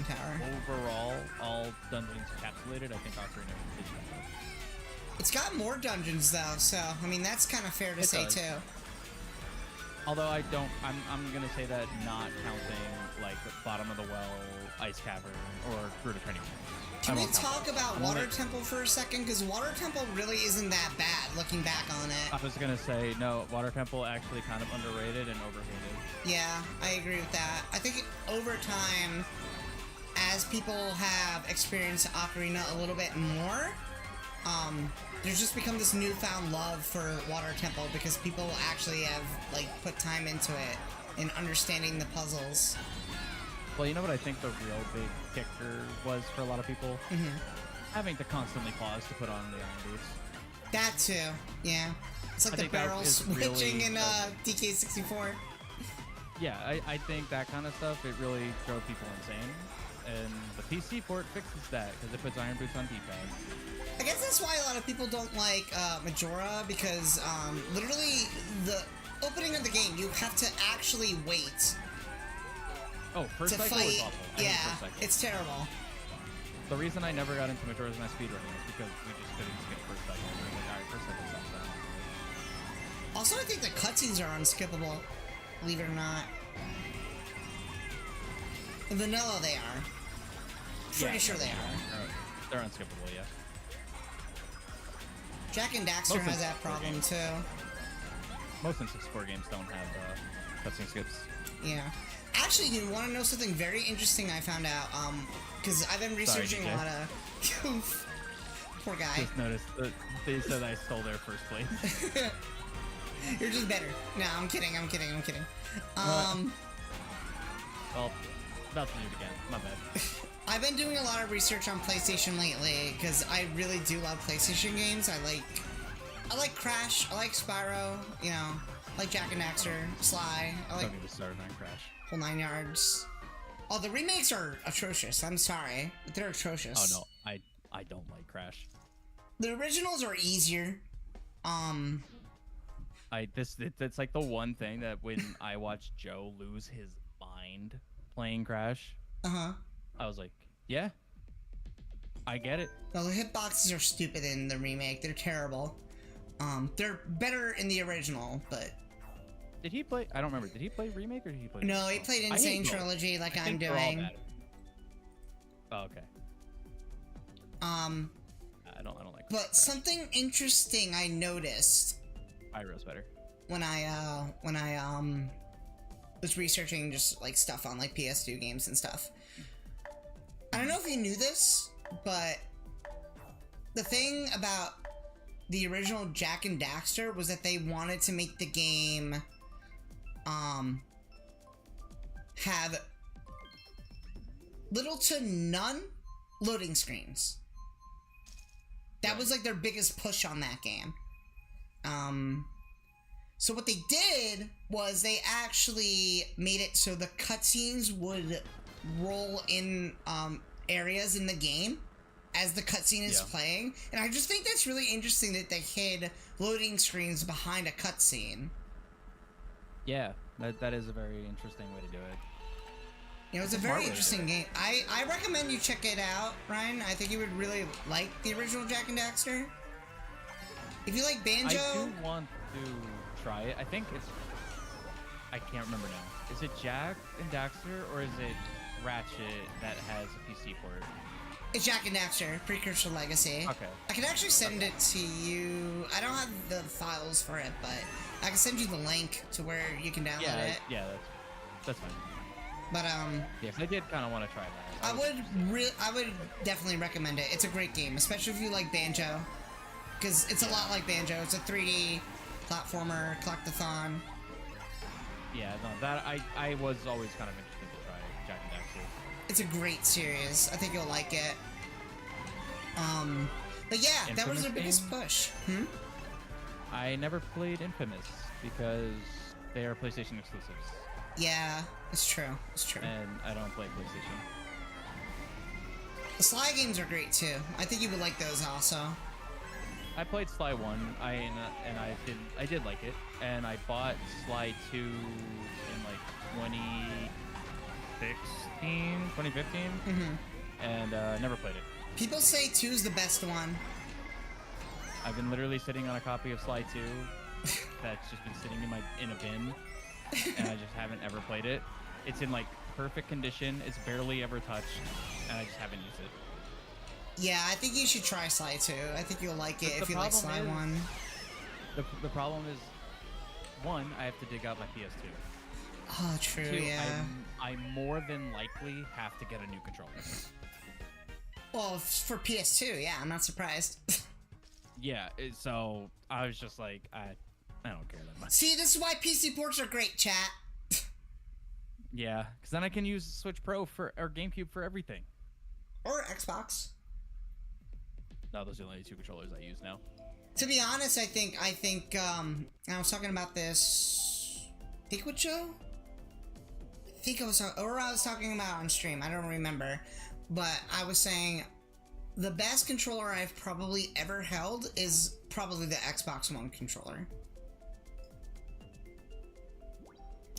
overall, all dungeons encapsulated, I think Ocarina is better. It's got more dungeons though, so I mean that's kind of fair to say does. too. Although I'm gonna say that not counting like the bottom of the well, ice cavern, or route of training. Can we talk about Water Temple for a second? Because Water Temple really isn't that bad, looking back on it. I was gonna say, no, Water Temple actually kind of underrated and overrated. Yeah, I agree with that. I think over time, as people have experienced Ocarina a little bit more, there's just become this newfound love for Water Temple because people actually have, like, put time into it in understanding the puzzles. Well, you know what I think the real big kicker was for a lot of people? Mm-hmm. Having to constantly pause to put on the iron boots. That too, yeah. It's like the barrel switching in DK64. Yeah, I think that kind of stuff, it really drove people insane. And the PC port fixes that because it puts iron boots on D-pad. I guess that's why a lot of people don't like Majora, because literally the opening of the game, you have to actually wait Oh, first to cycle fight. is awful. I hate Yeah, first cycle. it's terrible. The reason I never got into Majora's Mask speedrunning is because we just couldn't skip first cycle. We were like, alright, first cycle sucks. I don't wanna do it. Also, I think the cutscenes are unskippable, believe it or not. In vanilla, they are. Pretty sure they are. They're unskippable, yeah. Jack and Daxter has that problem too. Most N64 games don't have cutscene skips. Yeah. Actually, you want to know something very interesting I found out? Because I've been researching a lot of... Poor guy. Just noticed that they said I stole their first place. You're just better. No, I'm kidding. Well, about to do it again. My bad. I've been doing a lot of research on PlayStation lately because I really do love PlayStation games. I like Crash. I like Spyro. You know, I like Jak and Daxter, Sly. I like Don't get me started on Crash. whole 9 yards. Oh, the remakes are atrocious. I'm sorry, but they're atrocious. Oh no, I don't like Crash. The originals are easier. That's like the one thing that when I watched Joe lose his mind playing Crash, I was like, yeah, I get it. No, the hitboxes are stupid in the remake. They're terrible. They're better in the original, but... Did he play? I don't remember. Did he play remake or did he play? No, he played Insane Trilogy like I'm doing. Oh, okay. I don't like. But Crash. something interesting I noticed Pyro's better. when I was researching just like stuff on like PS2 games and stuff. I don't know if you knew this, but the thing about the original Jak and Daxter was that they wanted to make the game have little to none loading screens. That was like their biggest push on that game. So what they did was they actually made it so the cutscenes would roll in areas in the game as the cutscene is playing, and I just think that's really interesting that they hid loading screens behind a cutscene. Yeah, that is a very interesting way to do it. You know, it's a very interesting game. I recommend you check it out, Ryan. I think you would really like the original Jak and Daxter. If you like Banjo... I do want to try it. I think it's... I can't remember now. Is it Jak and Daxter, or is it Ratchet that has a PC port? It's Jak and Daxter, Precursor Legacy. Okay. I can actually send it to you. I don't have the files for it, but I can send you the link to where you can download it. Yeah, that's fine. But yeah, I did kind of want to try that. I would definitely recommend it. It's a great game, especially if you like Banjo, because it's a lot like Banjo. It's a 3D platformer, collectathon. Yeah, no, that I was always kind of interested to try Jak and Daxter. It's a great series. I think you'll like it. But yeah, that was their biggest push. I never played Infamous because they are PlayStation exclusives. Yeah, it's true. It's true. And I don't play PlayStation. The Sly games are great too. I think you would like those also. I played Sly 1, I did like it, and I bought Sly 2 in like 2015, and never played it. People say 2's the best one. I've been literally sitting on a copy of Sly 2 that's just been sitting in a bin, and I just haven't ever played it. It's in like perfect condition. It's barely ever touched, and I just haven't used it. Yeah, I think you should try Sly 2. I think you'll like it if you like Sly 1. The problem is, one, I have to dig out my PS2. Oh, true, Two, yeah. I more than likely have to get a new controller. Well, for PS2, yeah, I'm not surprised. Yeah, so I was just like, I don't care that much. See, this is why PC ports are great, chat. Yeah, because then I can use Switch Pro or GameCube for everything. Or Xbox. No, those are the only two controllers I use now. To be honest, I think, I was talking about this, I think with Joe? I was talking about on stream, I don't remember. But I was saying, the best controller I've probably ever held is probably the Xbox One controller.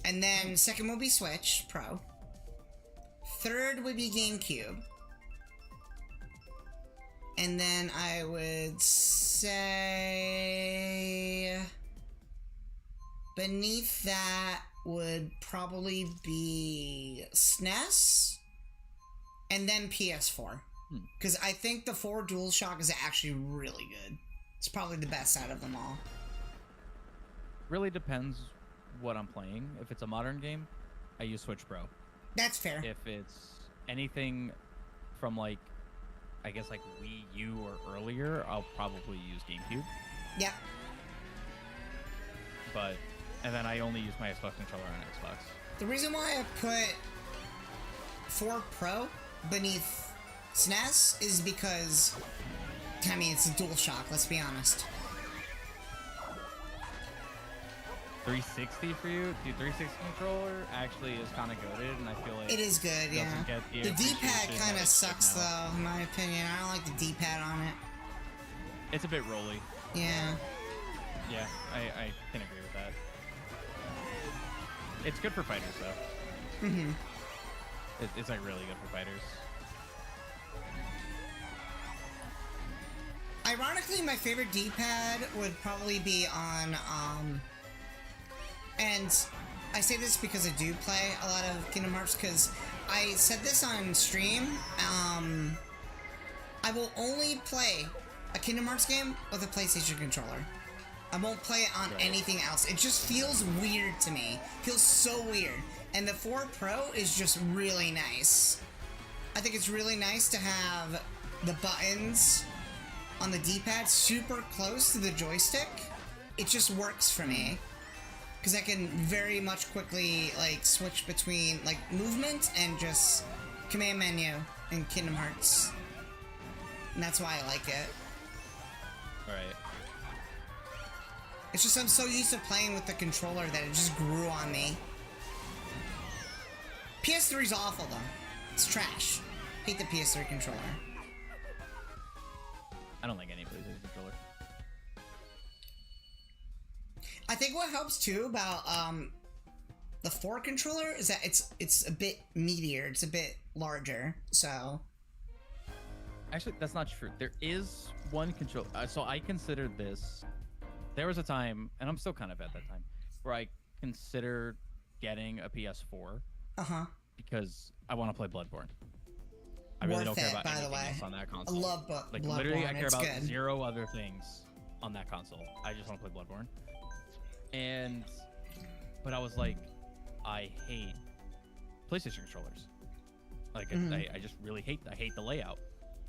And then second would be Switch Pro. Third would be GameCube. And then I would say beneath that would probably be SNES and then PS4. Because I think the 4 DualShock is actually really good. It's probably the best out of them all. Really depends what I'm playing. If it's a modern game, I use Switch Pro. That's fair. If it's anything from like, I guess like Wii U or earlier, I'll probably use GameCube. Yep. And then I only use my Xbox controller on Xbox. The reason why I put 4 Pro beneath SNES is because, I mean, it's a DualShock, let's be honest. 360 for you? Dude, 360 controller actually is kind of goated, and I feel like it is good, yeah. The D-pad kind of sucks, though, in my opinion. I don't like the D-pad on it. It's a bit rolly. Yeah. Yeah, I can agree with that. It's good for fighters, though. Mm-hmm. It's like really good for fighters. Ironically, my favorite D-pad would probably be on, and I say this because I do play a lot of Kingdom Hearts, because I said this on stream, I will only play a Kingdom Hearts game with a PlayStation controller. I won't play it on anything else. It just feels weird to me. Feels so weird. And the 4 Pro is just really nice. I think it's really nice to have the buttons on the D-pad super close to the joystick. It just works for me. Because I can very much quickly, like, switch between, like, movement and just command menu in Kingdom Hearts. And that's why I like it. Alright. It's just I'm so used to playing with the controller that it just grew on me. PS3's awful, though. It's trash. Hate the PS3 controller. I don't like any PlayStation controller. I think what helps too about the 4 controller is that it's a bit meatier, it's a bit larger, so. Actually, that's not true. There is one control. So I considered this. There was a time, and I'm still kind of at that time, where I considered getting a PS4. Because I want to play Bloodborne. I really don't care about anything else on that console. I love like Bloodborne. Literally, I care about good. 0 other things on that console. I just want to play Bloodborne. But I was like, I hate PlayStation controllers. Like, I just really hate the layout.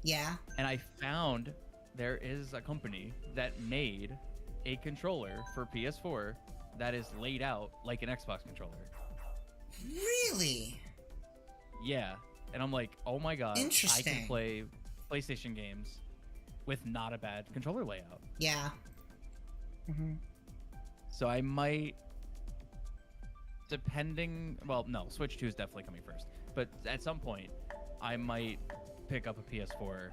Yeah. And I found there is a company that made a controller for PS4 that is laid out like an Xbox controller. Really? Yeah. And I'm like, oh my god, interesting. I can play PlayStation games with not a bad controller layout. Yeah. So I might, well, no, Switch 2 is definitely coming first. But at some point, I might pick up a PS4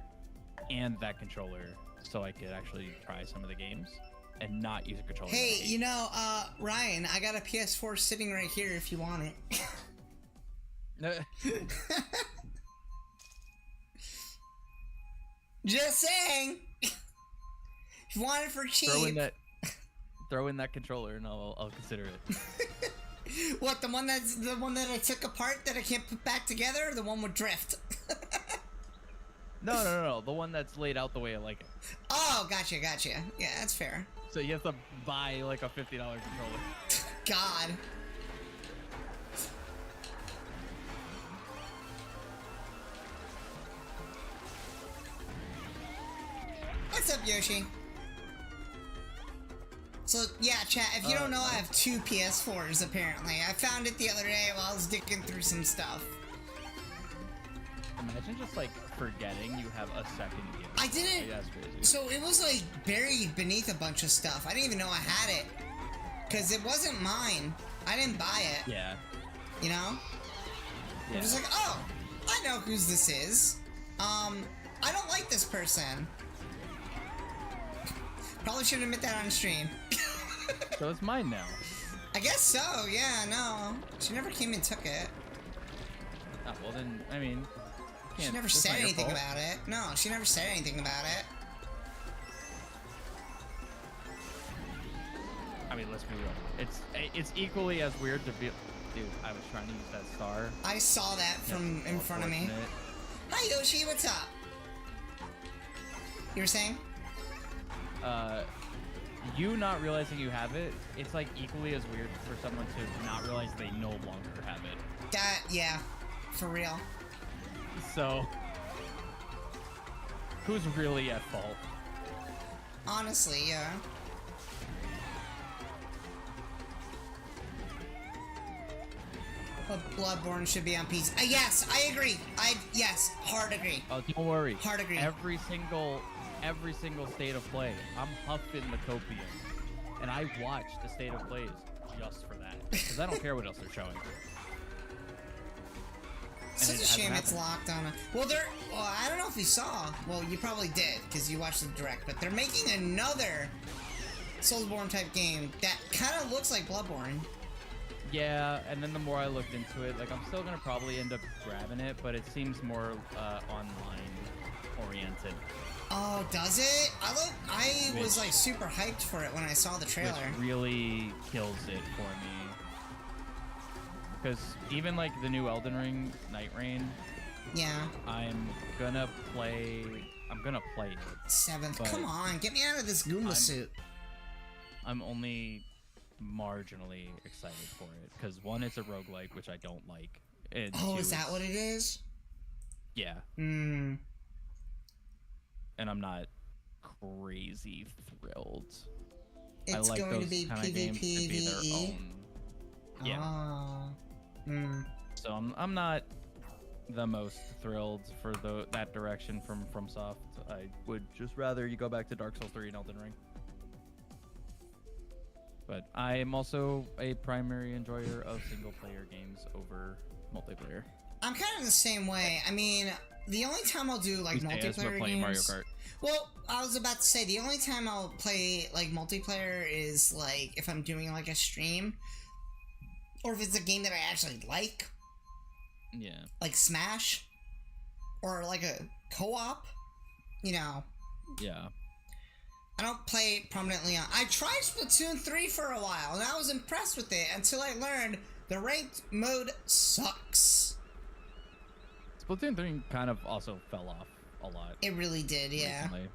and that controller so I could actually try some of the games and not use a controller. Hey, you know, Ryan, I got a PS4 sitting right here if you want it. Just saying. If you want it for cheap. Throw in that controller and I'll consider it. What, the one that I took apart that I can't put back together, or the one with drift? No. The one that's laid out the way I like it. Oh, gotcha. Yeah, that's fair. So you have to buy like a $50 controller. God. What's up, Yoshi? So, yeah, chat, if you don't know, I have 2 PS4s, apparently. I found it the other day while I was digging through some stuff. Imagine just, like, forgetting you have a second gift. I didn't... Like, that's crazy. So, it was, like, buried beneath a bunch of stuff. I didn't even know I had it. Because it wasn't mine. I didn't buy it. Yeah. You know? Yeah. I'm just like, oh, I know whose this is. I don't like this person. Probably shouldn't admit that on stream. So it's mine now. I guess so, yeah, no. She never came and took it. Oh, well then, I mean... She never said anything about it. No, she never said anything about it. I mean, let's be real. It's equally as weird to be... Dude, I was trying to use that star. I saw that from in front of me. Hi, Yoshi, what's up? You were saying? You not realizing you have it, it's like equally as weird for someone to not realize they no longer have it. That, yeah, for real. So, who's really at fault? Honestly, yeah. But Bloodborne should be on PC. Yes, I agree. Yes, hard agree. Oh, don't worry. Hard agree. Every single state of play, I'm huffing the copium, and I watch the state of plays just for that, because I don't care what else they're showing. Such a shame it's locked on. Well, I don't know if you saw. Well, you probably did because you watched the direct. But they're making another Soulsborne type game that kind of looks like Bloodborne. Yeah, and then the more I looked into it, like I'm still gonna probably end up grabbing it, but it seems more online oriented. Oh, does it? I was like super hyped for it when I saw the trailer. Which really kills it for me. Because even like the new Elden Ring Night Rain, yeah, I'm gonna play it. 7th. Come on, get me out of this Goomba suit. I'm only marginally excited for it because one, it's a roguelike, which I don't like. And oh, is that what it is? Yeah. Hmm. And I'm not crazy thrilled. It's like going to be PvP, VE. Yeah. Oh. Hmm. So I'm not the most thrilled for that direction from FromSoft. I would just rather you go back to Dark Souls 3 and Elden Ring. But I am also a primary enjoyer of single-player games over multiplayer. I'm kind of the same way. I mean, the only time I'll do like multiplayer games. Mario Kart. Well, I was about to say the only time I'll play like multiplayer is like if I'm doing like a stream, or if it's a game that I actually like. Yeah. Like Smash, or like a co-op. You know. Yeah. I don't play it prominently on. I tried Splatoon 3 for a while, and I was impressed with it until I learned the ranked mode sucks. Splatoon 3 kind of also fell off a lot. It really did, yeah. Recently.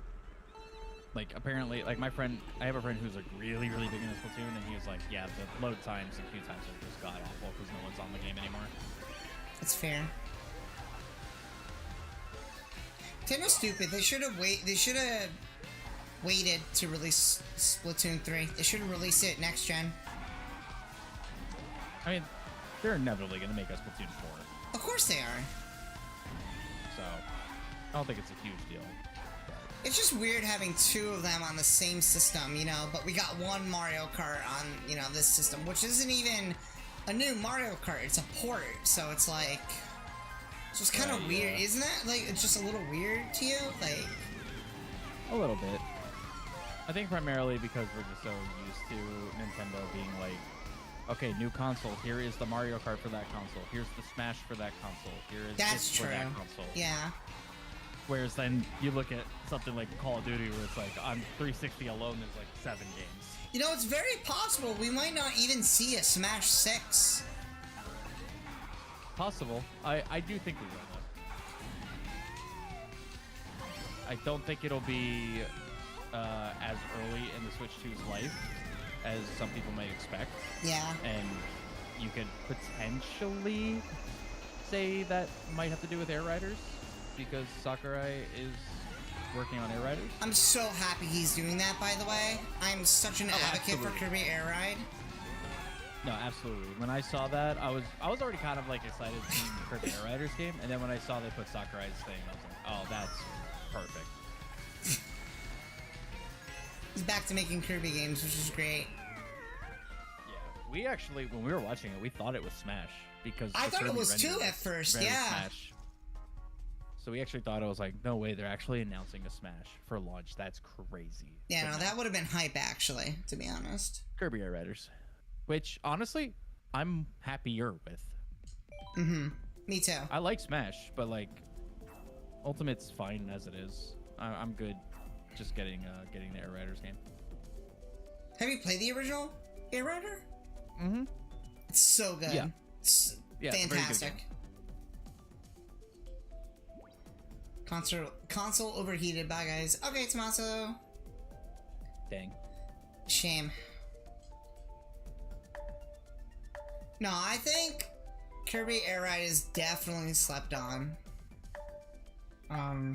Like, apparently, like, I have a friend who's, like, really, really big into Splatoon, and he was like, yeah, the load times and queue times are just god-awful because no one's on the game anymore. That's fair. Nintendo's stupid. They should have waited to release Splatoon 3. They should have released it next gen. I mean, they're inevitably going to make us Splatoon 4. Of course they are. So, I don't think it's a huge deal. But it's just weird having 2 of them on the same system, you know, but we got one Mario Kart on, you know, this system, which isn't even a new Mario Kart. It's a port, so it's like... It's just kind of weird, isn't that? Like, it's just a little weird to you? Like... A little bit. I think primarily because we're just so used to Nintendo being like, okay, new console, here is the Mario Kart for that console, here's the Smash for that console, here is this for that console. Yeah. Whereas then you look at something like Call of Duty, where it's like on 360 alone, there's like 7 games. You know, it's very possible we might not even see a Smash 6. Possible. I do think we will. I don't think it'll be as early in the Switch 2's life as some people might expect. Yeah. And you could potentially say that might have to do with Air Riders, because Sakurai is working on Air Riders. I'm so happy he's doing that, by the way. I'm such an advocate for Kirby Air Ride. No, absolutely. When I saw that, I was already kind of like excited to see the Kirby Air Riders game, and then when I saw they put Sakurai's thing, I was like, oh, that's perfect. He's back to making Kirby games, which is great. Yeah, we actually, when we were watching it, we thought it was Smash, because I thought it was too at first, yeah. Smash. So we actually thought, it was like, no way, they're actually announcing a Smash for launch. That's crazy. Yeah, no, that would have been hype, actually, to be honest. Kirby Air Riders, which honestly, I'm happier with. Mm-hmm. Me too. I like Smash, but like, Ultimate's fine as it is. I'm good, just getting the Air Riders game. Have you played the original Air Rider? Mm-hmm. It's so good. Yeah. It's fantastic. Console overheated. Bye, guys. Okay, Tommaso. Dang. Shame. No, I think Kirby Air Ride is definitely slept on.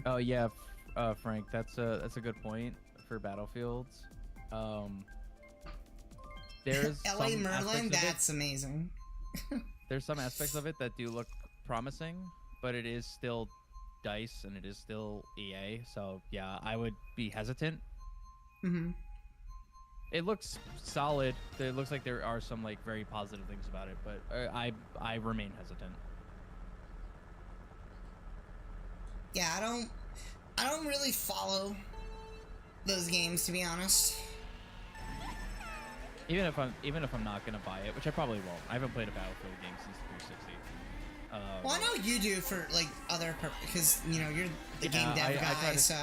Oh yeah, Frank, that's a good point for Battlefields. There's LA some Merlin, aspects of that's amazing. there's some aspects of it that do look promising, but it is still DICE and it is still EA. So yeah, I would be hesitant. Mm-hmm. It looks solid. It looks like there are some like very positive things about it, but I remain hesitant. Yeah, I don't really follow those games, to be honest. Even if I'm not gonna buy it, which I probably won't. I haven't played a Battlefield game since 360. Well, I know you do for like other because you know you're the game dev guy, so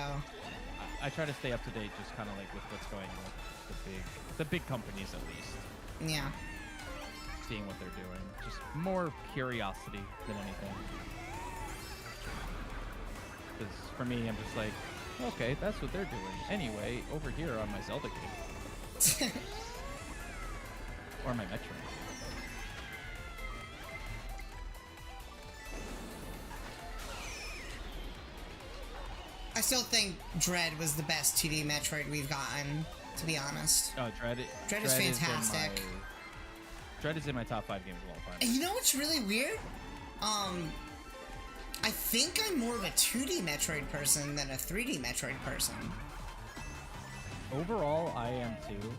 I try to stay up to date, just kind of like with what's going on with the big companies at least. Yeah. Seeing what they're doing, just more curiosity than anything. Because for me, I'm just like, okay, that's what they're doing. Anyway, over here on my Zelda game. Or my Metro. I still think Dread was the best 2D Metroid we've gotten, to be honest. Oh, Dread is fantastic. Dread is in my top 5 games of all time. And you know what's really weird? I think I'm more of a 2D Metroid person than a 3D Metroid person. Overall, I am too.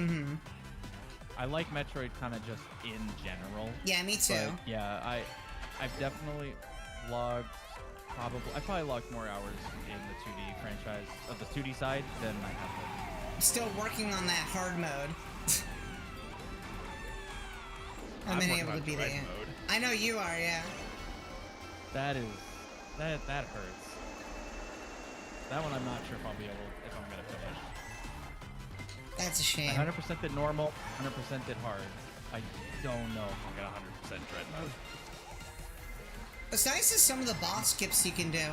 Mm-hmm. I like Metroid kind of just in general. Yeah, me too. But yeah, I've definitely logged I probably logged more hours in the 2D franchise of the 2D side than I have. I'm still working on that hard mode. I've been able to beat it. I know you are, yeah. That hurts. That one I'm not sure if I'm gonna finish. That's a shame. 100% did normal, 100% did hard. I don't know if I'm gonna 100% dread mode. What's nice is some of the boss skips you can do.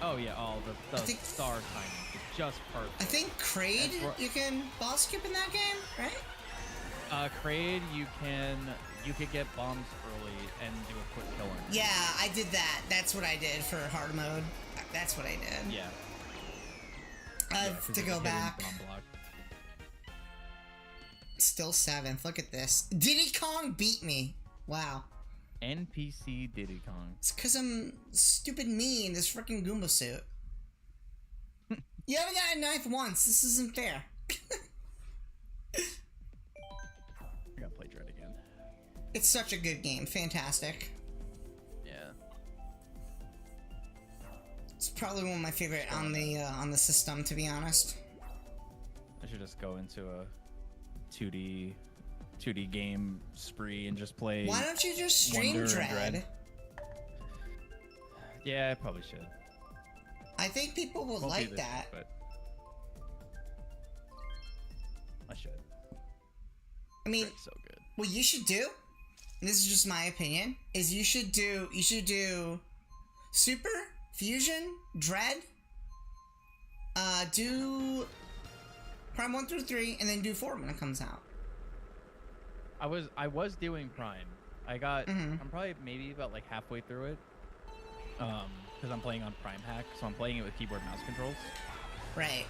Oh yeah, all the star timing is just perfect. I think Kraid you can boss skip in that game, right? Kraid you could get bombs early and do a quick kill on. Yeah, I did that. That's what I did for hard mode. That's what I did. Yeah. I have to go back. Still 7th. Look at this. Diddy Kong beat me. Wow. NPC Diddy Kong. It's because I'm stupid me in this freaking Goomba suit. You haven't got a knife once. This isn't fair. I gotta play Dread again. It's such a good game. Fantastic. Yeah. It's probably one of my favorite on the system, to be honest. I should just go into a 2D game spree and just play. Why don't you just stream Dread? Yeah, I probably should. I think people will Won't be like this that. week, but I should. I mean, It's so good. what you should do, and this is just my opinion, is you should do Super, Fusion, Dread, do Prime 1 through 3, and then do 4 when it comes out. I was doing Prime. I got Mhm. I'm probably maybe about like halfway through it. Because I'm playing on Prime Hack, so I'm playing it with keyboard and mouse controls. Right.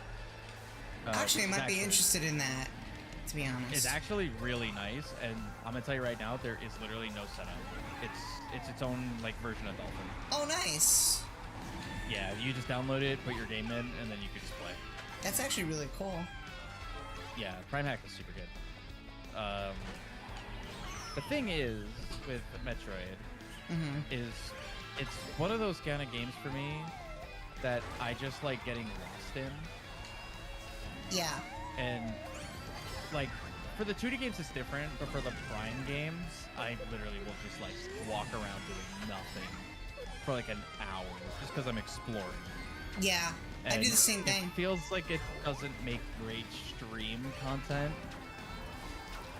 Actually, I which is might be interested in that, to be honest. It's actually really nice, and I'm gonna tell you right now, there is literally no setup. It's its own like version of Dolphin. Oh, nice. Yeah, you just download it, put your game in, and then you can just play. That's actually really cool. Yeah, Prime Hack is super good. The thing is with Metroid Mm-hmm. is it's one of those kind of games for me that I just like getting lost in. Yeah. And like for the 2D games it's different, but for the Prime games, I literally will just like walk around doing nothing for like an hour just because I'm exploring. Yeah. I And do the same thing. It feels like it doesn't make great stream content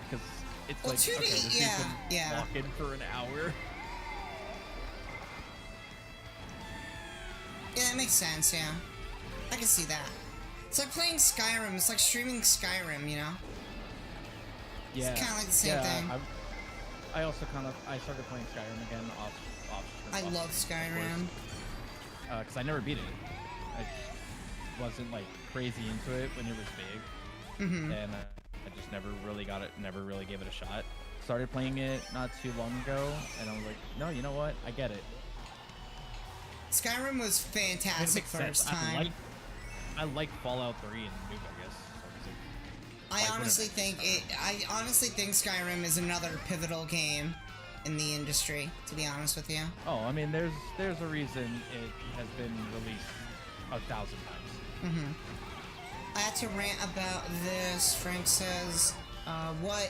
because it's Well, like 2D, okay, this dude yeah, can yeah. walk in for an hour. Yeah, that makes sense, yeah. I can see that. It's like playing Skyrim. It's like streaming Skyrim, you know? Yeah, It's kind of like the same thing. I also I started playing Skyrim again off. I love Skyrim. Because I never beat it. I wasn't like crazy into it when it was big, Mm-hmm. and I just never really got it. Never really gave it a shot. Started playing it not too long ago, and I was like, no, you know what? I get it. Skyrim was fantastic It makes first sense. time. I like Fallout 3 and New Vegas. So I honestly think Skyrim is another pivotal game in the industry, to be honest with you. oh, I mean, there's a reason it has been released 1,000 times. Mm-hmm. I had to rant about this. Frank says, what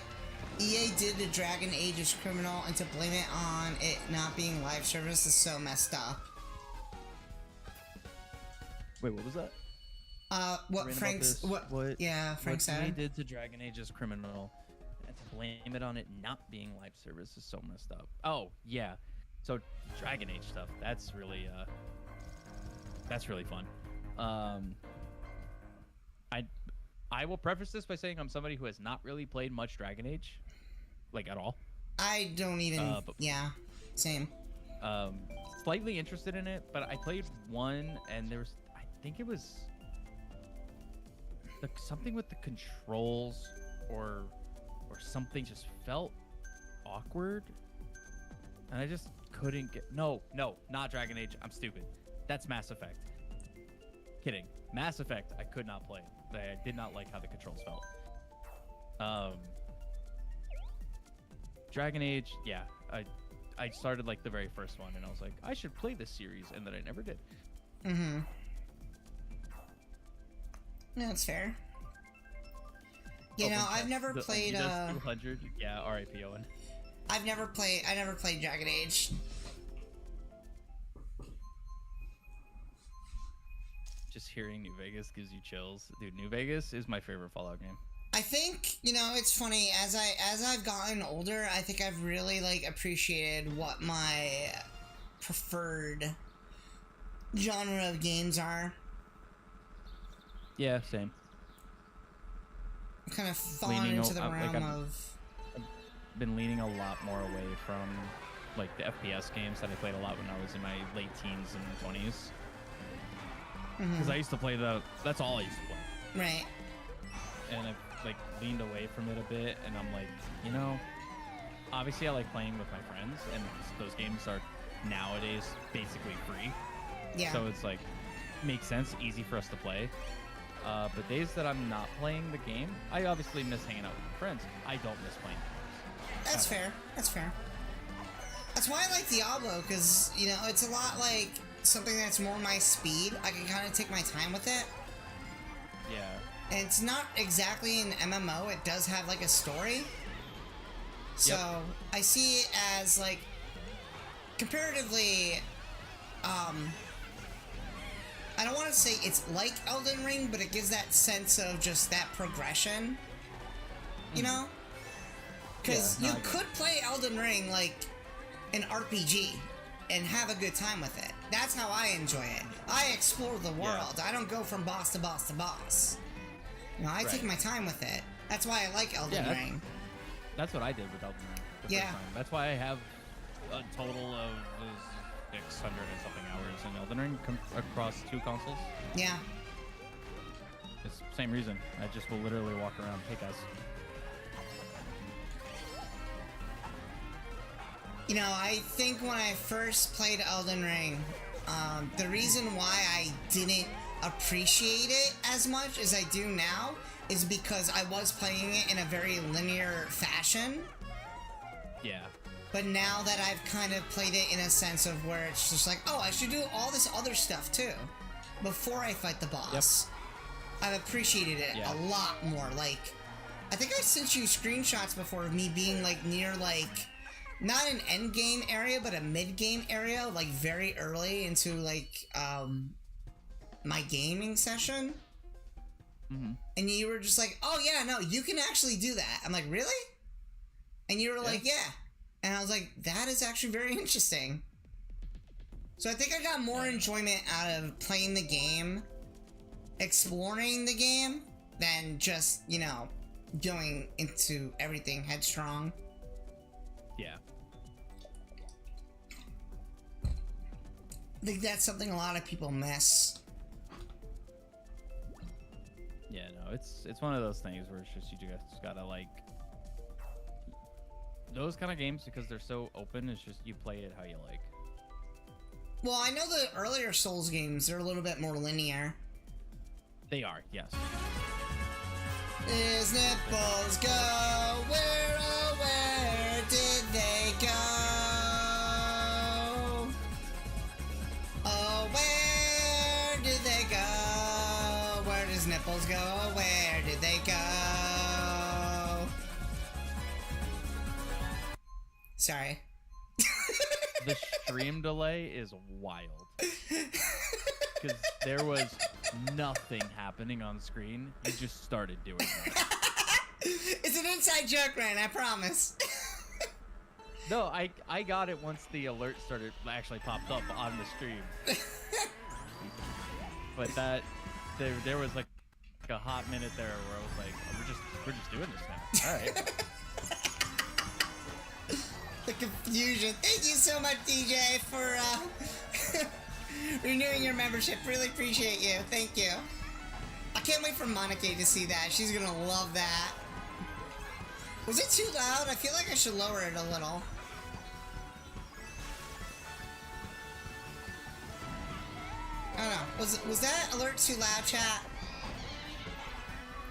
EA did to Dragon Age is criminal, and to blame it on it not being live service is so messed up. Wait, what was that? What Frank's, yeah, Frank what EA said. did to Dragon Age is criminal, and to blame it on it not being live service is so messed up. Oh, yeah. So Dragon Age stuff, that's really fun. I will preface this by saying I'm somebody who has not really played much Dragon Age, like at all. I don't even, yeah, same. Slightly interested in it, but I played one, and there was, I think it was something with the controls or something just felt awkward, and I just couldn't get. No, not Dragon Age. I'm stupid. That's Mass Effect. Kidding. Mass Effect. I could not play. I did not like how the controls felt. Dragon Age. Yeah, I started like the very first one, and I was like, I should play this series, and then I never did. Mm-hmm. No, that's fair. You know, I've never played, 200. Yeah, R.I.P. Owen. I never played Dragon Age. Just hearing New Vegas gives you chills. Dude, New Vegas is my favorite Fallout game. I think, you know, it's funny, as I've gotten older, I think I've really, like, appreciated what my preferred genre of games are. Yeah, same. I'm kind of fallen into the realm of... I've been leaning a lot more away from, like, the FPS games that I played a lot when I was in my late teens and 20s. Because I used to play that's all I used to play. Right. And I've, like, leaned away from it a bit, and I'm like, you know, obviously I like playing with my friends, and those games are nowadays basically free. Yeah. So it's like, makes sense, easy for us to play. But days that I'm not playing the game, I obviously miss hanging out with my friends. I don't miss playing games. That's fair. That's fair. That's why I like Diablo, because, you know, it's a lot like something that's more my speed. I can kind of take my time with it. Yeah. And it's not exactly an MMO. It does have, like, a story. So, I see it as, like, comparatively I don't want to say it's like Elden Ring, but it gives that sense of just that progression, you know? Because you could play Elden Ring like an RPG and have a good time with it. That's how I enjoy it. I explore the world. I don't go from boss to boss to boss. You know, I take my time with it. That's why I like Elden Ring. That's what I did with Elden Ring the first time. That's why I have a total of 600 and something hours in Elden Ring across 2 consoles. Yeah. It's the same reason. I just will literally walk around. Hey, guys. You know, I think when I first played Elden Ring, the reason why I didn't appreciate it as much as I do now is because I was playing it in a very linear fashion. Yeah. But now that I've kind of played it in a sense of where it's just like, oh, I should do all this other stuff too before I fight the boss. I've appreciated it a lot more. Like, I think I sent you screenshots before of me being like near like, not an end game area, but a mid game area, like very early into like my gaming session. And you were just like, oh yeah, no, you can actually do that. I'm like, really? And you were like, yeah. And I was like, that is actually very interesting. So I think I got more enjoyment out of playing the game, exploring the game, than just, you know, going into everything headstrong. Yeah. I think that's something a lot of people miss. Yeah, no, it's one of those things where it's just you just gotta like those kind of games, because they're so open. It's just you play it how you like. Well, I know the earlier Souls games are a little bit more linear. They are, yes. His nipples go where, oh, where did they go? Oh, where did they go? Where does nipples go? Oh, where did they go? Sorry. The stream delay is wild. Because there was nothing happening on screen. You just started doing that. It's an inside joke, Ryan, I promise. No, I got it once the alert actually popped up on the stream. But that there was like a hot minute there where I was like, oh, we're just doing this now. All right. The confusion. Thank you so much, DJ, for renewing your membership. Really appreciate you. Thank you. I can't wait for Monica to see that. She's gonna love that. Was it too loud? I feel like I should lower it a little. I don't know. Was that alert too loud, chat?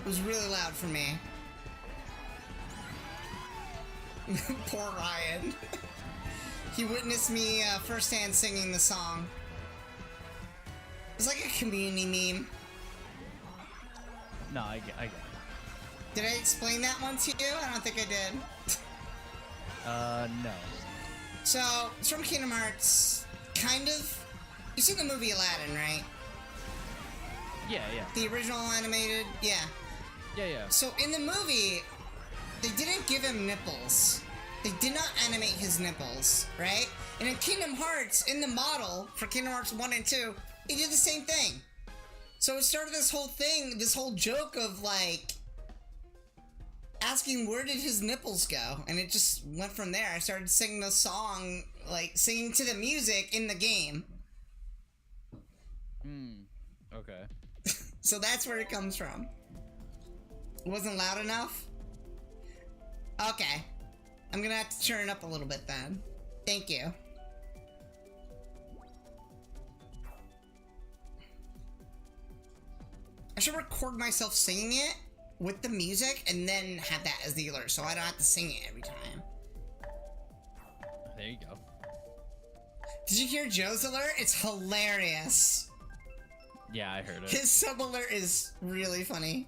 It was really loud for me. Poor Ryan. He witnessed me firsthand singing the song. It's like a community meme. No, I get it. Did I explain that one to you? I don't think I did. No. So, it's from Kingdom Hearts. Kind of. You've seen the movie Aladdin, right? Yeah. The original animated? Yeah. Yeah. So, in the movie, they didn't give him nipples. They did not animate his nipples, right? And in Kingdom Hearts, in the model for Kingdom Hearts 1 and 2, he did the same thing. So it started this whole thing, this whole joke of like asking where did his nipples go, and it just went from there. I started singing the song, like singing to the music in the game. Okay. So that's where it comes from. It wasn't loud enough? Okay. I'm gonna have to turn it up a little bit then. Thank you. I should record myself singing it with the music and then have that as the alert so I don't have to sing it every time. There you go. Did you hear Joe's alert? It's hilarious. Yeah, I heard it. His sub alert is really funny.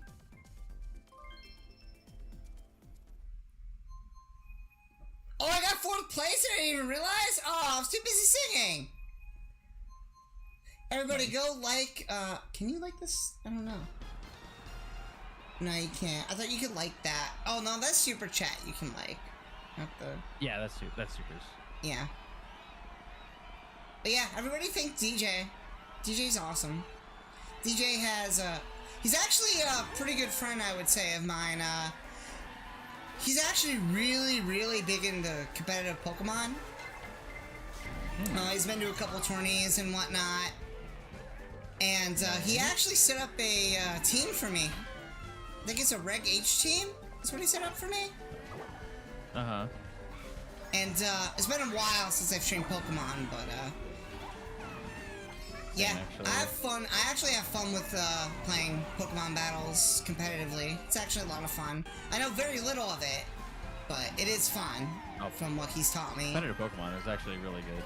Oh, I got 4th place and I didn't even realize? Oh, I was too busy singing. Everybody go like, can you like this? I don't know. No, you can't. I thought you could like that. Oh, no, that's super chat you can like. Not the... Yeah, that's supers. Yeah. But yeah, everybody think DJ. DJ's awesome. DJ has, he's actually a pretty good friend, I would say, of mine. He's actually really, really big into competitive Pokemon. He's been to a couple tourneys and whatnot. And he actually set up a team for me. I think it's a Reg H team. That's what he set up for me. Uh-huh. And it's been a while since I've streamed Pokemon, but yeah, I have fun. I actually have fun with playing Pokemon battles competitively. It's actually a lot of fun. I know very little of it, but it is fun from what he's taught me. Competitive Pokemon is actually really good.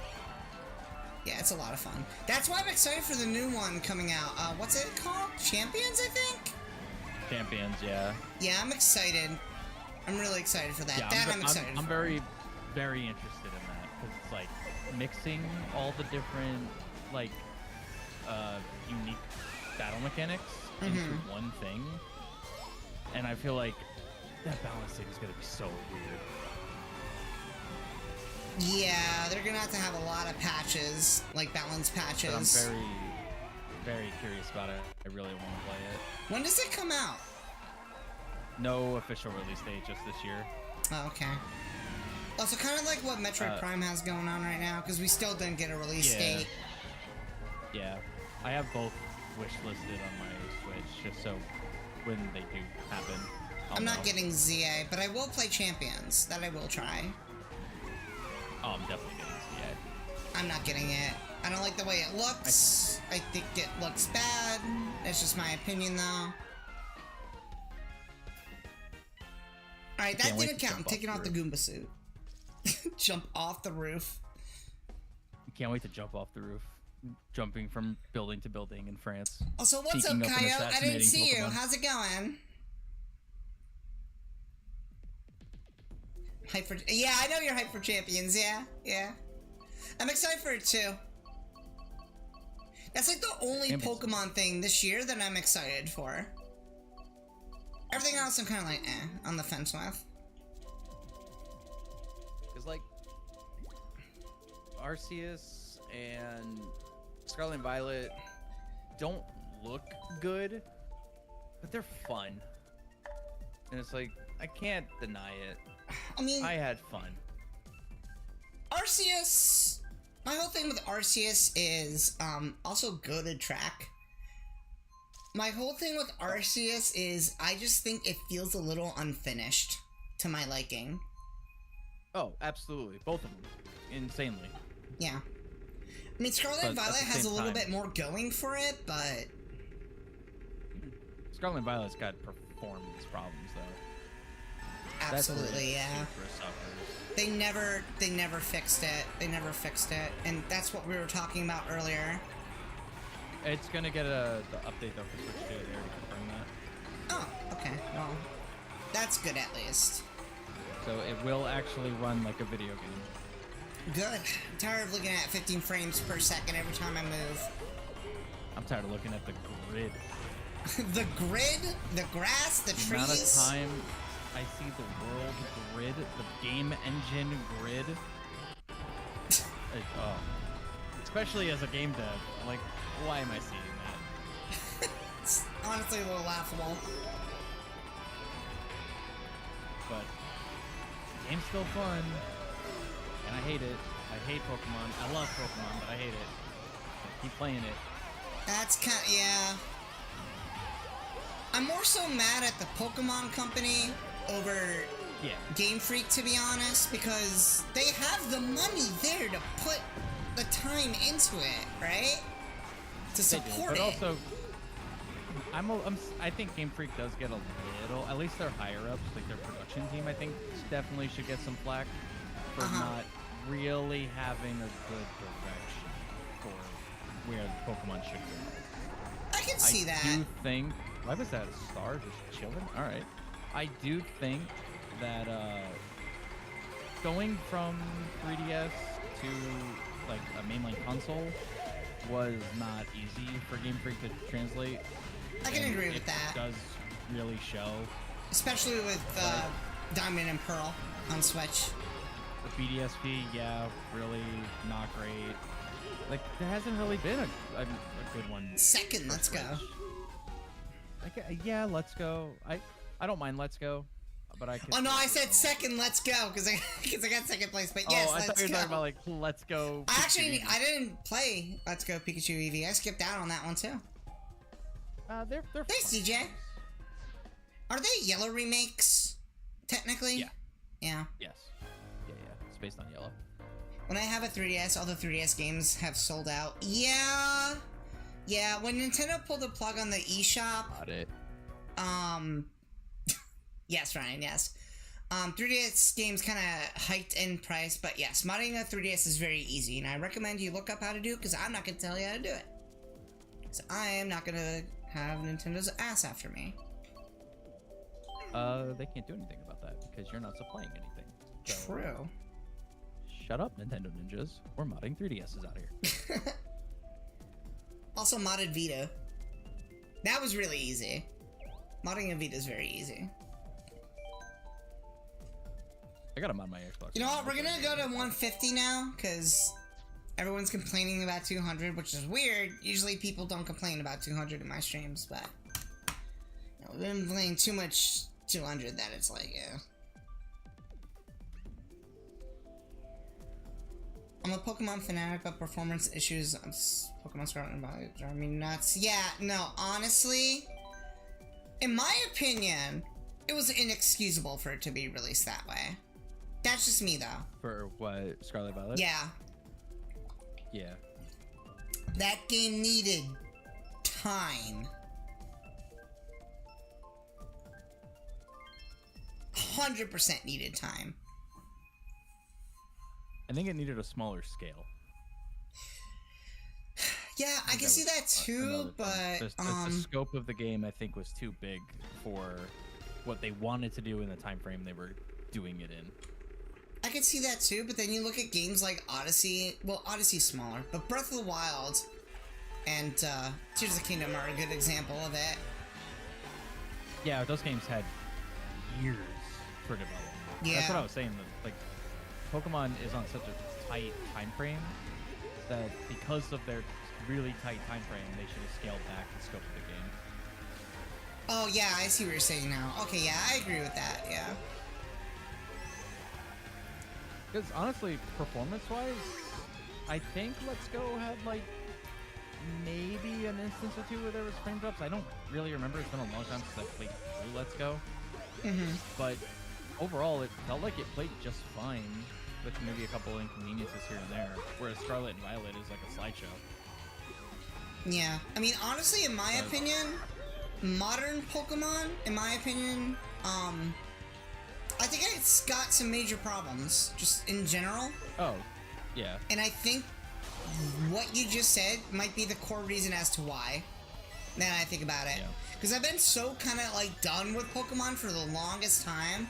Yeah, it's a lot of fun. That's why I'm excited for the new one coming out. What's it called? Champions, I think? Champions, yeah. Yeah, I'm excited. I'm really excited for that. Yeah, I'm excited I'm very, very interested in that. Because it's like mixing all the different, like, unique battle mechanics into one thing. And I feel like that balancing is going to be so weird. Yeah, they're gonna have to have a lot of patches, like balance patches. But I'm very, very curious about it. I really want to play it. When does it come out? No official release date, just this year. Oh, okay. Also, kind of like what Metroid Prime has going on right now, because we still didn't get a release date. Yeah, I have both wish listed on my Switch, just so when they do happen, I'm not getting ZA, but I will play Champions. That I will try. Oh, I'm definitely getting ZA. I'm not getting it. I don't like the way it looks. I think it looks bad. That's just my opinion, though. Alright, that didn't count. I'm taking off the Goomba suit. Jump off the roof. Can't wait to jump off the roof. Jumping from building to building in France. Also, what's up, Coyote? I didn't see you. How's it going? Hype for... Yeah, I know you're hyped for Champions. Yeah, yeah. I'm excited for it, too. That's like the only Pokemon thing this year that I'm excited for. Everything else I'm kind of like, on the fence with. Because, like, Arceus and Scarlet and Violet don't look good, but they're fun. And it's like, I can't deny it. I mean, I had fun. Arceus... My whole thing with Arceus is, also go to track. My whole thing with Arceus is, I just think it feels a little unfinished, to my liking. Oh, absolutely. Both of them. Insanely. Yeah. I mean, Scarlet and Violet has a little bit more going for it, but... Scarlet and Violet's got performance problems, though. Absolutely, yeah. They never fixed it. They never fixed it, and that's what we were talking about earlier. It's gonna get the update though for Switch 2. They already confirmed that. Oh, okay. Well, that's good at least. So it will actually run like a video game. Good. I'm tired of looking at 15 frames per second every time I move. I'm tired of looking at the grid. The grid, the grass, the trees. The amount of time I see the world grid, the game engine grid. Oh. Especially as a game dev, like, why am I seeing that? It's honestly a little laughable. But the game's still fun, and I hate it. I hate Pokemon. I love Pokemon, but I hate it. I keep playing it. That's kind of, yeah. I'm more so mad at the Pokemon Company over Game Freak, to be honest, because they have the money there to put the time into it, right? To support it. But also, I think Game Freak does get a little, at least their higher ups, like their production team, I think definitely should get some flack for not really having a good direction for where Pokemon should go. I can see that. I do think, why was that a star just chilling? All right. I do think that going from 3DS to like a mainline console was not easy for Game Freak to translate. I can agree with that. It does really show. Especially with Diamond and Pearl on Switch. The BDSP, yeah, really not great. Like, there hasn't really been a good one. Second, Let's Go. Like, yeah, Let's Go. I don't mind Let's Go, but I can. Oh no, I said second Let's Go because I got second place. But yes, I Let's thought you were Go. talking about like Let's Go. I didn't play Let's Go Pikachu Eevee. I skipped out on that one too. They're Thanks, fun. DJ. Are they Yellow remakes? Technically. Yeah. Yeah. Yes. Yeah. It's based on Yellow. When I have a 3DS, all the 3DS games have sold out. Yeah. Yeah. When Nintendo pulled the plug on the eShop. Got it. Yes, Ryan, yes. 3DS games kind of hiked in price, but yes, modding a 3DS is very easy, and I recommend you look up how to do it, because I'm not going to tell you how to do it. Because I am not going to have Nintendo's ass after me. They can't do anything about that, because you're not supplying anything. So True. shut up, Nintendo Ninjas. We're modding 3DSs out here. Also, modded Vita. That was really easy. Modding a Vita is very easy. I gotta mod my Xbox. You know what? We're gonna go to 150 now, because everyone's complaining about 200, which is weird. Usually people don't complain about 200 in my streams, but you know, we've been playing too much 200 that it's like, yeah. I'm a Pokemon fanatic, but performance issues on Pokemon Scarlet and Violet drive me nuts. Yeah, no, honestly, in my opinion, it was inexcusable for it to be released that way. That's just me, though. For what? Scarlet Violet? Yeah. Yeah. That game needed time. 100% needed time. I think it needed a smaller scale. Yeah, I can see that too, but the scope of the game, I think, was too big for what they wanted to do in the time frame they were doing it in. I can see that too, but then you look at games like Odyssey. Well, Odyssey's smaller, but Breath of the Wild and Tears of the Kingdom are a good example of it. Yeah, those games had years for development. Yeah. That's what I was saying. Like, Pokemon is on such a tight time frame that because of their really tight time frame, they should have scaled back the scope of the game. Oh yeah, I see what you're saying now. Okay, yeah, I agree with that. Yeah. Because honestly, performance-wise, I think Let's Go had like maybe an instance or two where there was frame drops. I don't really remember. It's been a long time since I played through Let's Go. But overall, it felt like it played just fine, with maybe a couple inconveniences here and there. Whereas Scarlet and Violet is like a slideshow. Yeah, I mean, honestly, in my opinion, modern Pokemon, in my opinion, I think it's got some major problems, just in general. Oh, yeah. And I think what you just said might be the core reason as to why, now that I think about it. Because I've been so kind of, like, done with Pokemon for the longest time.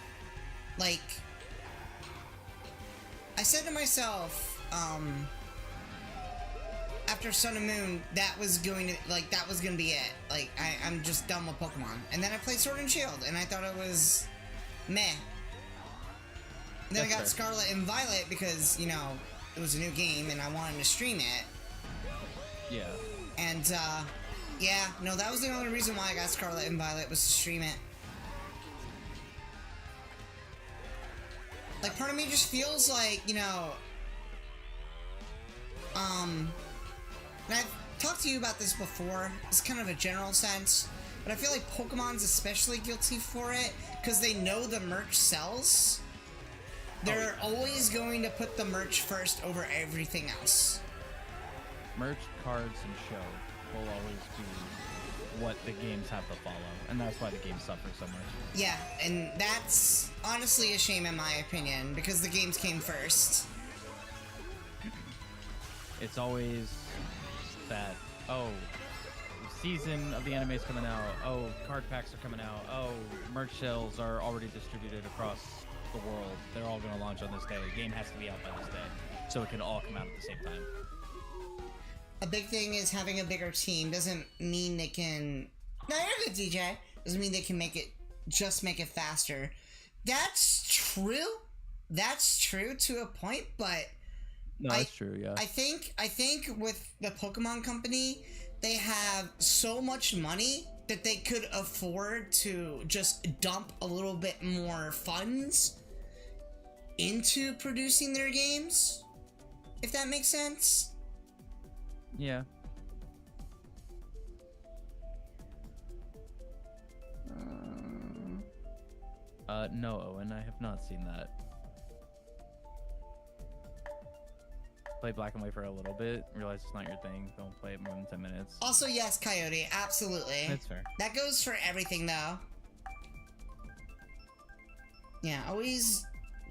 Like, I said to myself, after Sun and Moon, that was going to be it. Like, I'm just done with Pokemon. And then I played Sword and Shield, and I thought it was meh. And then I got Scarlet and Violet because, you know, it was a new game and I wanted to stream it. Yeah. And, yeah, no, that was the only reason why I got Scarlet and Violet, was to stream it. Like, part of me just feels like, you know, and I've talked to you about this before, it's kind of a general sense, but I feel like Pokemon's especially guilty for it, because they know the merch sells. They're always going to put the merch first over everything else. Merch, cards, and show will always be what the games have to follow, and that's why the game suffers so much. Yeah, and that's honestly a shame in my opinion, because the games came first. It's always that, oh, season of the anime is coming out, oh, card packs are coming out, oh, merch sales are already distributed across the world, they're all going to launch on this day, the game has to be out by this day, so it can all come out at the same time. a big thing is having a bigger team doesn't mean they can. No, you're good, DJ. Doesn't mean they can make it faster. That's true. That's true to a point, but No, that's true. Yeah. I think with the Pokemon Company, they have so much money that they could afford to just dump a little bit more funds into producing their games, if that makes sense. Yeah. No, Owen, I have not seen that. Play Black and White for a little bit, realize it's not your thing, don't play it more than 10 minutes. Also, yes, Coyote, absolutely. That's fair. That goes for everything, though. Yeah, always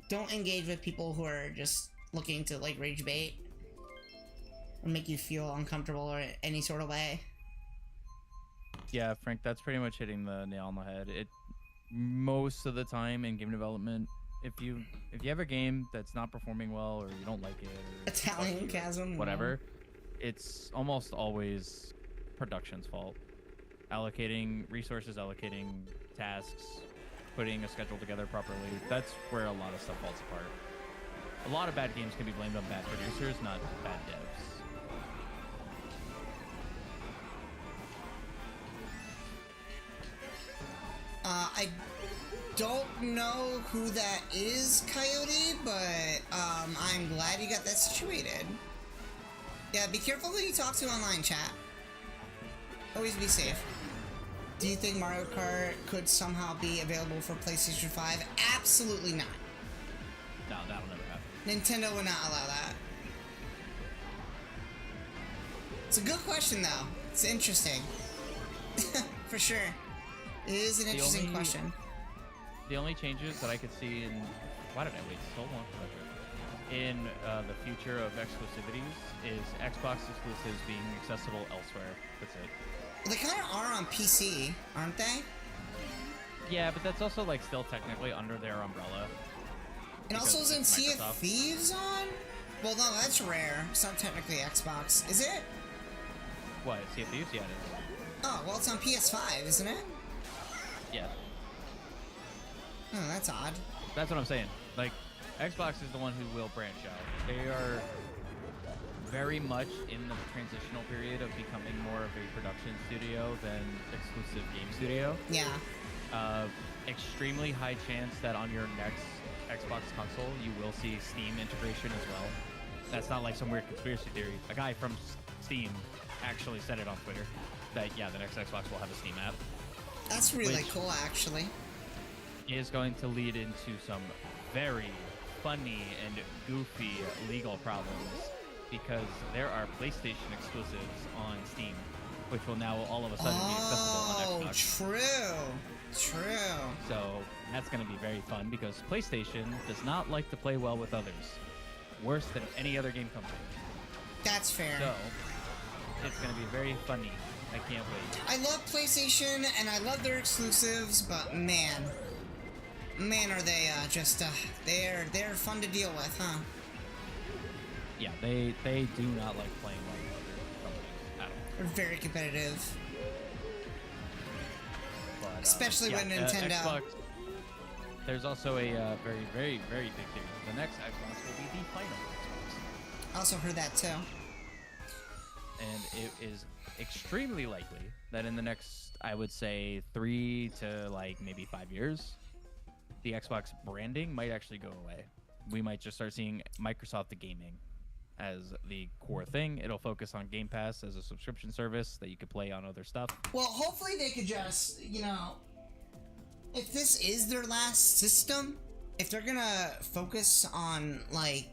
don't engage with people who are just looking to, like, rage bait or make you feel uncomfortable or any sort of way. Yeah, Frank, that's pretty much hitting the nail on the head. It most of the time in game development, if you have a game that's not performing well or you don't like it, or Italian chasm, whatever, it's almost always production's fault. Allocating resources, allocating tasks, putting a schedule together properly, that's where a lot of stuff falls apart. A lot of bad games can be blamed on bad producers, not bad devs. I don't know who that is, Coyote, but I'm glad you got that situated. Yeah, be careful who you talk to online, chat. Always be safe. Do you think Mario Kart could somehow be available for PlayStation 5? Absolutely not. No, that'll never happen. Nintendo would not allow that. It's a good question, though. It's interesting. For sure. It is an interesting question. The only changes that I could see in... Why did I wait so long for that? In the future of exclusivities is Xbox exclusives being accessible elsewhere. That's it. They kind of are on PC, aren't they? Yeah, but that's also like still technically under their umbrella. And also isn't Sea of Microsoft. Thieves on? Well, no, that's rare. It's not technically Xbox. Is it? What? Sea of Thieves? Yeah, it is. Oh, well, it's on PS5, isn't it? Yeah. Oh, that's odd. That's what I'm saying. Like, Xbox is the one who will branch out. They are very much in the transitional period of becoming more of a production studio than exclusive game studio. Yeah. Extremely high chance that on your next Xbox console, you will see Steam integration as well. That's not like some weird conspiracy theory. A guy from Steam actually said it on Twitter that, yeah, the next Xbox will have a Steam app. That's really cool, actually. Is going to lead into some very funny and goofy legal problems because there are PlayStation exclusives on Steam, which will now all of a sudden be accessible on Xbox. True. So that's going to be very fun because PlayStation does not like to play well with others. Worse than any other game company. That's fair. So it's going to be very funny. I can't wait. I love PlayStation and I love their exclusives, but man, are they they're fun to deal with, huh? Yeah, they do not like playing well with other companies at all. They're very competitive. But, Especially when Nintendo. Xbox, there's also a very, very, very big theory. The next Xbox will be the final Xbox. I also heard that too. And it is extremely likely that in the next, I would say, 3 to like maybe 5 years, the Xbox branding might actually go away. We might just start seeing Microsoft the gaming as the core thing. It'll focus on Game Pass as a subscription service that you could play on other stuff. Well, hopefully they could just, if this is their last system, if they're gonna focus on, like,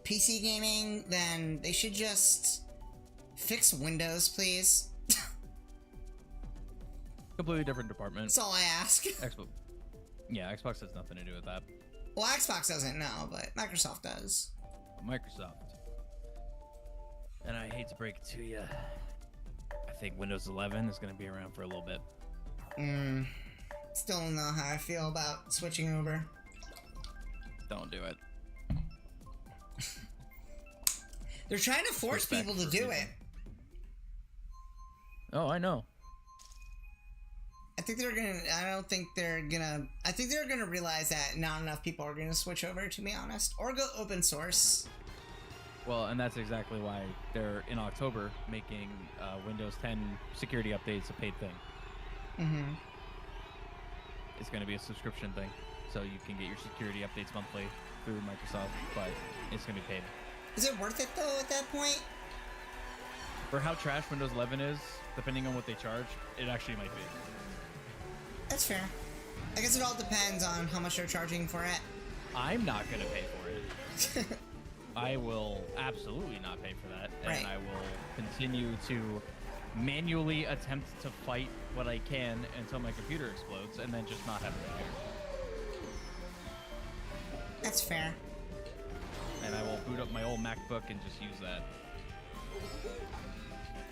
PC gaming, then they should just fix Windows, please. Completely different department. That's all I ask. Xbox. Yeah, Xbox has nothing to do with that. Well, Xbox doesn't know, but Microsoft does. Microsoft. And I hate to break it to you, I think Windows 11 is going to be around for a little bit. Still don't know how I feel about switching over. Don't do it. They're trying to force people to do it. Oh, I know. I think they're gonna. I don't think they're gonna. I think they're gonna realize that not enough people are gonna switch over, to be honest, or go open source. Well, and that's exactly why they're in October making Windows 10 security updates a paid thing. Mm-hmm. It's going to be a subscription thing, so you can get your security updates monthly through Microsoft, but it's going to be paid. Is it worth it though at that point? For how trash Windows 11 is, depending on what they charge, it actually might be. That's fair. I guess it all depends on how much they're charging for it. I'm not going to pay for it. I will absolutely not pay for that, and Right. I will continue to manually attempt to fight what I can until my computer explodes, and then just not have a computer. That's fair. And I will boot up my old MacBook and just use that.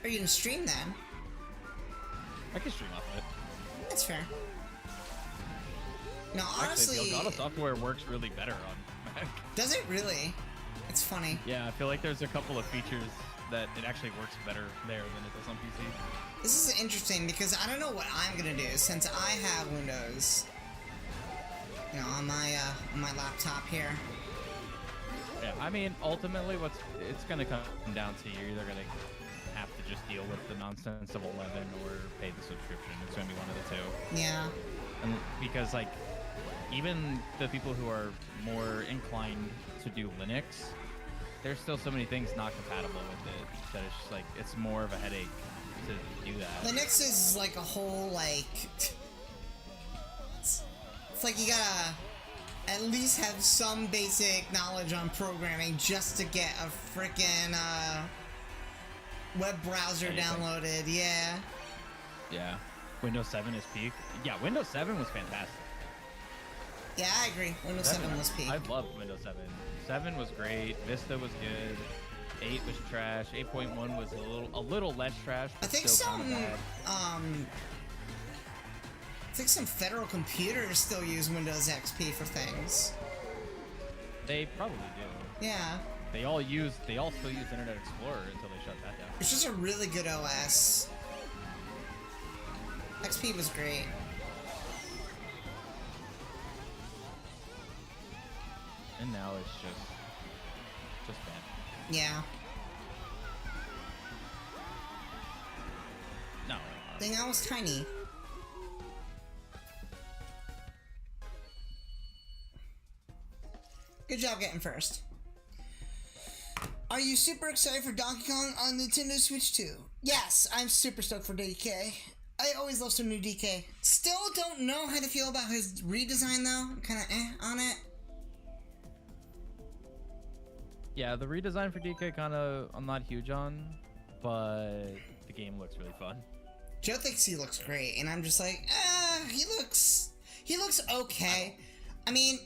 Are you gonna stream then? I can stream off it. That's fair. No, honestly, Actually, the Elgato software works really better on Mac. does it really? It's funny. Yeah, I feel like there's a couple of features that it actually works better there than it does on PC. This is interesting because I don't know what I'm gonna do since I have Windows, you know, on my laptop here. Yeah, I mean, ultimately, it's gonna come down to you're either gonna have to just deal with the nonsense of 11 or pay the subscription. It's gonna be one of the two. Yeah. And because like, even the people who are more inclined to do Linux, there's still so many things not compatible with it that it's just like it's more of a headache to do that. Linux is like a whole like it's like you gotta at least have some basic knowledge on programming just to get a frickin' web browser downloaded. Yeah. Yeah. Windows 7 is peak. Yeah, Windows 7 was fantastic. Yeah, I agree. Windows 7 was peak. I loved Windows 7. 7 was great. Vista was good. 8 was trash. 8.1 was a little less trash. I But think still some kinda bad. I think some federal computers still use Windows XP for things. They probably do. Yeah. They all still use Internet Explorer until they shut that down. It's just a really good OS. XP was great. And now it's just bad. Yeah. No. I think that was tiny. Good job getting first. Are you super excited for Donkey Kong on Nintendo Switch 2? Yes, I'm super stoked for DK. I always love some new DK. Still don't know how to feel about his redesign though. I'm kinda on it. Yeah, the redesign for DK I'm not huge on, but the game looks really fun. Joe thinks he looks great, and I'm just like, he looks okay. I mean,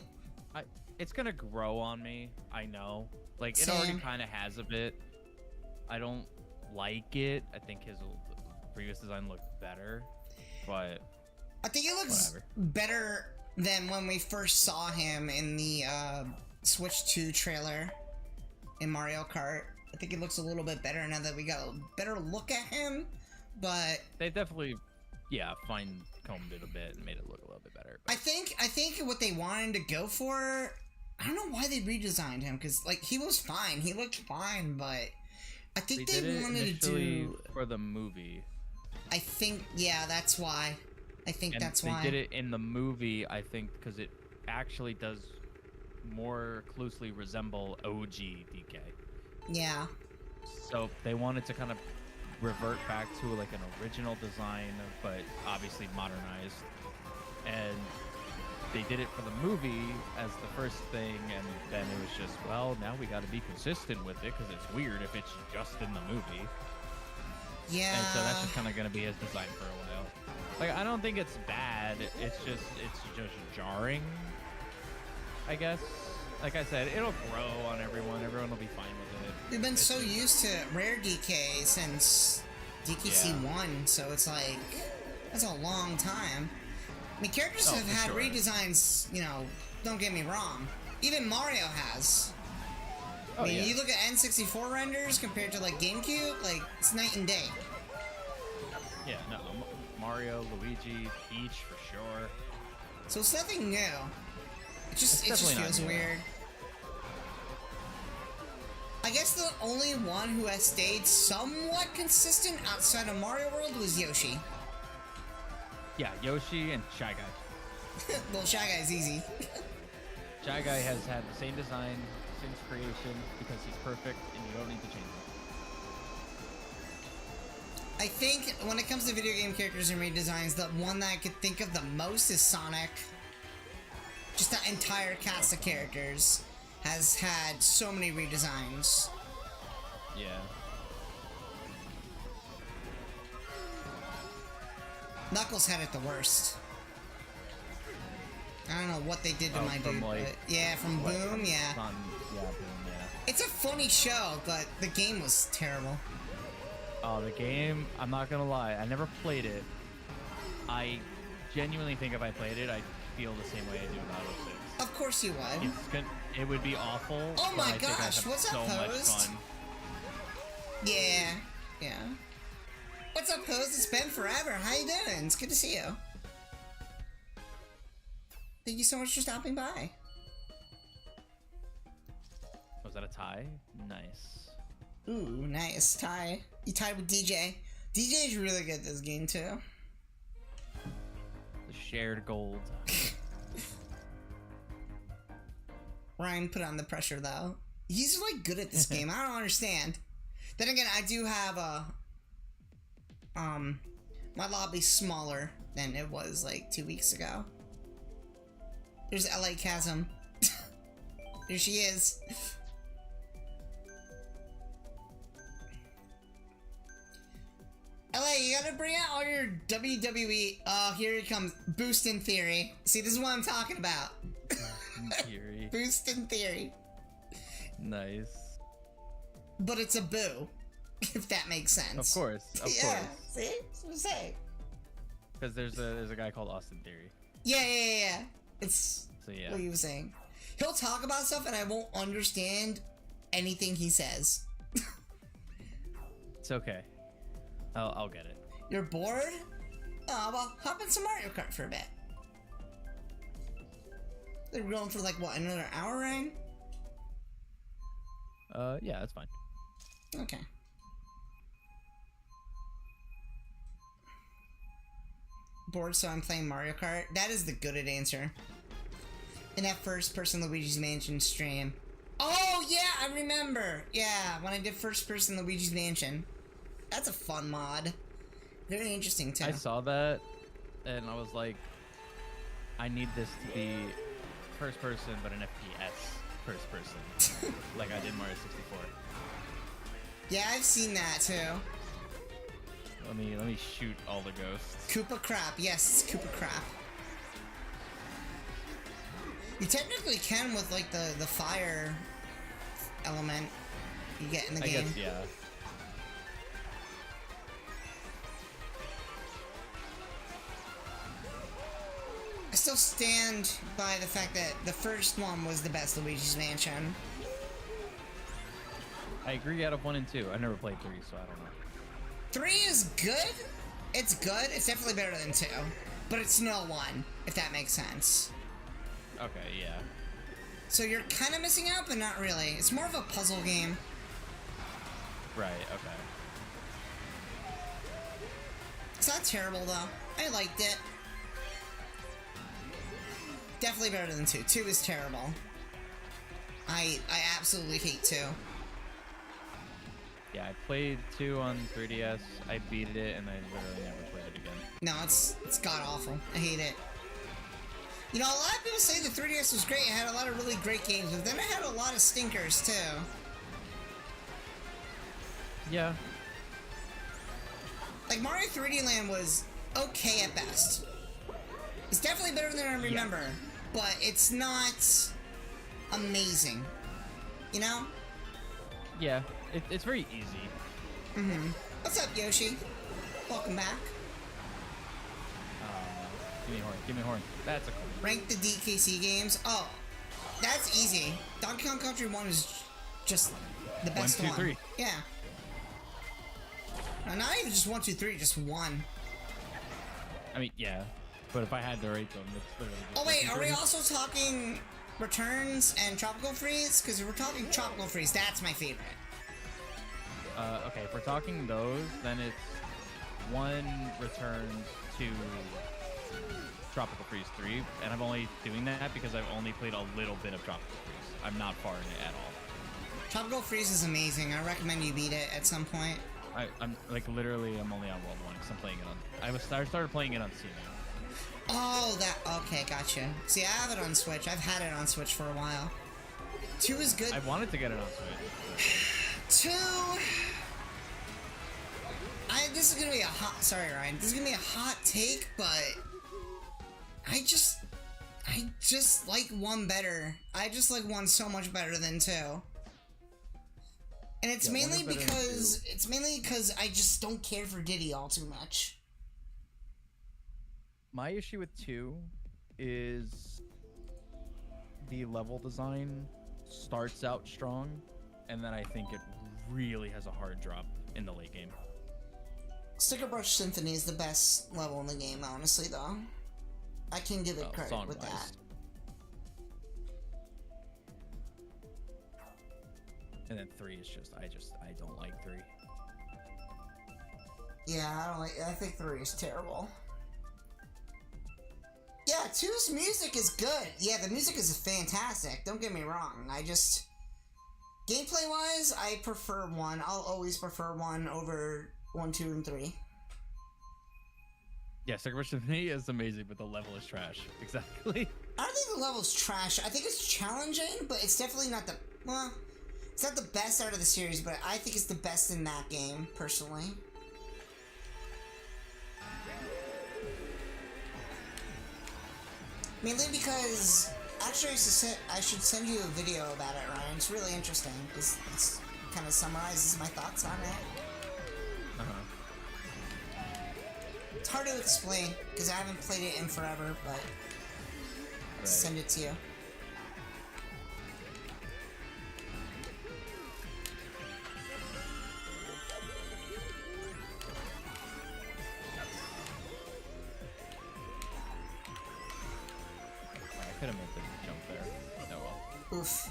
it's gonna grow on me. I know, like it Same. already kind of has a bit. I don't like it. I think his previous design looked better, but I think it looks better than when we first saw him in the Switch 2 trailer in Mario Kart. I think it looks a little bit better now that we got a better look at him, but they definitely, fine-combed it a bit and made it look a little bit better. I think what they wanted to go for, I don't know why they redesigned him, because like he was fine, he looked fine, but I think they wanted to do for the movie. I think, yeah, that's why. I think And that's why they did it in the movie, I think, because it actually does more closely resemble OG DK. Yeah. So they wanted to kind of revert back to like an original design, but obviously modernized. And they did it for the movie as the first thing, and then it was just, well, now we got to be consistent with it because it's weird if it's just in the movie. Yeah. And so that's just kind of going to be his design for a while. Like, I don't think it's bad. It's just jarring, I guess. Like I said, it'll grow on everyone. Everyone will be fine with it. We've been so used to rare DK since DKC 1, so it's like, that's a long time. I mean, characters have had redesigns, you know, don't get me wrong. Even Mario has. I mean, yeah. you look at N64 renders compared to like GameCube, like it's night and day. Yeah, no, Mario, Luigi, Peach for sure. So it's nothing new. It just definitely not feels new. weird. I guess the only one who has stayed somewhat consistent outside of Mario World was Yoshi. Yeah, Yoshi and Shy Guy. Well, Shy Guy's easy. Shy Guy has had the same design since creation because he's perfect and you don't need to change him. I think when it comes to video game characters and redesigns, the one that I could think of the most is Sonic. Just that entire cast of characters has had so many redesigns. Yeah. Knuckles had it the worst. I don't know what they did to my from dude, like, but yeah, from what, Boom, yeah. Boom, yeah. It's a funny show, but the game was terrible. Oh, the game, I'm not gonna lie, I never played it. I genuinely think if I played it, I'd feel the same way I do about 06. Of course you would. It would be awful. Oh but my I think I'd gosh, have what's up, so much Host? fun. Yeah. What's up, Host? It's been forever. How you doing? It's good to see you. Thank you so much for stopping by. Was that a tie? Nice. Ooh, nice. Tie. You tied with DJ. DJ's really good at this game, too. The shared gold. Ryan put on the pressure, though. He's, like, good at this game. I don't understand. Then again, I do have a... My lobby's smaller than it was, like, 2 weeks ago. There's LA Kaxom. There she is. LA, you gotta bring out all your WWE. Oh, here it comes. Boost in theory. See, this is what I'm talking about. Theory. Boost in theory. Nice. But it's a boo. If that makes sense. Of course. Of yeah, course. see? That's what I'm saying. Because there's a guy called Austin Theory. Yeah. It's So yeah. what he was saying. He'll talk about stuff and I won't understand anything he says. It's okay. I'll get it. You're bored? Oh, well, hop in some Mario Kart for a bit. They're going for like, what, another hour, Ryan? Yeah, that's fine. Okay. Bored, so I'm playing Mario Kart? That is the gooded answer. In that first-person Luigi's Mansion stream. Oh, yeah, I remember. Yeah, when I did first-person Luigi's Mansion. That's a fun mod. Very interesting, too. I saw that, and I was like, I need this to be first person, but an FPS first person, like I did Mario 64. Yeah, I've seen that, too. Let me shoot all the ghosts. Koopa Crap. Yes, it's Koopa Crap. You technically can with, like, the fire element you get in the game. I guess, yeah. I still stand by the fact that the first one was the best Luigi's Mansion. I agree out of 1 and 2. I never played 3, so I don't know. 3 is good. It's good. It's definitely better than 2. But it's no 1, if that makes sense. Okay, yeah. So you're kind of missing out, but not really. It's more of a puzzle game. Right, okay. It's not terrible, though. I liked it. Definitely better than 2. 2 is terrible. I absolutely hate 2. Yeah, I played 2 on 3DS, I beat it, and I literally never played it again. No, it's god-awful. I hate it. You know, a lot of people say the 3DS was great. It had a lot of really great games, but then it had a lot of stinkers, too. Yeah. Like, Mario 3D Land was okay at best. It's definitely better than I remember, but it's not amazing. You know? Yeah, it's very easy. Mm-hmm. What's up, Yoshi? Welcome back. Give me a horn, give me a horn. That's a Rank the DKC games. Oh, that's easy. Donkey Kong Country 1 is just the best 1, 2, 3. Yeah. No, not even just 1, 2, 3, just 1. I mean, yeah. But if I had to rate them, it's literally just Oh wait, 1, 2, are we 3. also talking Returns and Tropical Freeze? Because if we're talking Tropical Freeze, that's my favorite. Okay, if we're talking those, then it's 1 Returns, 2 Tropical Freeze, 3, and I'm only doing that because I've only played a little bit of Tropical Freeze. I'm not far in it at all. Tropical Freeze is amazing. I recommend you beat it at some point. I'm like literally I'm only on World 1 because I'm playing it on. I started playing it on Steam. Oh, that. Okay, gotcha. See, I have it on Switch. I've had it on Switch for a while. 2 is good. I wanted to get it on Switch. 2. This is gonna be a hot. Sorry, Ryan. This is gonna be a hot take, but I just like 1 better. I just like 1 so much better than 2. And it's mainly because I just don't care for Diddy all too much. My issue with 2 is the level design starts out strong, and then I think it really has a hard drop in the late game. Sticker Brush Symphony is the best level in the game, honestly, though. I can give it credit with that. And then 3 is just, I don't like 3. Yeah, I think 3 is terrible. Yeah, 2's music is good. Yeah, the music is fantastic. Don't get me wrong. Gameplay-wise, I prefer 1. I'll always prefer 1 over 1, 2, and 3. Yeah, Sticker Brush Symphony is amazing, but the level is trash. Exactly. I don't think the level's trash. I think it's challenging, but it's definitely not the... Well, it's not the best out of the series, but I think it's the best in that game, personally. Mainly because... Actually, I should send you a video about it, Ryan. It's really interesting, because it kind of summarizes my thoughts on it. It's hard to explain, because I haven't played it in forever, but... I'll send it to you. I could have made the jump there. Oh well. Oof.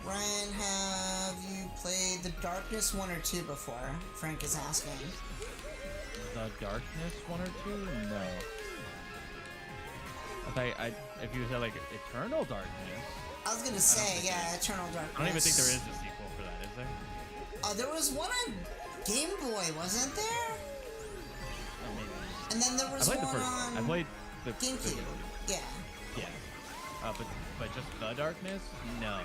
Ryan, have you played The Darkness 1 or 2 before? Frank is asking. The Darkness 1 or 2? No. If you said like Eternal Darkness. I was gonna say, yeah, Eternal Darkness. I don't even think there is a sequel for that, is there? There was one on Game Boy, wasn't there? Oh, maybe. And then there was one on I played the GameCube. Yeah. Yeah. But just The Darkness? No.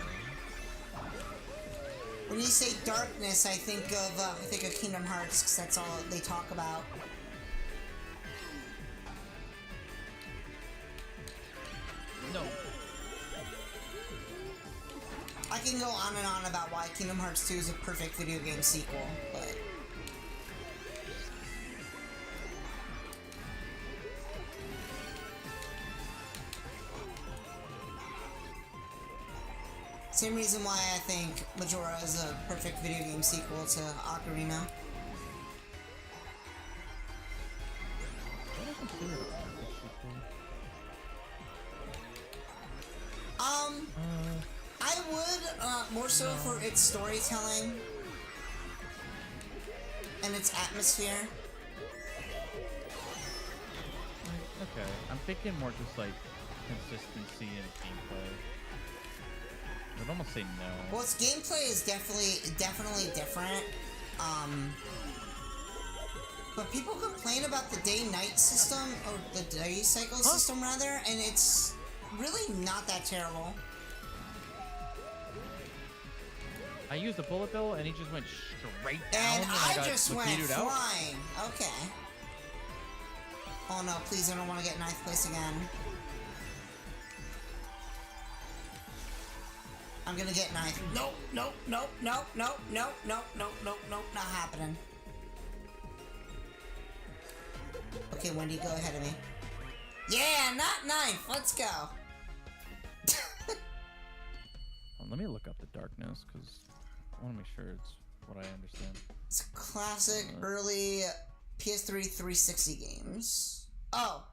When you say Darkness, I think of Kingdom Hearts, because that's all they talk about. No. I can go on and on about why Kingdom Hearts 2 is a perfect video game sequel, but... Same reason why I think Majora is a perfect video game sequel to Ocarina. I would, more so for its storytelling and its atmosphere. Okay, I'm thinking more just like consistency and gameplay. I'd almost say no. Well, its gameplay is definitely different. But people complain about the day-night system, or the day cycle system rather, and it's really not that terrible. I used a bullet bill and he just went straight down. And I got just went torpedoed out. flying. Okay. Oh no, please, I don't want to get ninth place again. I'm gonna get ninth. Nope, nope, nope, nope, nope, nope, nope, nope, nope, nope, not happening. Okay, Wendy, go ahead of me. Yeah, not ninth. Let's go. Let me look up the Darkness because I want to make sure it's what I understand. It's classic early PS3 360 games. Oh.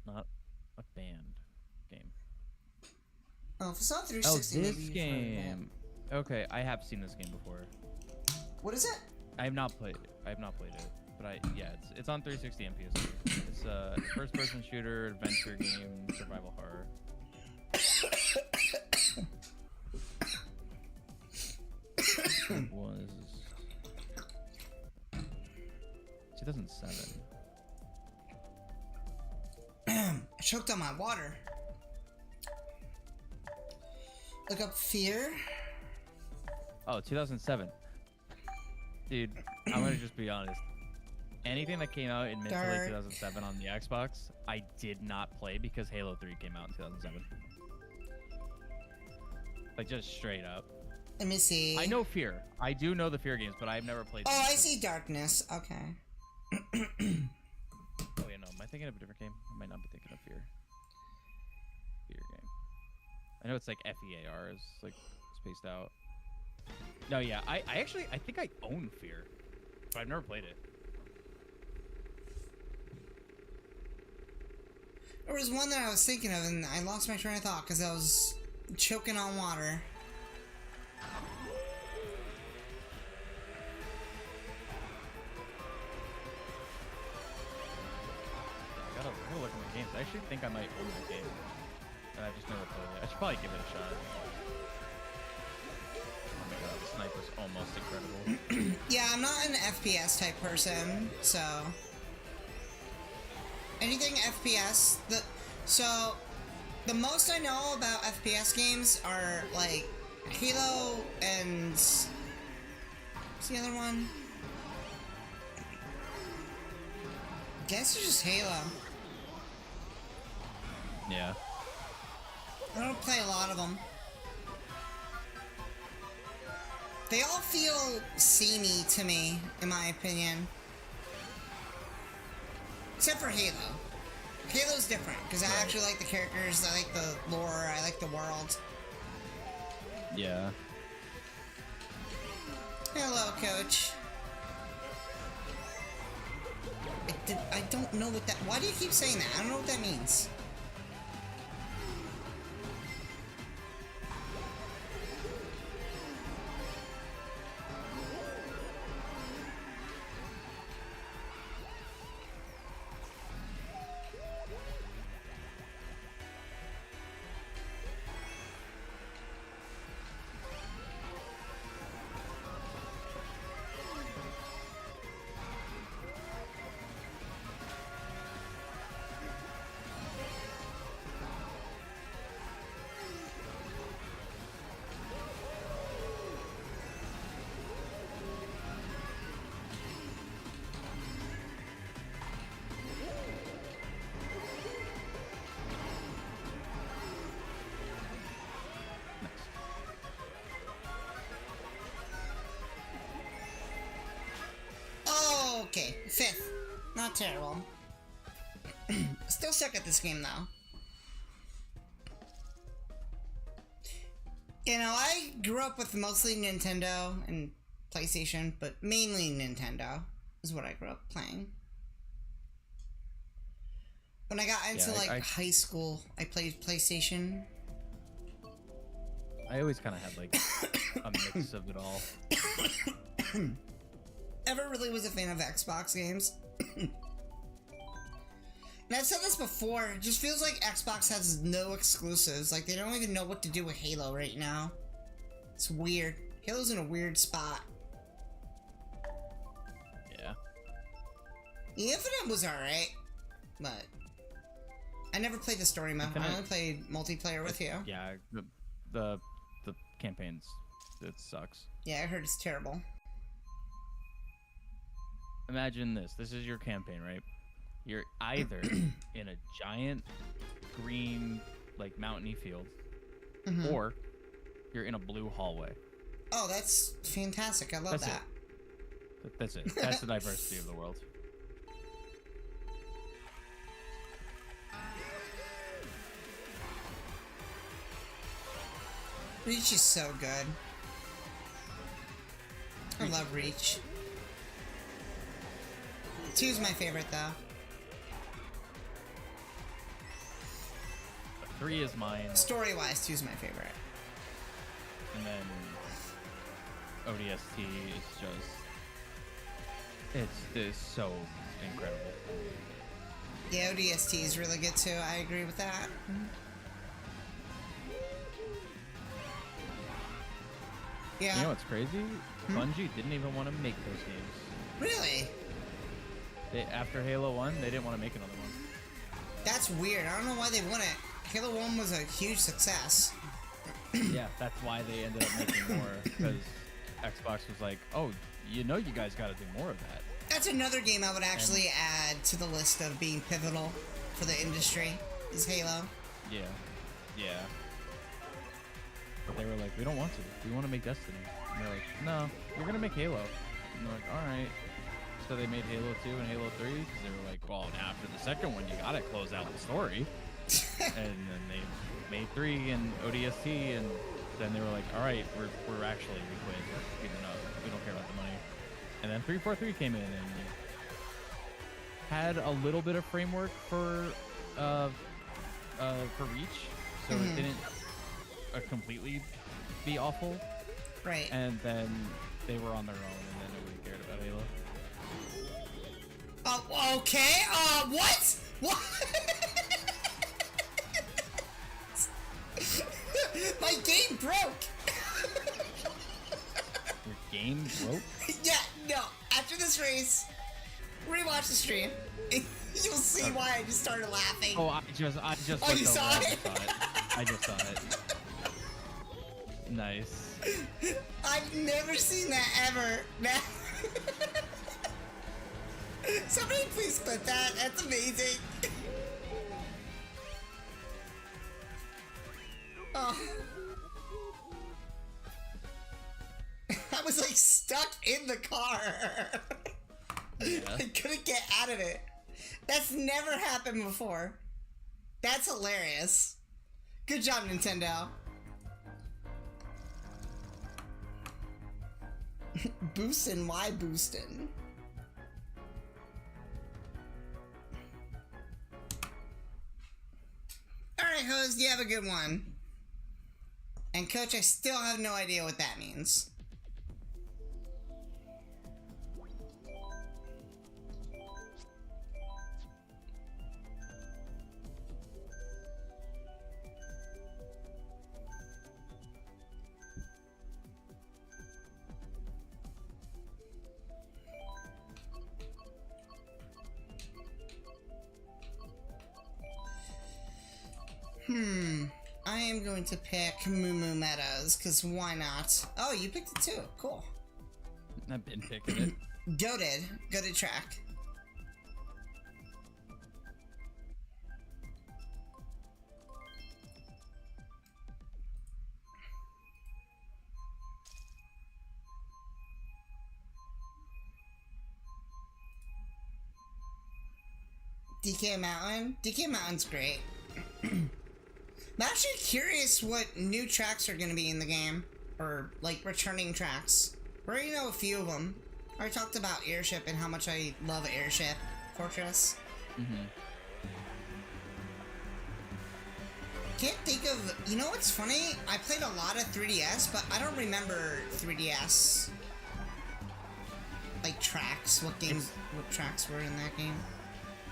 Not a band game. Oh, if it's not 360, this maybe game. Okay, I have seen this game before. What is it? I have not played it. But it's on 360 and PS3. It's a first-person shooter, adventure game, survival horror. It was 2007. I choked on my water. Look up Fear. Oh, 2007. Dude, I'm gonna just be honest. Anything that came out in mid to late 2007 on the Xbox, I did not play because Halo 3 came out in 2007. Like, just straight up. Let me see. I know Fear. I do know the Fear games, but I've never played them. Oh, I see Darkness. Okay. Oh, yeah, no. Am I thinking of a different game? I might not be thinking of Fear. Fear game. I know it's like FEAR is like spaced out. No, yeah. I think I own Fear, but I've never played it. There was one that I was thinking of, and I lost my train of thought because I was choking on water. I gotta look at my games. I actually think I might own that game, and I've just never played it. I should probably give it a shot. Oh my god, the sniper's almost incredible. Yeah, I'm not an FPS type person, so anything FPS. So the most I know about FPS games are like Halo and what's the other one? I guess it's just Halo. Yeah. I don't play a lot of them. They all feel samey to me, in my opinion. Except for Halo. Halo's different, because I actually like the characters, I like the lore, I like the world. Yeah. Hello, Coach. I don't know what that... Why do you keep saying that? I don't know what that means. Okay, 5th. Not terrible. Still suck at this game, though. You know, I grew up with mostly Nintendo and PlayStation, but mainly Nintendo is what I grew up playing. When I got into, high school, I played PlayStation. I always kind of had, like, a mix of it all. Never really was a fan of Xbox games. And I've said this before, it just feels like Xbox has no exclusives. Like, they don't even know what to do with Halo right now. It's weird. Halo's in a weird spot. Yeah. The Infinite was alright, but I never played the story mode. I only played multiplayer with you. Yeah, the campaigns, it sucks. Yeah, I heard it's terrible. Imagine this. This is your campaign, right? You're either in a giant green, like, mountainy field, or you're in a blue hallway. Oh, that's fantastic. I love that. That's it. That's the diversity of the world. Reach is so good. I love Reach. 2's my favorite though. 3 is mine, Story-wise, 2's my favorite. and then ODST is just it's so incredible. Yeah, ODST is really good too. I agree with that. Yeah. You know what's crazy? Bungie didn't even want to make those games. Really? After Halo 1, they didn't want to make another one. That's weird. I don't know why they wouldn't. Halo 1 was a huge success. Yeah, that's why they ended up making more, because Xbox was like, oh, you know you guys got to do more of that. That's another game I would actually add to the list of being pivotal for the industry, is Halo. Yeah. Yeah. But they were like, we don't want to. We want to make Destiny. And they're like, no, you're going to make Halo. And they're like, all right. So they made Halo 2 and Halo 3 because they were like, well, now after the second one, you got to close out the story. And then they made 3 and ODST, and then they were like, all right, we're actually, we quit. We're giving up. We don't care about the money. And then 343 came in and had a little bit of framework for Reach, so it didn't completely be awful. Right. And then they were on their own, and then nobody cared about Halo. Oh, okay. What? What? My game broke. Your game broke? Yeah, no. After this race, rewatch the stream. You'll see why I just started laughing. Oh, I just Oh, you saw it? I just saw it. Nice. I've never seen that ever. Somebody please clip that. That's amazing. Oh. I was like stuck in the car. Yeah. I couldn't get out of it. That's never happened before. That's hilarious. Good job, Nintendo. Boostin', why boostin'? Alright, host, you have a good one. And coach, I still have no idea what that means. I am going to pick Moo Moo Meadows, because why not? Oh, you picked it too. Cool. I've been picking it. Goated track. DK Mountain? DK Mountain's great. I'm actually curious what new tracks are going to be in the game. Or, like, returning tracks. We already know a few of them. I already talked about Airship and how much I love Airship Fortress. Can't think of... You know what's funny? I played a lot of 3DS, but I don't remember 3DS... like, tracks. What tracks were in that game.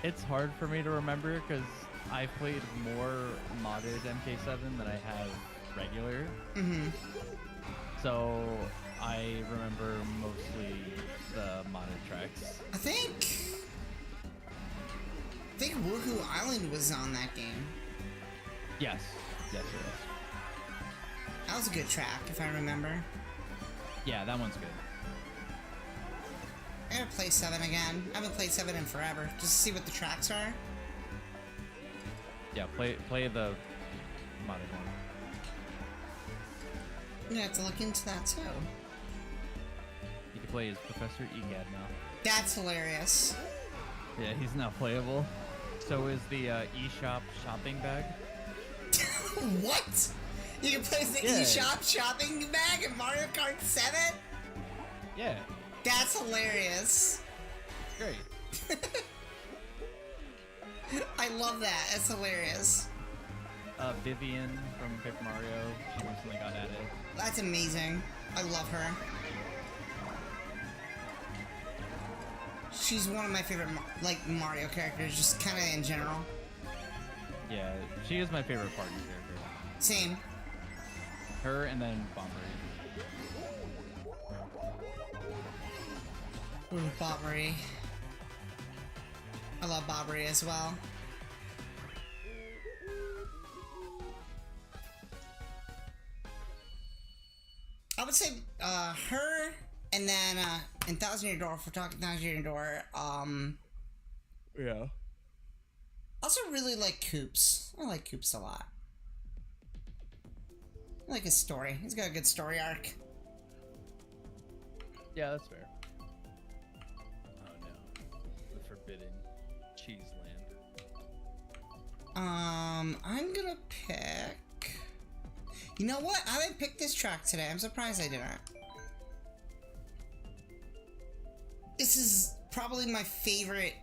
It's hard for me to remember because I played more modded MK7 than I have regular. So I remember mostly the modded tracks. I think Woohoo Island was on that game. Yes, it is. That was a good track, if I remember. Yeah, that one's good. I gotta play 7 again. I haven't played 7 in forever, just to see what the tracks are. Yeah, play the modded one. I'm gonna have to look into that too. You can play as Professor Egad now. That's hilarious. Yeah, he's now playable. So is the eShop shopping bag. What? You can play as the eShop shopping bag in Mario Kart 7? Yeah, That's hilarious. it's great. I love that. That's hilarious. Vivian from Paper Mario, she recently got added. That's amazing. I love her. She's one of my favorite, like, Mario characters, just kind of in general. Yeah, she is my favorite partner character. Same. Her and then Bomber. Ooh, Bobbery. I love Bobbery as well. I would say her, and then in Thousand Year Door, if we're talking Thousand Year Door, Yeah. also really like Koops. I like Koops a lot. I like his story. He's got a good story arc. Yeah, that's fair. Oh no. The Forbidden Cheese Land. I'm gonna pick... You know what? I didn't pick this track today. I'm surprised I didn't. This is probably my favorite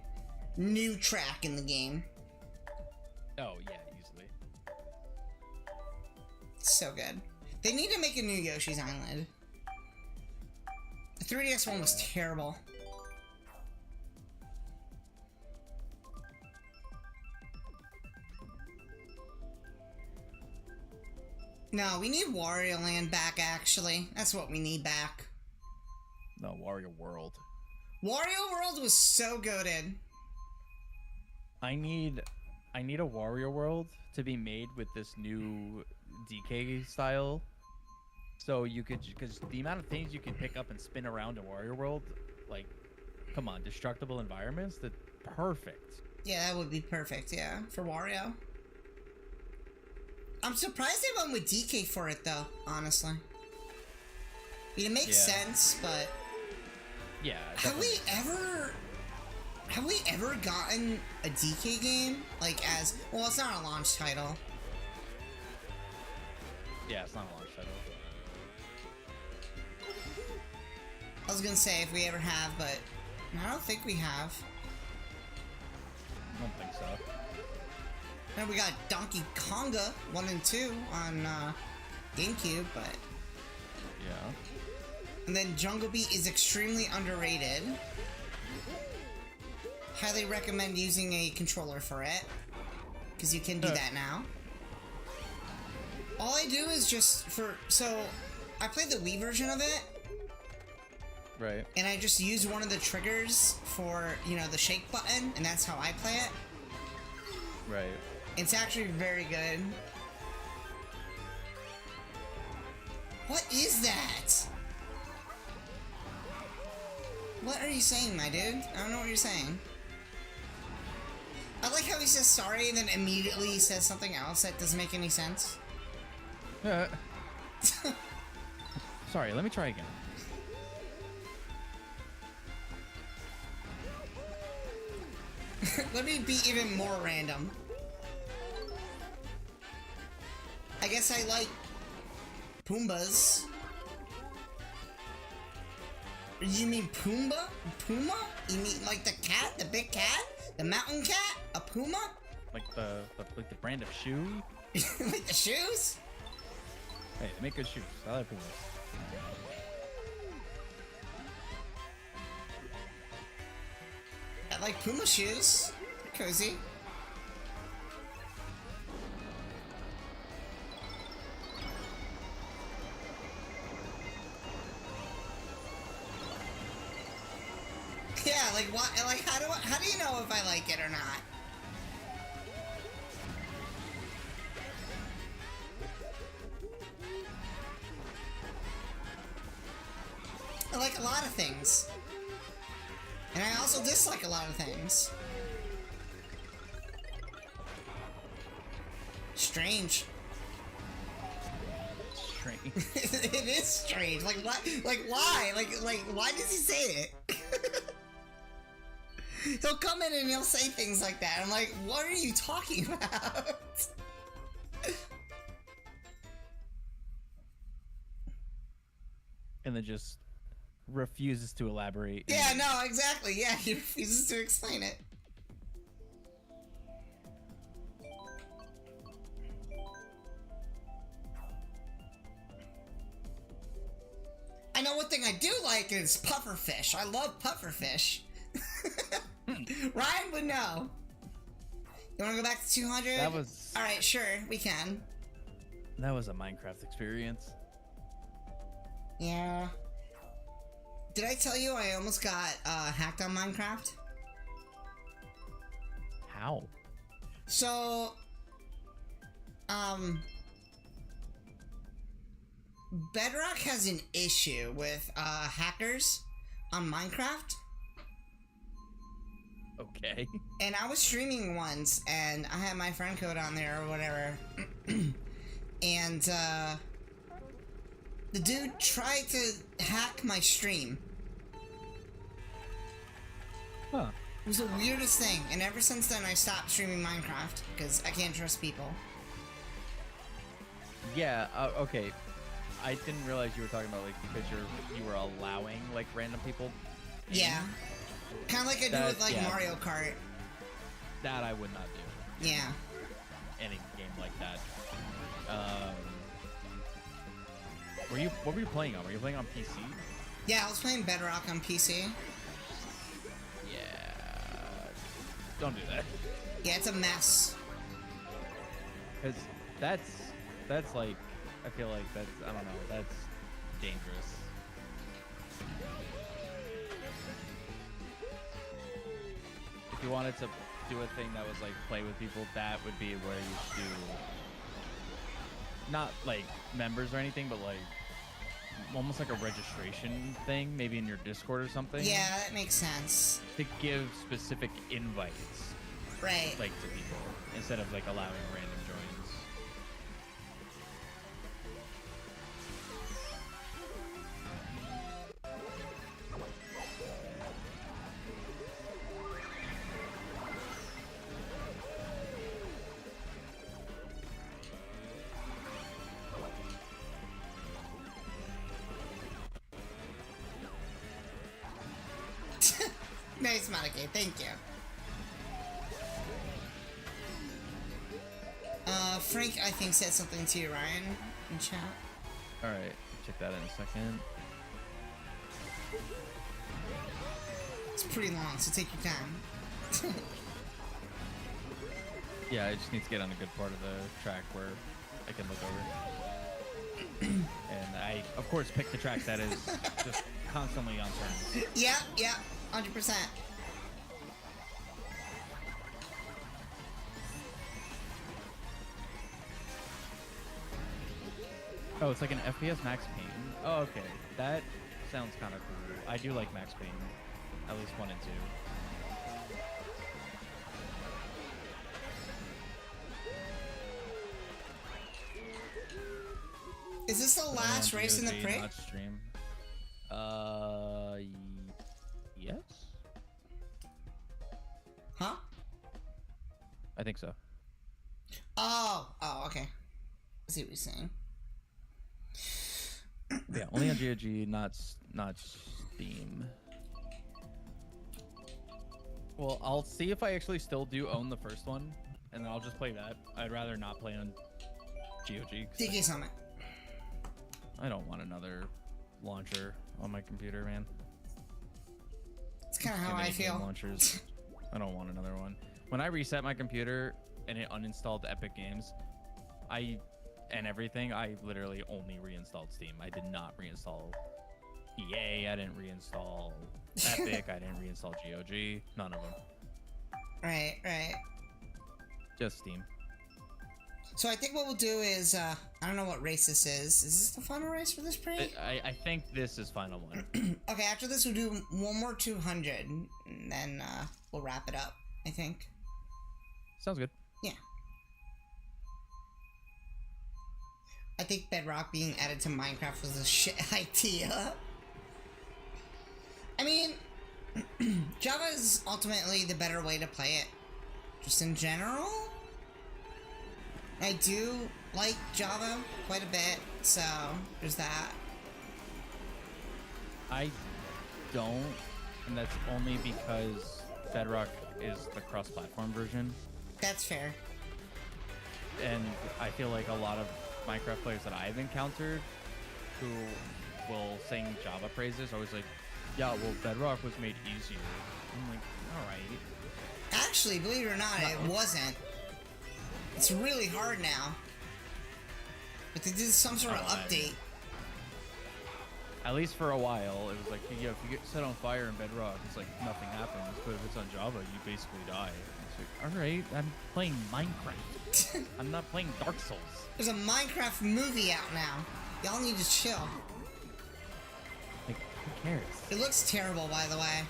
new track in the game. Oh yeah, easily. It's so good. They need to make a new Yoshi's Island. The 3DS one was terrible. No, we need Wario Land back, actually. That's what we need back. No, Wario World. Wario World was so goated. I need a Wario World to be made with this new DK style. So you could, because the amount of things you can pick up and spin around in Wario World, like, come on, destructible environments, that's perfect. Yeah, that would be perfect, yeah, for Wario. I'm surprised they went with DK for it, though, honestly. I mean, it makes sense, but... Yeah. Have we ever gotten a DK game? Like, as... Well, it's not a launch title. Yeah, it's not a launch title. I was gonna say if we ever have, but... I don't think we have. I don't think so. And we got Donkey Konga 1 and 2 on GameCube, but... Yeah. And then Jungle Beat is extremely underrated. Highly recommend using a controller for it, because you can do that now. All I do is just so I played the Wii version of it. Right. And I just use one of the triggers for, you know, the shake button, and that's how I play it. Right. It's actually very good. What is that? What are you saying, my dude? I don't know what you're saying. I like how he says sorry and then immediately he says something else that doesn't make any sense. Sorry, let me try again. Let me be even more random. I guess I like Pumbas. You mean Pumbaa? Puma? You mean like the cat? The big cat? The mountain cat? A puma? Like the brand of shoe? Like the shoes? Hey, they make good shoes. I like Pumas. I like Puma shoes. They're cozy. Yeah, like what? Like how do you know if I like it or not? I like a lot of things. And I also dislike a lot of things. Strange. Strange. It is strange. Like what? Like why? Like why does he say it? He'll come in and he'll say things like that. I'm like, what are you talking about? And then just refuses to elaborate. Yeah, no, exactly. Yeah, he refuses to explain it. I know one thing I do like is pufferfish. I love pufferfish. Ryan would know. You want to go back to 200? That was... All right, sure, we can. That was a Minecraft experience. Yeah. Did I tell you I almost got hacked on Minecraft? How? So, Bedrock has an issue with hackers on Minecraft. Okay. And I was streaming once, and I had my friend code on there or whatever. And the dude tried to hack my stream. Huh. It was the weirdest thing, and ever since then I stopped streaming Minecraft because I can't trust people. Yeah, okay. I didn't realize you were talking about, like, because you were allowing, like, random people in. Yeah. Kind of like I do with, like, yeah. Mario Kart. That I would not do. Yeah. Any game like that. What were you playing on? Were you playing on PC? Yeah, I was playing Bedrock on PC. Yeah. Don't do that. Yeah, it's a mess. Because that's like, I feel like that's, I don't know, that's dangerous. If you wanted to do a thing that was like play with people, that would be where you should do, not like members or anything, but like almost like a registration thing, maybe in your Discord or something. Yeah, that makes sense. To give specific invites, Right. like to people, instead of like allowing random joins. Nice, Madoka. Thank you. Frank, I think, said something to you, Ryan, in chat. Alright, check that in a second. It's pretty long, so take your time. Yeah, I just need to get on a good part of the track where I can look over. And I, of course, pick the track that is just constantly on turns. Yeah, 100%. Oh, it's like an FPS Max Payne. Oh, okay. That sounds kind of cool. I do like Max Payne. At least 1 and 2. Is this the last race in the GOG, parade? not stream. Yes? Huh? I think so. Oh, okay. I see what you're saying. Yeah, only on GOG, not Steam. Well, I'll see if I actually still do own the first one, and then I'll just play that. I'd rather not play on GOG. DK Summit. I don't want another launcher on my computer, man. It's kind of Too how many I game feel. Launchers. I don't want another one. When I reset my computer and it uninstalled Epic Games, I literally only reinstalled Steam. I did not reinstall EA. I didn't reinstall Epic. I didn't reinstall GOG. None of them. Right. Just Steam. So I think what we'll do is, I don't know what race this is. Is this the final race for this parade? I think this is final one. Okay, after this we'll do one more 200, and then we'll wrap it up, I think. Sounds good. Yeah. I think Bedrock being added to Minecraft was a shit idea. I mean, Java is ultimately the better way to play it. Just in general. I do like Java quite a bit, so there's that. I don't, and that's only because Bedrock is the cross-platform version. That's fair. And I feel like a lot of Minecraft players that I've encountered who will sing Java praises are always like, yeah, well, Bedrock was made easier. I'm like, all right. Actually, believe it or not, it wasn't. It's really hard now. But they did some sort of update. At least for a while, it was like, yeah, if you get set on fire in Bedrock, it's like nothing happens. But if it's on Java, you basically die. It's like, all right, I'm playing Minecraft. I'm not playing Dark Souls. There's a Minecraft movie out now. Y'all need to chill. Like, who cares? It looks terrible, by the way.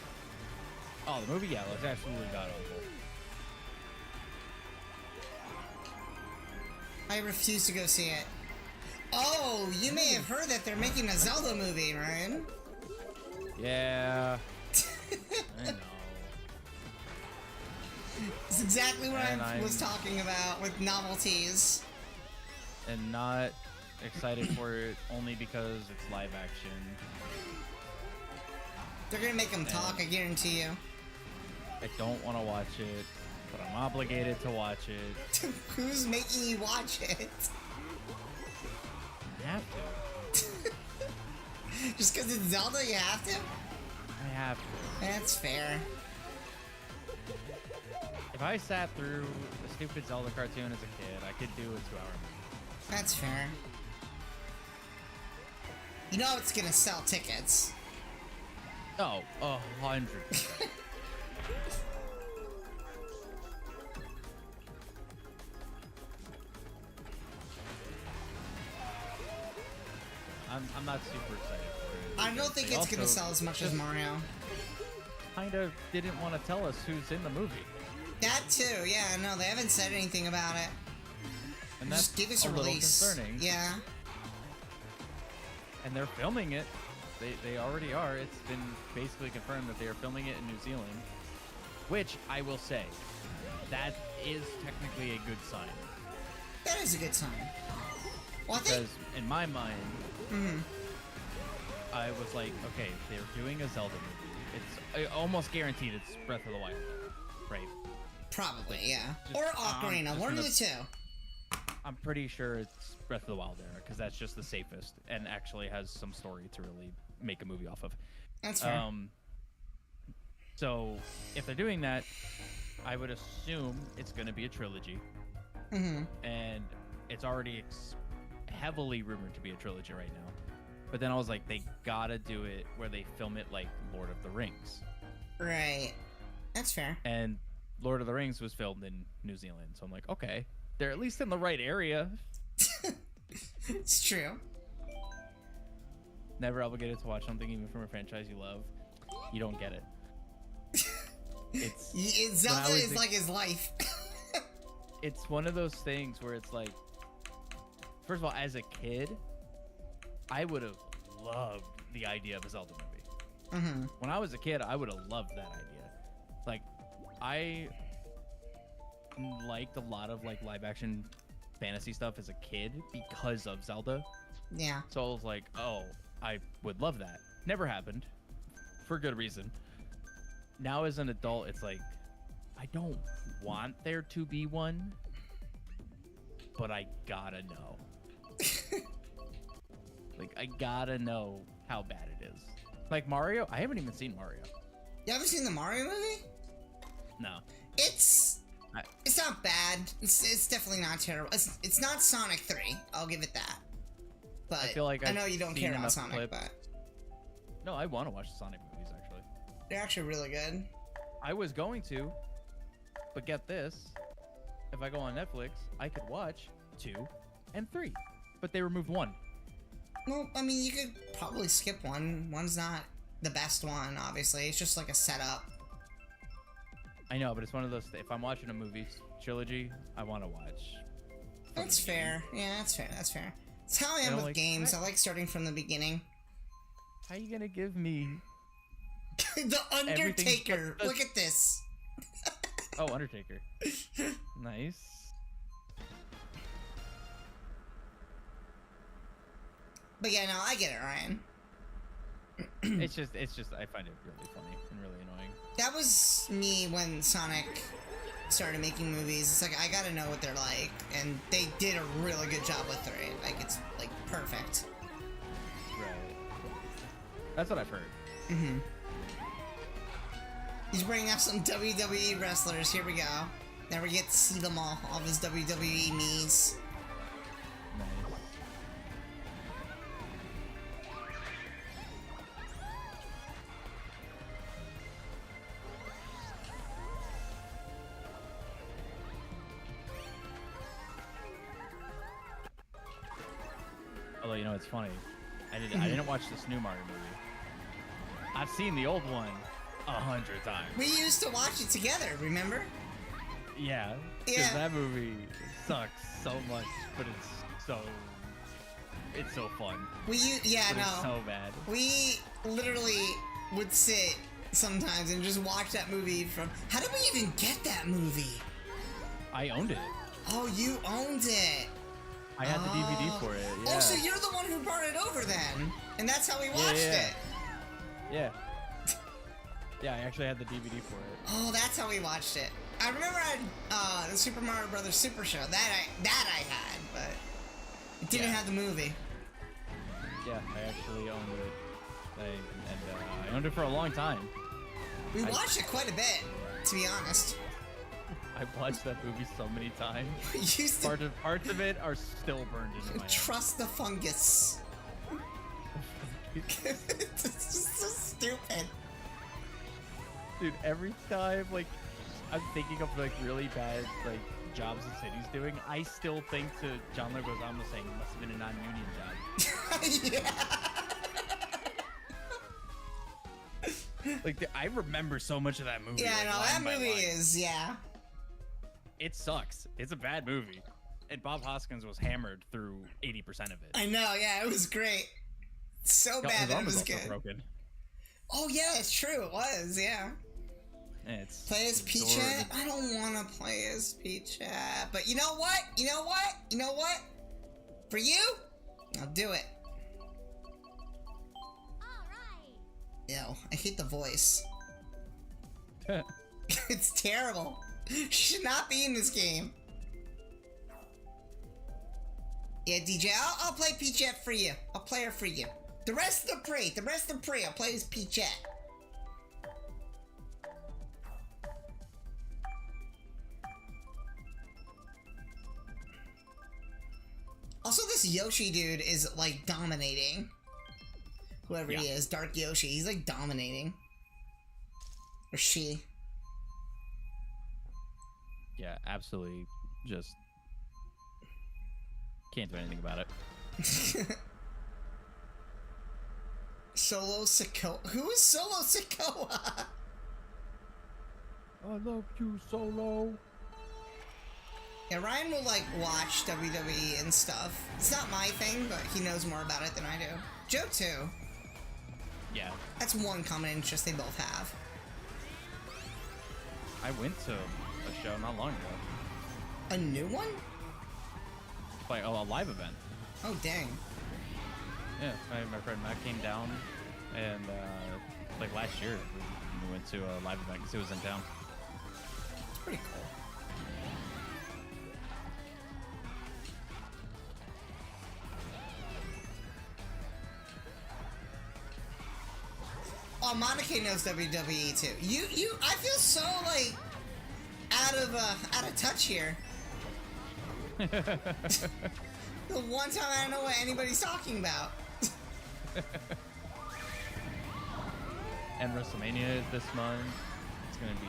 Oh, the movie, yeah, looks absolutely god-awful. I refuse to go see it. Oh, you may have heard that they're making a Zelda movie, Ryan. Yeah. I know. It's exactly what And I was talking about with novelties. And not excited for it only because it's live action. They're gonna make them talk, I guarantee you. I don't want to watch it, but I'm obligated to watch it. Who's making you watch it? I have to. Just because it's Zelda, you have to? I have to. That's fair. If I sat through the stupid Zelda cartoon as a kid, I could do a 2-hour movie. That's fair. You know it's gonna sell tickets. Oh, 100%. I'm not super excited for it. I don't think it's gonna sell as much as Mario. Kind of didn't want to tell us who's in the movie. That too, yeah, no, they haven't said anything about it. And that's just give us a little release. concerning. Yeah. And they're filming it. They already are. It's been basically confirmed that they are filming it in New Zealand. Which, I will say, that is technically a good sign. That is a good sign. Well, Because in my mind, I was like, okay, they're doing a Zelda movie. It's almost guaranteed it's Breath of the Wild, right? Probably, yeah. Or Ocarina, one of the two. I'm pretty sure it's Breath of the Wild era, because that's just the safest and actually has some story to really make a movie off of. That's fair. So if they're doing that, I would assume it's going to be a trilogy. And it's already heavily rumored to be a trilogy right now. But then I was like, they gotta do it where they film it like Lord of the Rings. Right. That's fair. And Lord of the Rings was filmed in New Zealand. So I'm like, okay, they're at least in the right area. It's true. Never obligated to watch something even from a franchise you love. You don't get it. Zelda is like his life. It's one of those things where it's like, first of all, as a kid, I would have loved the idea of a Zelda movie. When I was a kid, I would have loved that idea. Like, I liked a lot of like live action fantasy stuff as a kid because of Zelda. Yeah. So I was like, oh, I would love that. Never happened, for good reason. Now as an adult, it's like, I don't want there to be one, but I gotta know. Like, I gotta know how bad it is. Like Mario, I haven't even seen Mario. You haven't seen the Mario movie? No. It's not bad. It's definitely not terrible. It's not Sonic 3. I'll give it that. But I feel like I know you don't care about Sonic, but no, I want to watch the Sonic movies actually. They're actually really good. I was going to, but get this: if I go on Netflix, I could watch 2 and 3, but they removed 1. Well, I mean, you could probably skip one. One's not the best one, obviously. It's just like a setup. I know, but it's one of those. If I'm watching a movie trilogy, I want to watch. That's fair. Yeah, that's fair. That's fair. It's how I am with games. I like starting from the beginning. How you gonna give me The Undertaker. Look at this. Oh, Undertaker. Nice. But yeah, no, I get it, Ryan. it's just I find it really funny and really annoying. That was me when Sonic started making movies. It's like, I gotta know what they're like, and they did a really good job with 3. Like, it's like perfect. Right. That's what I've heard. Mm-hmm. He's bringing up some WWE wrestlers. Here we go. Never get to see them all of his WWE me's. Nice. Although, you know, it's funny. I didn't watch this new Mario movie. I've seen the old one 100 times. We used to watch it together, remember? Yeah. Because that movie sucks so much, but it's so fun. It's so bad. We literally would sit sometimes and just watch that movie from... How did we even get that movie? I owned it. Oh, you owned it. I had the DVD for it, yeah. Oh, so you're the one who brought it over then. And that's how we watched it. Yeah. Yeah, I actually had the DVD for it. Oh, that's how we watched it. I remember I had the Super Mario Brothers Super Show. That I had, but it didn't have the movie. Yeah, I actually owned it. I owned it for a long time. We watched it quite a bit, to be honest. I watched that movie so many times. Parts of it are still burned into my head. Trust the fungus. It's just so stupid. Dude, every time, like, I'm thinking of, like, really bad, like, jobs the city's doing, I still think to John Leguizamo saying it must have been a non-union job. Yeah. Like, I remember so much of that movie. Yeah, like, no, that movie is, It sucks. It's a bad movie. And Bob Hoskins was hammered through 80% of it. I know, yeah, it was great. So bad that it was good. Broken. Oh, yeah, it's true. It was, yeah. Play as Peachette? I don't want to play as Peachette. But you know what? You know what? You know what? For you, I'll do it. Alright. Ew, I hate the voice. It's terrible. She should not be in this game. Yeah, DJ, I'll play Peachette for you. I'll play her for you. The rest of the pre, I'll play as Peachette. Also, this Yoshi dude is, like, dominating. Whoever he is, Dark Yoshi, he's, like, dominating. Or she. Yeah, absolutely. Just can't do anything about it. Solo Sokoa? Who is Solo Sokoa? I love you, Solo. Yeah, Ryan will, like, watch WWE and stuff. It's not my thing, but he knows more about it than I do. Joe, too. Yeah. That's one common interest they both have. I went to a show not long ago. A new one? Like, a live event. Oh, dang. Yeah, my friend Matt came down, and, like, last year, we went to a live event because it was in town. It's pretty cool. Oh, Monica knows WWE too. I feel so, like, out of touch here. The one time I don't know what anybody's talking about. And WrestleMania is this month. It's gonna be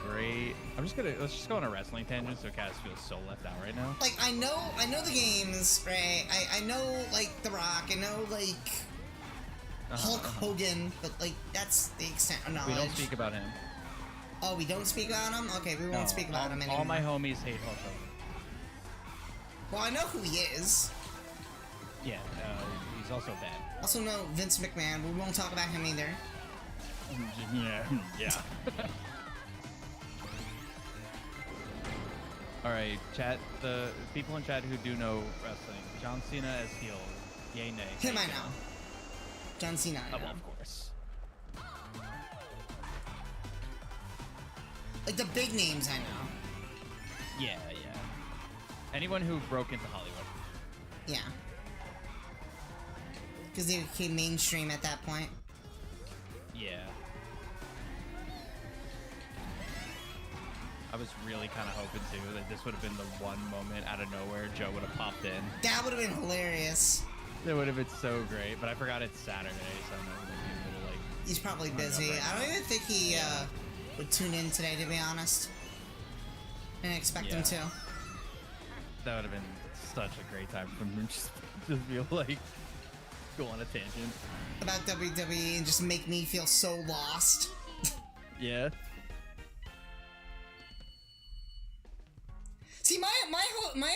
great. Let's just go on a wrestling tangent so Cass feels so left out right now. Like, I know the games, right? I know, like, The Rock. I know, like, Hulk Hogan, but, like, that's the extent of knowledge. We don't speak about him. Oh, we don't speak about him? Okay, we won't speak about him anymore. All my homies hate Hulk Hogan. Well, I know who he is. Yeah, he's also bad. Also know Vince McMahon, but we won't talk about him either. Yeah. Alright, chat, the people in chat who do know wrestling, John Cena as heel, yay, nay. Him I know. John Cena I know. Of course. Like the big names I know. Yeah. Anyone who broke into Hollywood. Yeah. Because they became mainstream at that point. Yeah. I was really kind of hoping too that this would have been the one moment out of nowhere Joe would have popped in. That would have been hilarious. It would have been so great, but I forgot it's Saturday, so I'm not gonna be a little like. He's probably busy. Right I don't even think he would tune in today, to be honest. Didn't expect him to. That would have been such a great time for him just be like, go on a tangent about WWE and just make me feel so lost. Yeah. See, my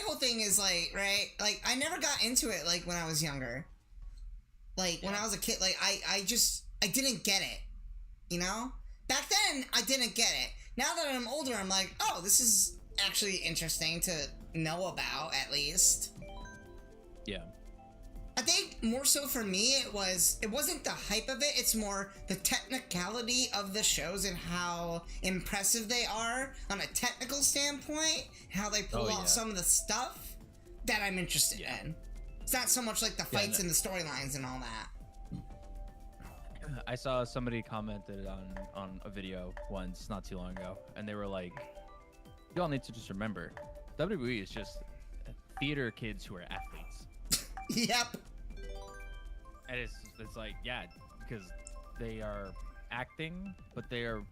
whole thing is like, right? Like, I never got into it like when I was younger. Like when I was a kid, like I didn't get it. You know? Back then, I didn't get it. Now that I'm older, I'm like, oh, this is actually interesting to know about, at least. Yeah. I think more so for me, it wasn't the hype of it, it's more the technicality of the shows and how impressive they are on a technical standpoint, how they pull off some of the stuff that I'm interested in. It's not so much like the fights and the storylines and all that. I saw somebody commented on a video once not too long ago, and they were like, y'all need to just remember, WWE is just theater kids who are athletes. Yep. And it's like, yeah, because they are acting, but they are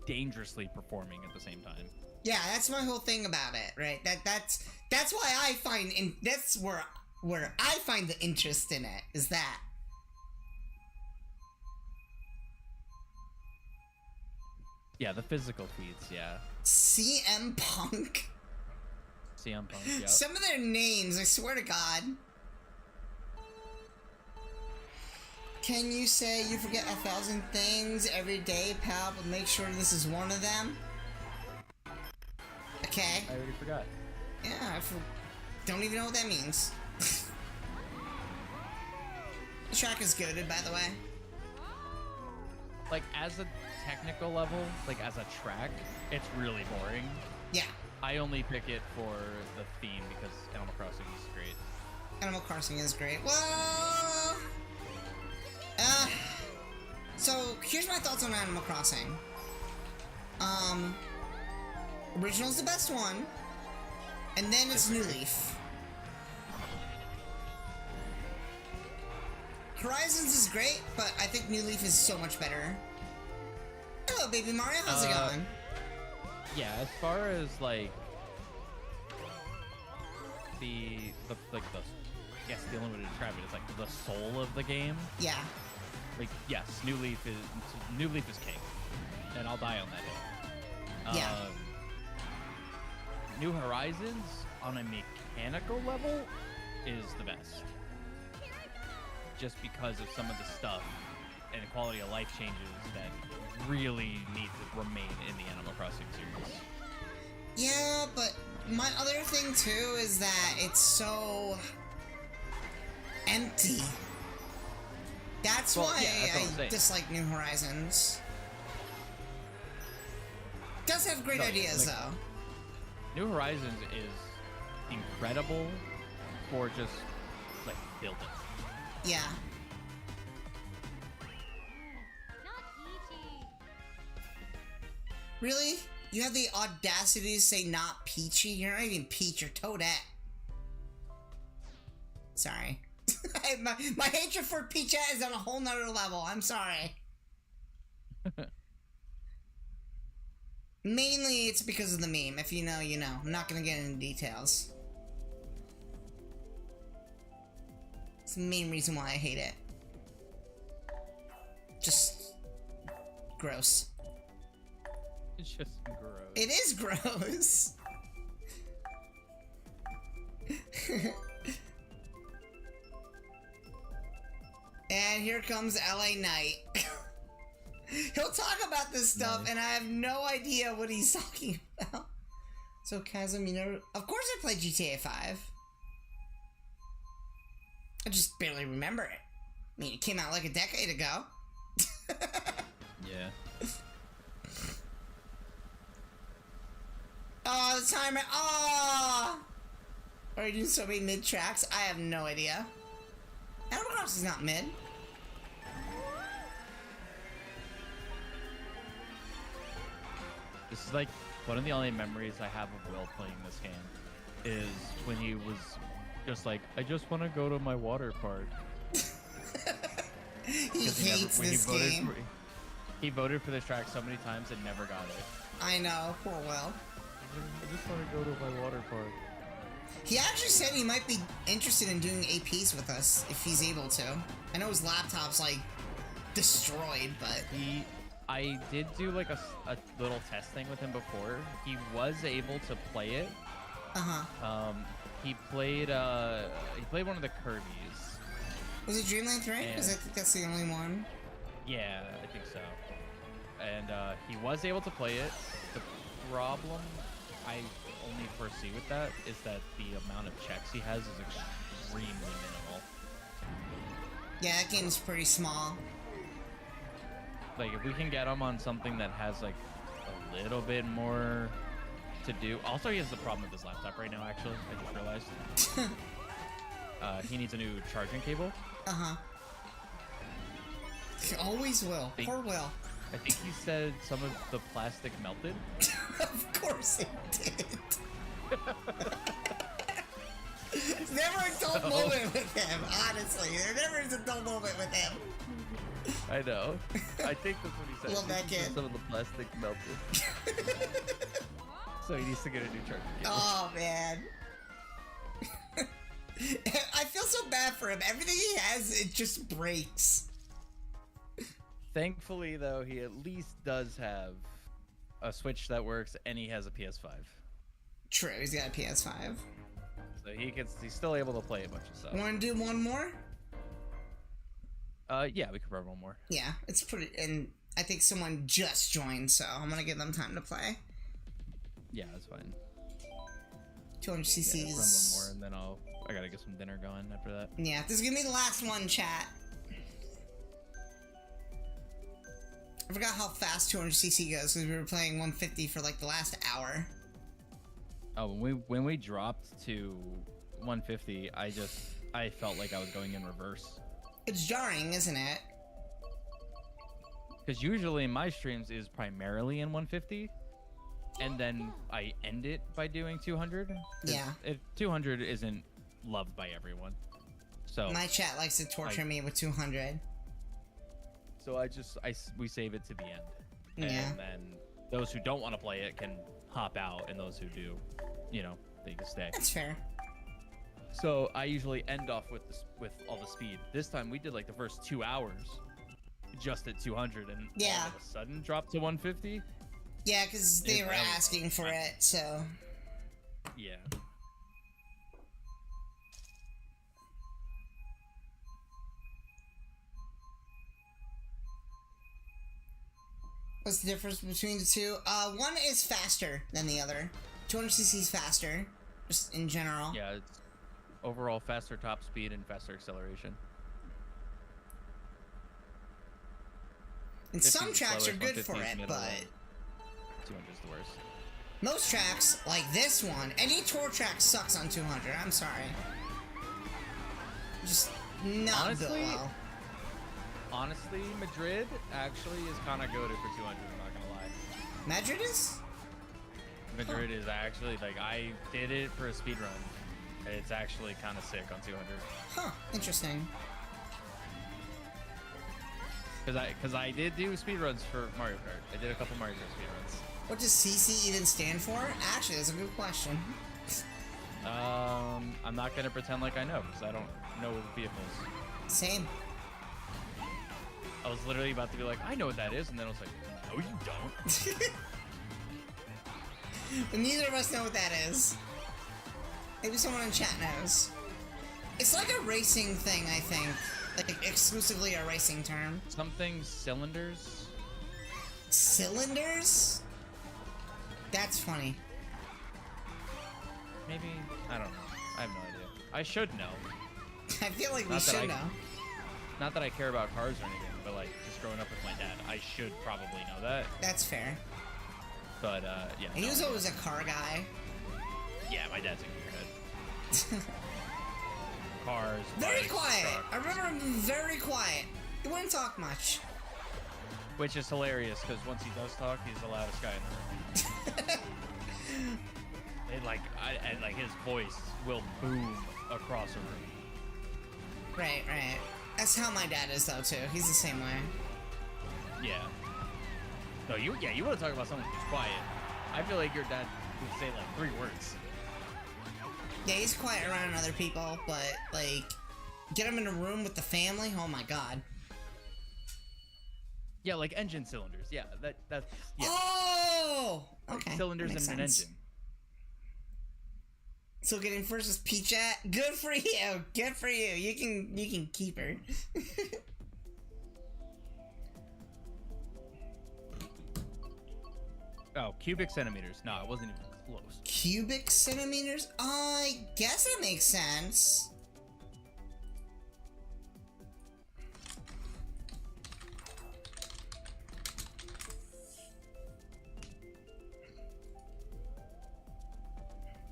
dangerously performing at the same time. Yeah, that's my whole thing about it, right? That's why I find that's where I find the interest in it, is that. Yeah, the physical feats, yeah. CM Punk. CM Punk, yeah. Some of their names, I swear to God. Can you say you forget 1,000 things every day, pal, but make sure this is one of them? Okay. I already forgot. Yeah, don't even know what that means. The track is goated, by the way. Like, as a technical level, like as a track, it's really boring. Yeah. I only pick it for the theme because Animal Crossing is great. Animal Crossing is great. Well, so here's my thoughts on Animal Crossing. Original's the best one, and then it's New Leaf. Horizons is great, but I think New Leaf is so much better. Hello, baby Mario. How's it going? Yeah, as far as like the unlimited traffic is like the soul of the game. Yeah. Like, yes, New Leaf is king, and I'll die on that hill. Yeah. New Horizons on a mechanical level is the best, just because of some of the stuff and the quality of life changes that really need to remain in the Animal Crossing series. Yeah, but my other thing too is that it's so empty. That's why I dislike New Horizons. Does have great ideas though. New Horizons is incredible for just like building. Yeah. Really? You have the audacity to say not Peachy? You're not even Peach, you're Toadette. Sorry. my hatred for Peachette is on a whole nother level. I'm sorry. Mainly it's because of the meme. If you know, you know. I'm not gonna get into details. It's the main reason why I hate it. Just gross. It's just gross. It is gross. And here comes LA Knight. He'll talk about this stuff, and I have no idea what he's talking about. So, Kaxom, you never... Of course I played GTA 5. I just barely remember it. I mean, it came out like a decade ago. Yeah. timer. Ah! Are you doing so many mid tracks? I have no idea. Animal Crossing is not mid. This is like one of the only memories I have of Will playing this game is when he was just like, I just want to go to my water park. He hates this game. He voted for this track so many times and never got it. I know, poor Will. I just want to go to my water park. He actually said he might be interested in doing APs with us if he's able to. I know his laptop's like destroyed, but I did do like a little test thing with him before. He was able to play it. He played one of the Kirby's. Was it Dreamland 3? Because I think that's the only one. Yeah, I think so. And he was able to play it. The problem I only foresee with that is that the amount of checks he has is extremely minimal. Yeah, that game's pretty small. Like, if we can get him on something that has like a little bit more to do. Also, he has the problem with his laptop right now, actually. I just realized. He needs a new charging cable. He always will. Poor Will. I think he said some of the plastic melted. Of course it did. It's never a dull moment with him, honestly. There never is a dull moment with him. I know. I think that's what he said. Love that kid. Some of the plastic melted. So he needs to get a new charging cable. Oh, man. I feel so bad for him. Everything he has, it just breaks. Thankfully, though, he at least does have a Switch that works, and he has a PS5. True, he's got a PS5. So he's still able to play a bunch of stuff. Want to do one more? Yeah, we could run one more. Yeah, it's pretty, and I think someone just joined, so I'm gonna give them time to play. Yeah, that's fine. 200 cc's. Yeah, run one more, and then I gotta get some dinner going after that. Yeah, this is gonna be the last one, chat. I forgot how fast 200cc goes because we were playing 150 for like the last hour. Oh, when we dropped to 150, I felt like I was going in reverse. It's jarring, isn't it? Because usually my streams is primarily in 150, and then I end it by doing 200. Yeah. 200 isn't loved by everyone. So my chat likes to torture me with 200. So we save it to the end. Yeah. And then those who don't want to play it can hop out, and those who do, they can stay. That's fair. So I usually end off with all the speed. This time we did like the first 2 hours just at 200, and all of a sudden dropped to 150. Yeah, because they were asking for it, so. Yeah. What's the difference between the two? One is faster than the other. 200cc is faster, just in general. Yeah, it's overall faster top speed and faster acceleration. And some tracks are good for it, but 200 is the worst. Most tracks, like this one, any tour track sucks on 200. I'm sorry. Just not built well. Honestly, Madrid actually is kind of goated for 200, I'm not gonna lie. Madrid is? Madrid is actually, like, I did it for a speed run. It's actually kind of sick on 200. Huh, interesting. Because I did do speed runs for Mario Kart. I did a couple Mario Kart speed runs. What does CC even stand for? Actually, that's a good question. I'm not gonna pretend like I know, because I don't know vehicles. Same. I was literally about to be like, I know what that is, and then I was like, no, you don't. Neither of us know what that is. Maybe someone in chat knows. It's like a racing thing, I think. Like, exclusively a racing term. Something cylinders? Cylinders? That's funny. Maybe, I don't know. I have no idea. I should know. I feel like we should know. Not that I care about cars or anything, but like, just growing up with my dad, I should probably know that. That's fair. But, yeah. He was always a car guy. Yeah, my dad's a gearhead. Cars, Very bikes, quiet. trucks. I remember him very quiet. He wouldn't talk much. Which is hilarious because once he does talk, he's the loudest guy in the room. And like his voice will boom across a room. Right, right. That's how my dad is though too. He's the same way. Yeah. No, you want to talk about someone who's quiet. I feel like your dad would say like 3 words. Yeah, he's quiet around other people, but like, get him in a room with the family. Oh my god. Yeah, like engine cylinders. Yeah, that's yeah. Oh, Like okay. cylinders in an engine. So getting first is Peachette. Good for you. Good for you. You can keep her. Oh, cubic centimeters. No, it wasn't even close. Cubic centimeters? I guess that makes sense.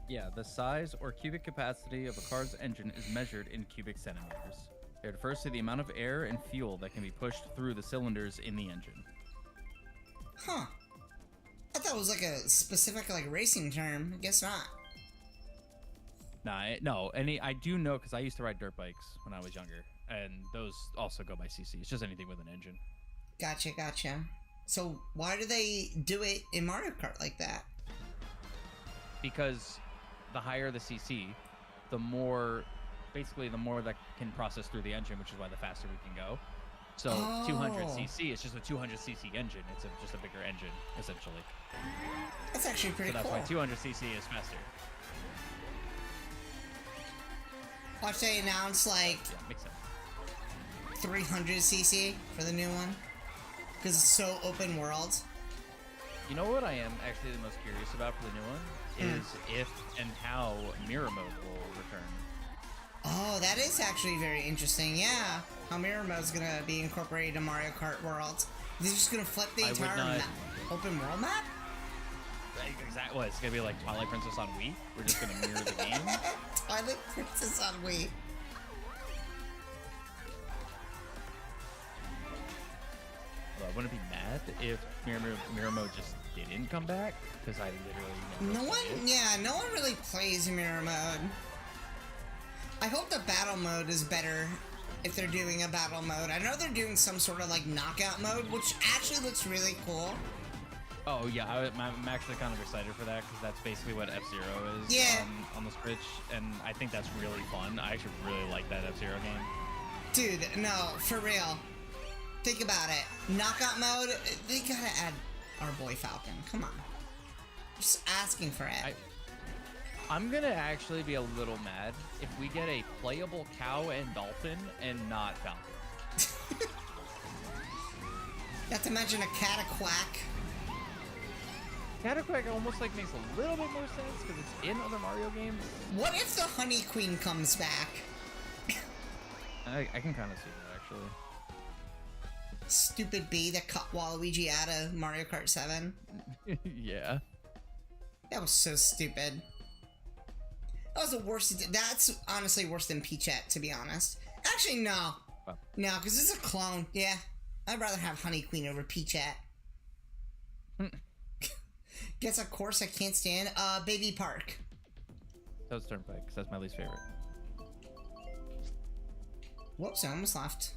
Yeah, the size or cubic capacity of a car's engine is measured in cubic centimeters. It refers to the amount of air and fuel that can be pushed through the cylinders in the engine. Huh. I thought it was like a specific like racing term. I guess not. No, I do know because I used to ride dirt bikes when I was younger, and those also go by cc. It's just anything with an engine. Gotcha, gotcha. So why do they do it in Mario Kart like that? Because the higher the cc, the more that can process through the engine, which is why the faster we can go. So 200cc is just a 200cc engine. It's just a bigger engine, essentially. That's actually pretty cool. So that's cool. why 200cc is faster. Watch they announce like Yeah, makes sense. 300cc for the new one. Because it's so open world. You know what I am actually the most curious about for the new one is if and how mirror mode will return. Oh, that is actually very interesting. Yeah, how mirror mode is gonna be incorporated in Mario Kart World. They're just gonna flip the entire open world map. Exactly. What, it's gonna be like Twilight Princess on Wii. We're just gonna mirror the game. Twilight Princess on Wii. Well, I wouldn't be mad if mirror mode just didn't come back because I literally never no one really plays mirror mode. I hope the battle mode is better if they're doing a battle mode. I know they're doing some sort of like knockout mode, which actually looks really cool. Oh yeah, I'm actually kind of excited for that because that's basically what F-Zero is on the Switch, and I think that's really fun. I actually really like that F-Zero game. Dude, no, for real. Think about it. Knockout mode, they gotta add our boy Falcon. Come on. Just asking for it. I'm gonna actually be a little mad if we get a playable cow and dolphin and not Falcon. Not to mention a Cataquack. Cataquack almost like makes a little bit more sense because it's in other Mario games. What if the Honey Queen comes back? I can kind of see that actually. Stupid bee that cut Waluigi out of Mario Kart 7. Yeah. That was so stupid. That was the worst. That's honestly worse than Peachette, to be honest. Actually, no. Wow. No, because it's a clone. Yeah. I'd rather have Honey Queen over Peachette. Guess a course I can't stand. Baby Park. Toad's Turnpike, because that's my least favorite. Whoops, I almost left.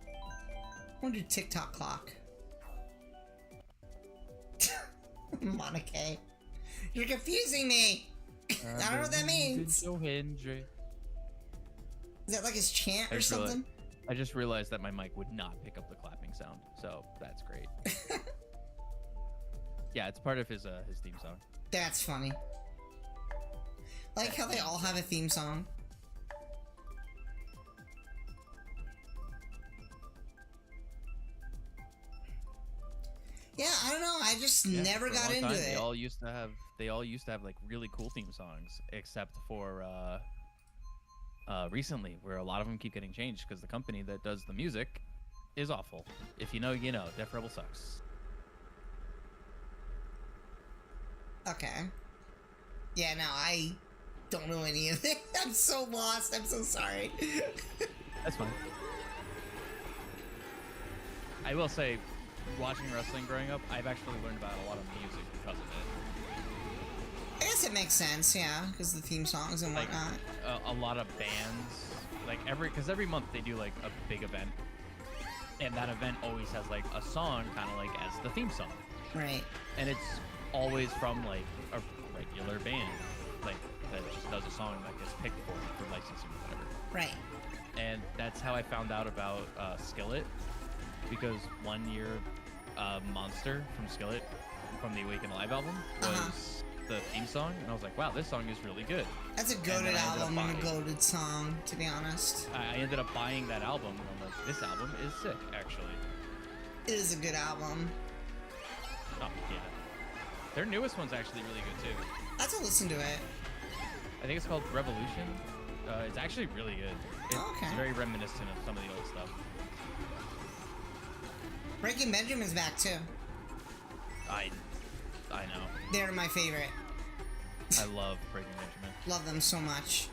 I want to do TikTok clock. Monica. You're confusing me! I don't know what that means. Is that like his chant or something? I just realized that my mic would not pick up the clapping sound, so that's great. Yeah, it's part of his theme song. That's funny. Like how they all have a theme song. Yeah, I don't know. I just never got into it. They all used to have like really cool theme songs, except for recently, where a lot of them keep getting changed because the company that does the music is awful. If you know, you know. Def Rebel sucks. Okay. Yeah, no, I don't know any of it. I'm so lost. I'm so sorry. That's fine. I will say, watching wrestling growing up, I've actually learned about a lot of music because of it. I guess it makes sense, yeah, because the theme songs and Like, whatnot. a lot of bands, like every month they do like a big event, and that event always has like a song kind of like as the theme song. Right. And it's always from like a regular band, like that just does a song that gets picked for licensing or whatever. Right. And that's how I found out about Skillet, because one year Monster from Skillet, from the Awaken Live album, was the theme song, and I was like, wow, this song is really good. That's a goated album and a goated song, to be honest. I ended up buying that album, and I'm like, this album is sick, actually. It is a good album. Oh, yeah. Their newest one's actually really good, too. I have to listen to it. I think it's called Revolution. It's actually really good. It's very reminiscent of some of the old stuff. Breaking Benjamin's back, too. I know. They're my favorite. I love Breaking Benjamin. Love them so much.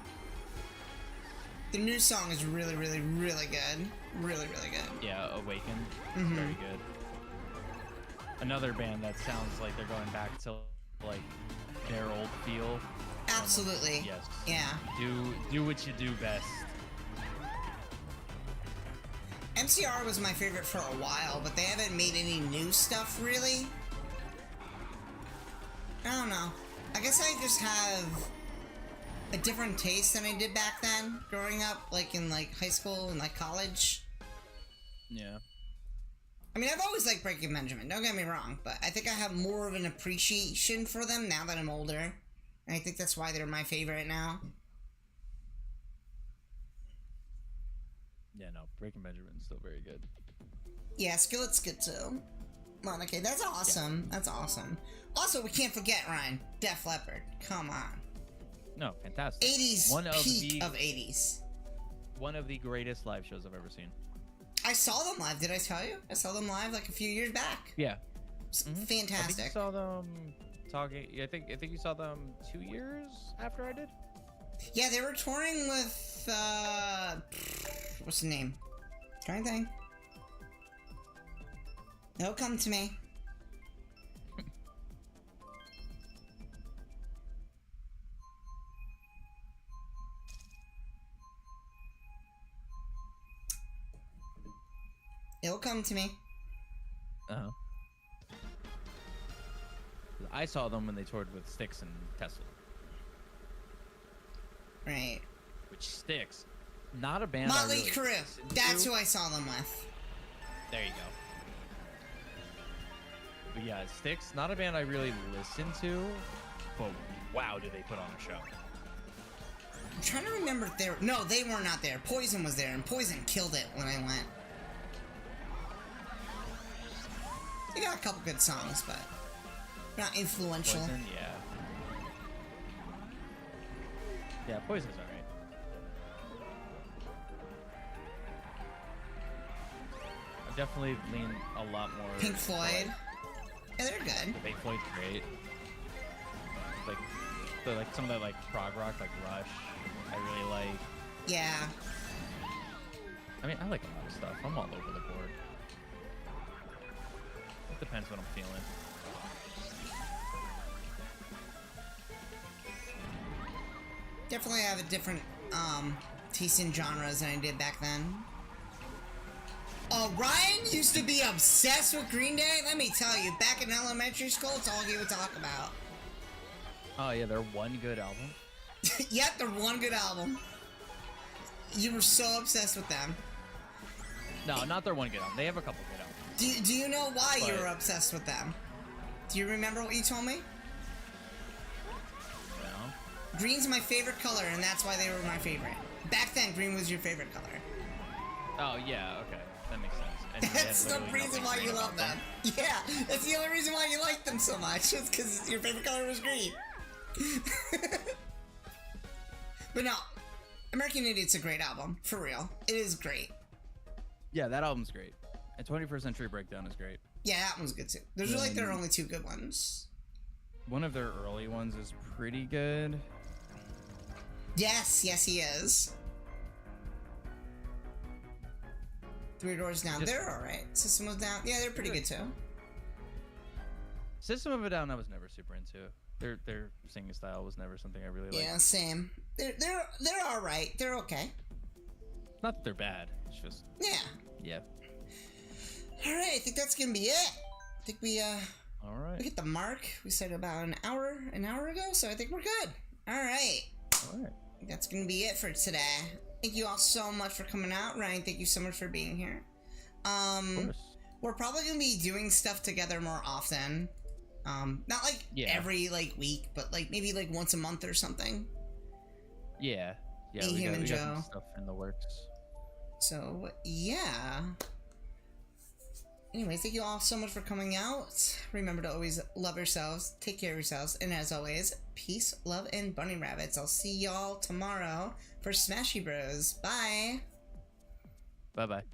The new song is really, really, really good. Really, really good. Yeah, Awaken. Very good. Another band that sounds like they're going back to like their old feel. Absolutely. Yes. Yeah. Do what you do best. MCR was my favorite for a while, but they haven't made any new stuff really. I don't know. I guess I just have a different taste than I did back then, growing up, like in like high school and like college. Yeah. I mean, I've always liked Breaking Benjamin, don't get me wrong, but I think I have more of an appreciation for them now that I'm older. And I think that's why they're my favorite now. Yeah, no, Breaking Benjamin's still very good. Yeah, Skillet's good too. Monica, that's awesome. Yeah. That's awesome. Also, we can't forget, Ryan, Def Leppard. Come on. No, fantastic. 80s peak of 80s. One of the greatest live shows I've ever seen. I saw them live. Did I tell you? I saw them live like a few years back. Yeah. Fantastic. I think you saw them talking. I think you saw them 2 years after I did. Yeah, they were touring with what's the name? Trying to think. It'll come to me. It'll come to me. Uh-huh. I saw them when they toured with Styx and Tesla. Right. Which Styx, not a band. Motley Crue. That's who I saw them with. There you go. But yeah, Styx, not a band I really listen to, but wow, do they put on a show. I'm trying to remember if they were... No, they were not there. Poison was there, and Poison killed it when I went. They got a couple good songs, but not influential. Poison, yeah. Yeah, Poison's alright. I've definitely leaned a lot more... Pink Floyd. Yeah, they're good. Pink Floyd's great. Like some of that like prog rock, like Rush, I really like. Yeah. I mean, I like a lot of stuff. I'm all over the board. It depends what I'm feeling. Definitely have a different taste in genres than I did back then. Ryan used to be obsessed with Green Day. Let me tell you, back in elementary school, it's all he would talk about. Oh yeah, they're one good album. Yep, they're one good album. You were so obsessed with them. No, not their one good album. They have a couple good albums. Do you know why you were obsessed with them? Do you remember what you told me? No. Green's my favorite color, and that's why they were my favorite. Back then, green was your favorite color. Oh yeah, okay, that makes sense. And that's the reason why you love them. Yeah, that's the only reason why you like them so much. It's because your favorite color was green. But no, American Idiot's a great album, for real. It is great. Yeah, that album's great. And 21st Century Breakdown is great. Yeah, that one's good too. Those are like their only two good ones. one of their early ones is pretty good. Yes, he is. Three Doors Down, they're alright. System of a Down, yeah, they're pretty good too. System of a Down, I was never super into. Their singing style was never something I really liked. Yeah, same. They're alright. They're okay. Not that they're bad. It's just yeah. Alright, I think that's gonna be it. I think we Alright. we hit the mark. We said about an hour ago, so I think we're good. Alright. That's gonna be it for today. Thank you all so much for coming out. Ryan, thank you so much for being here. Of course. We're probably gonna be doing stuff together more often. Not like every like week, but like maybe like once a month or something. Yeah. Me, we him, got and Joe. some stuff in the works. So yeah. Anyways, thank you all so much for coming out. Remember to always love yourselves, take care of yourselves, and as always, peace, love, and bunny rabbits. I'll see y'all tomorrow for Smashy Bros. Bye. Bye bye.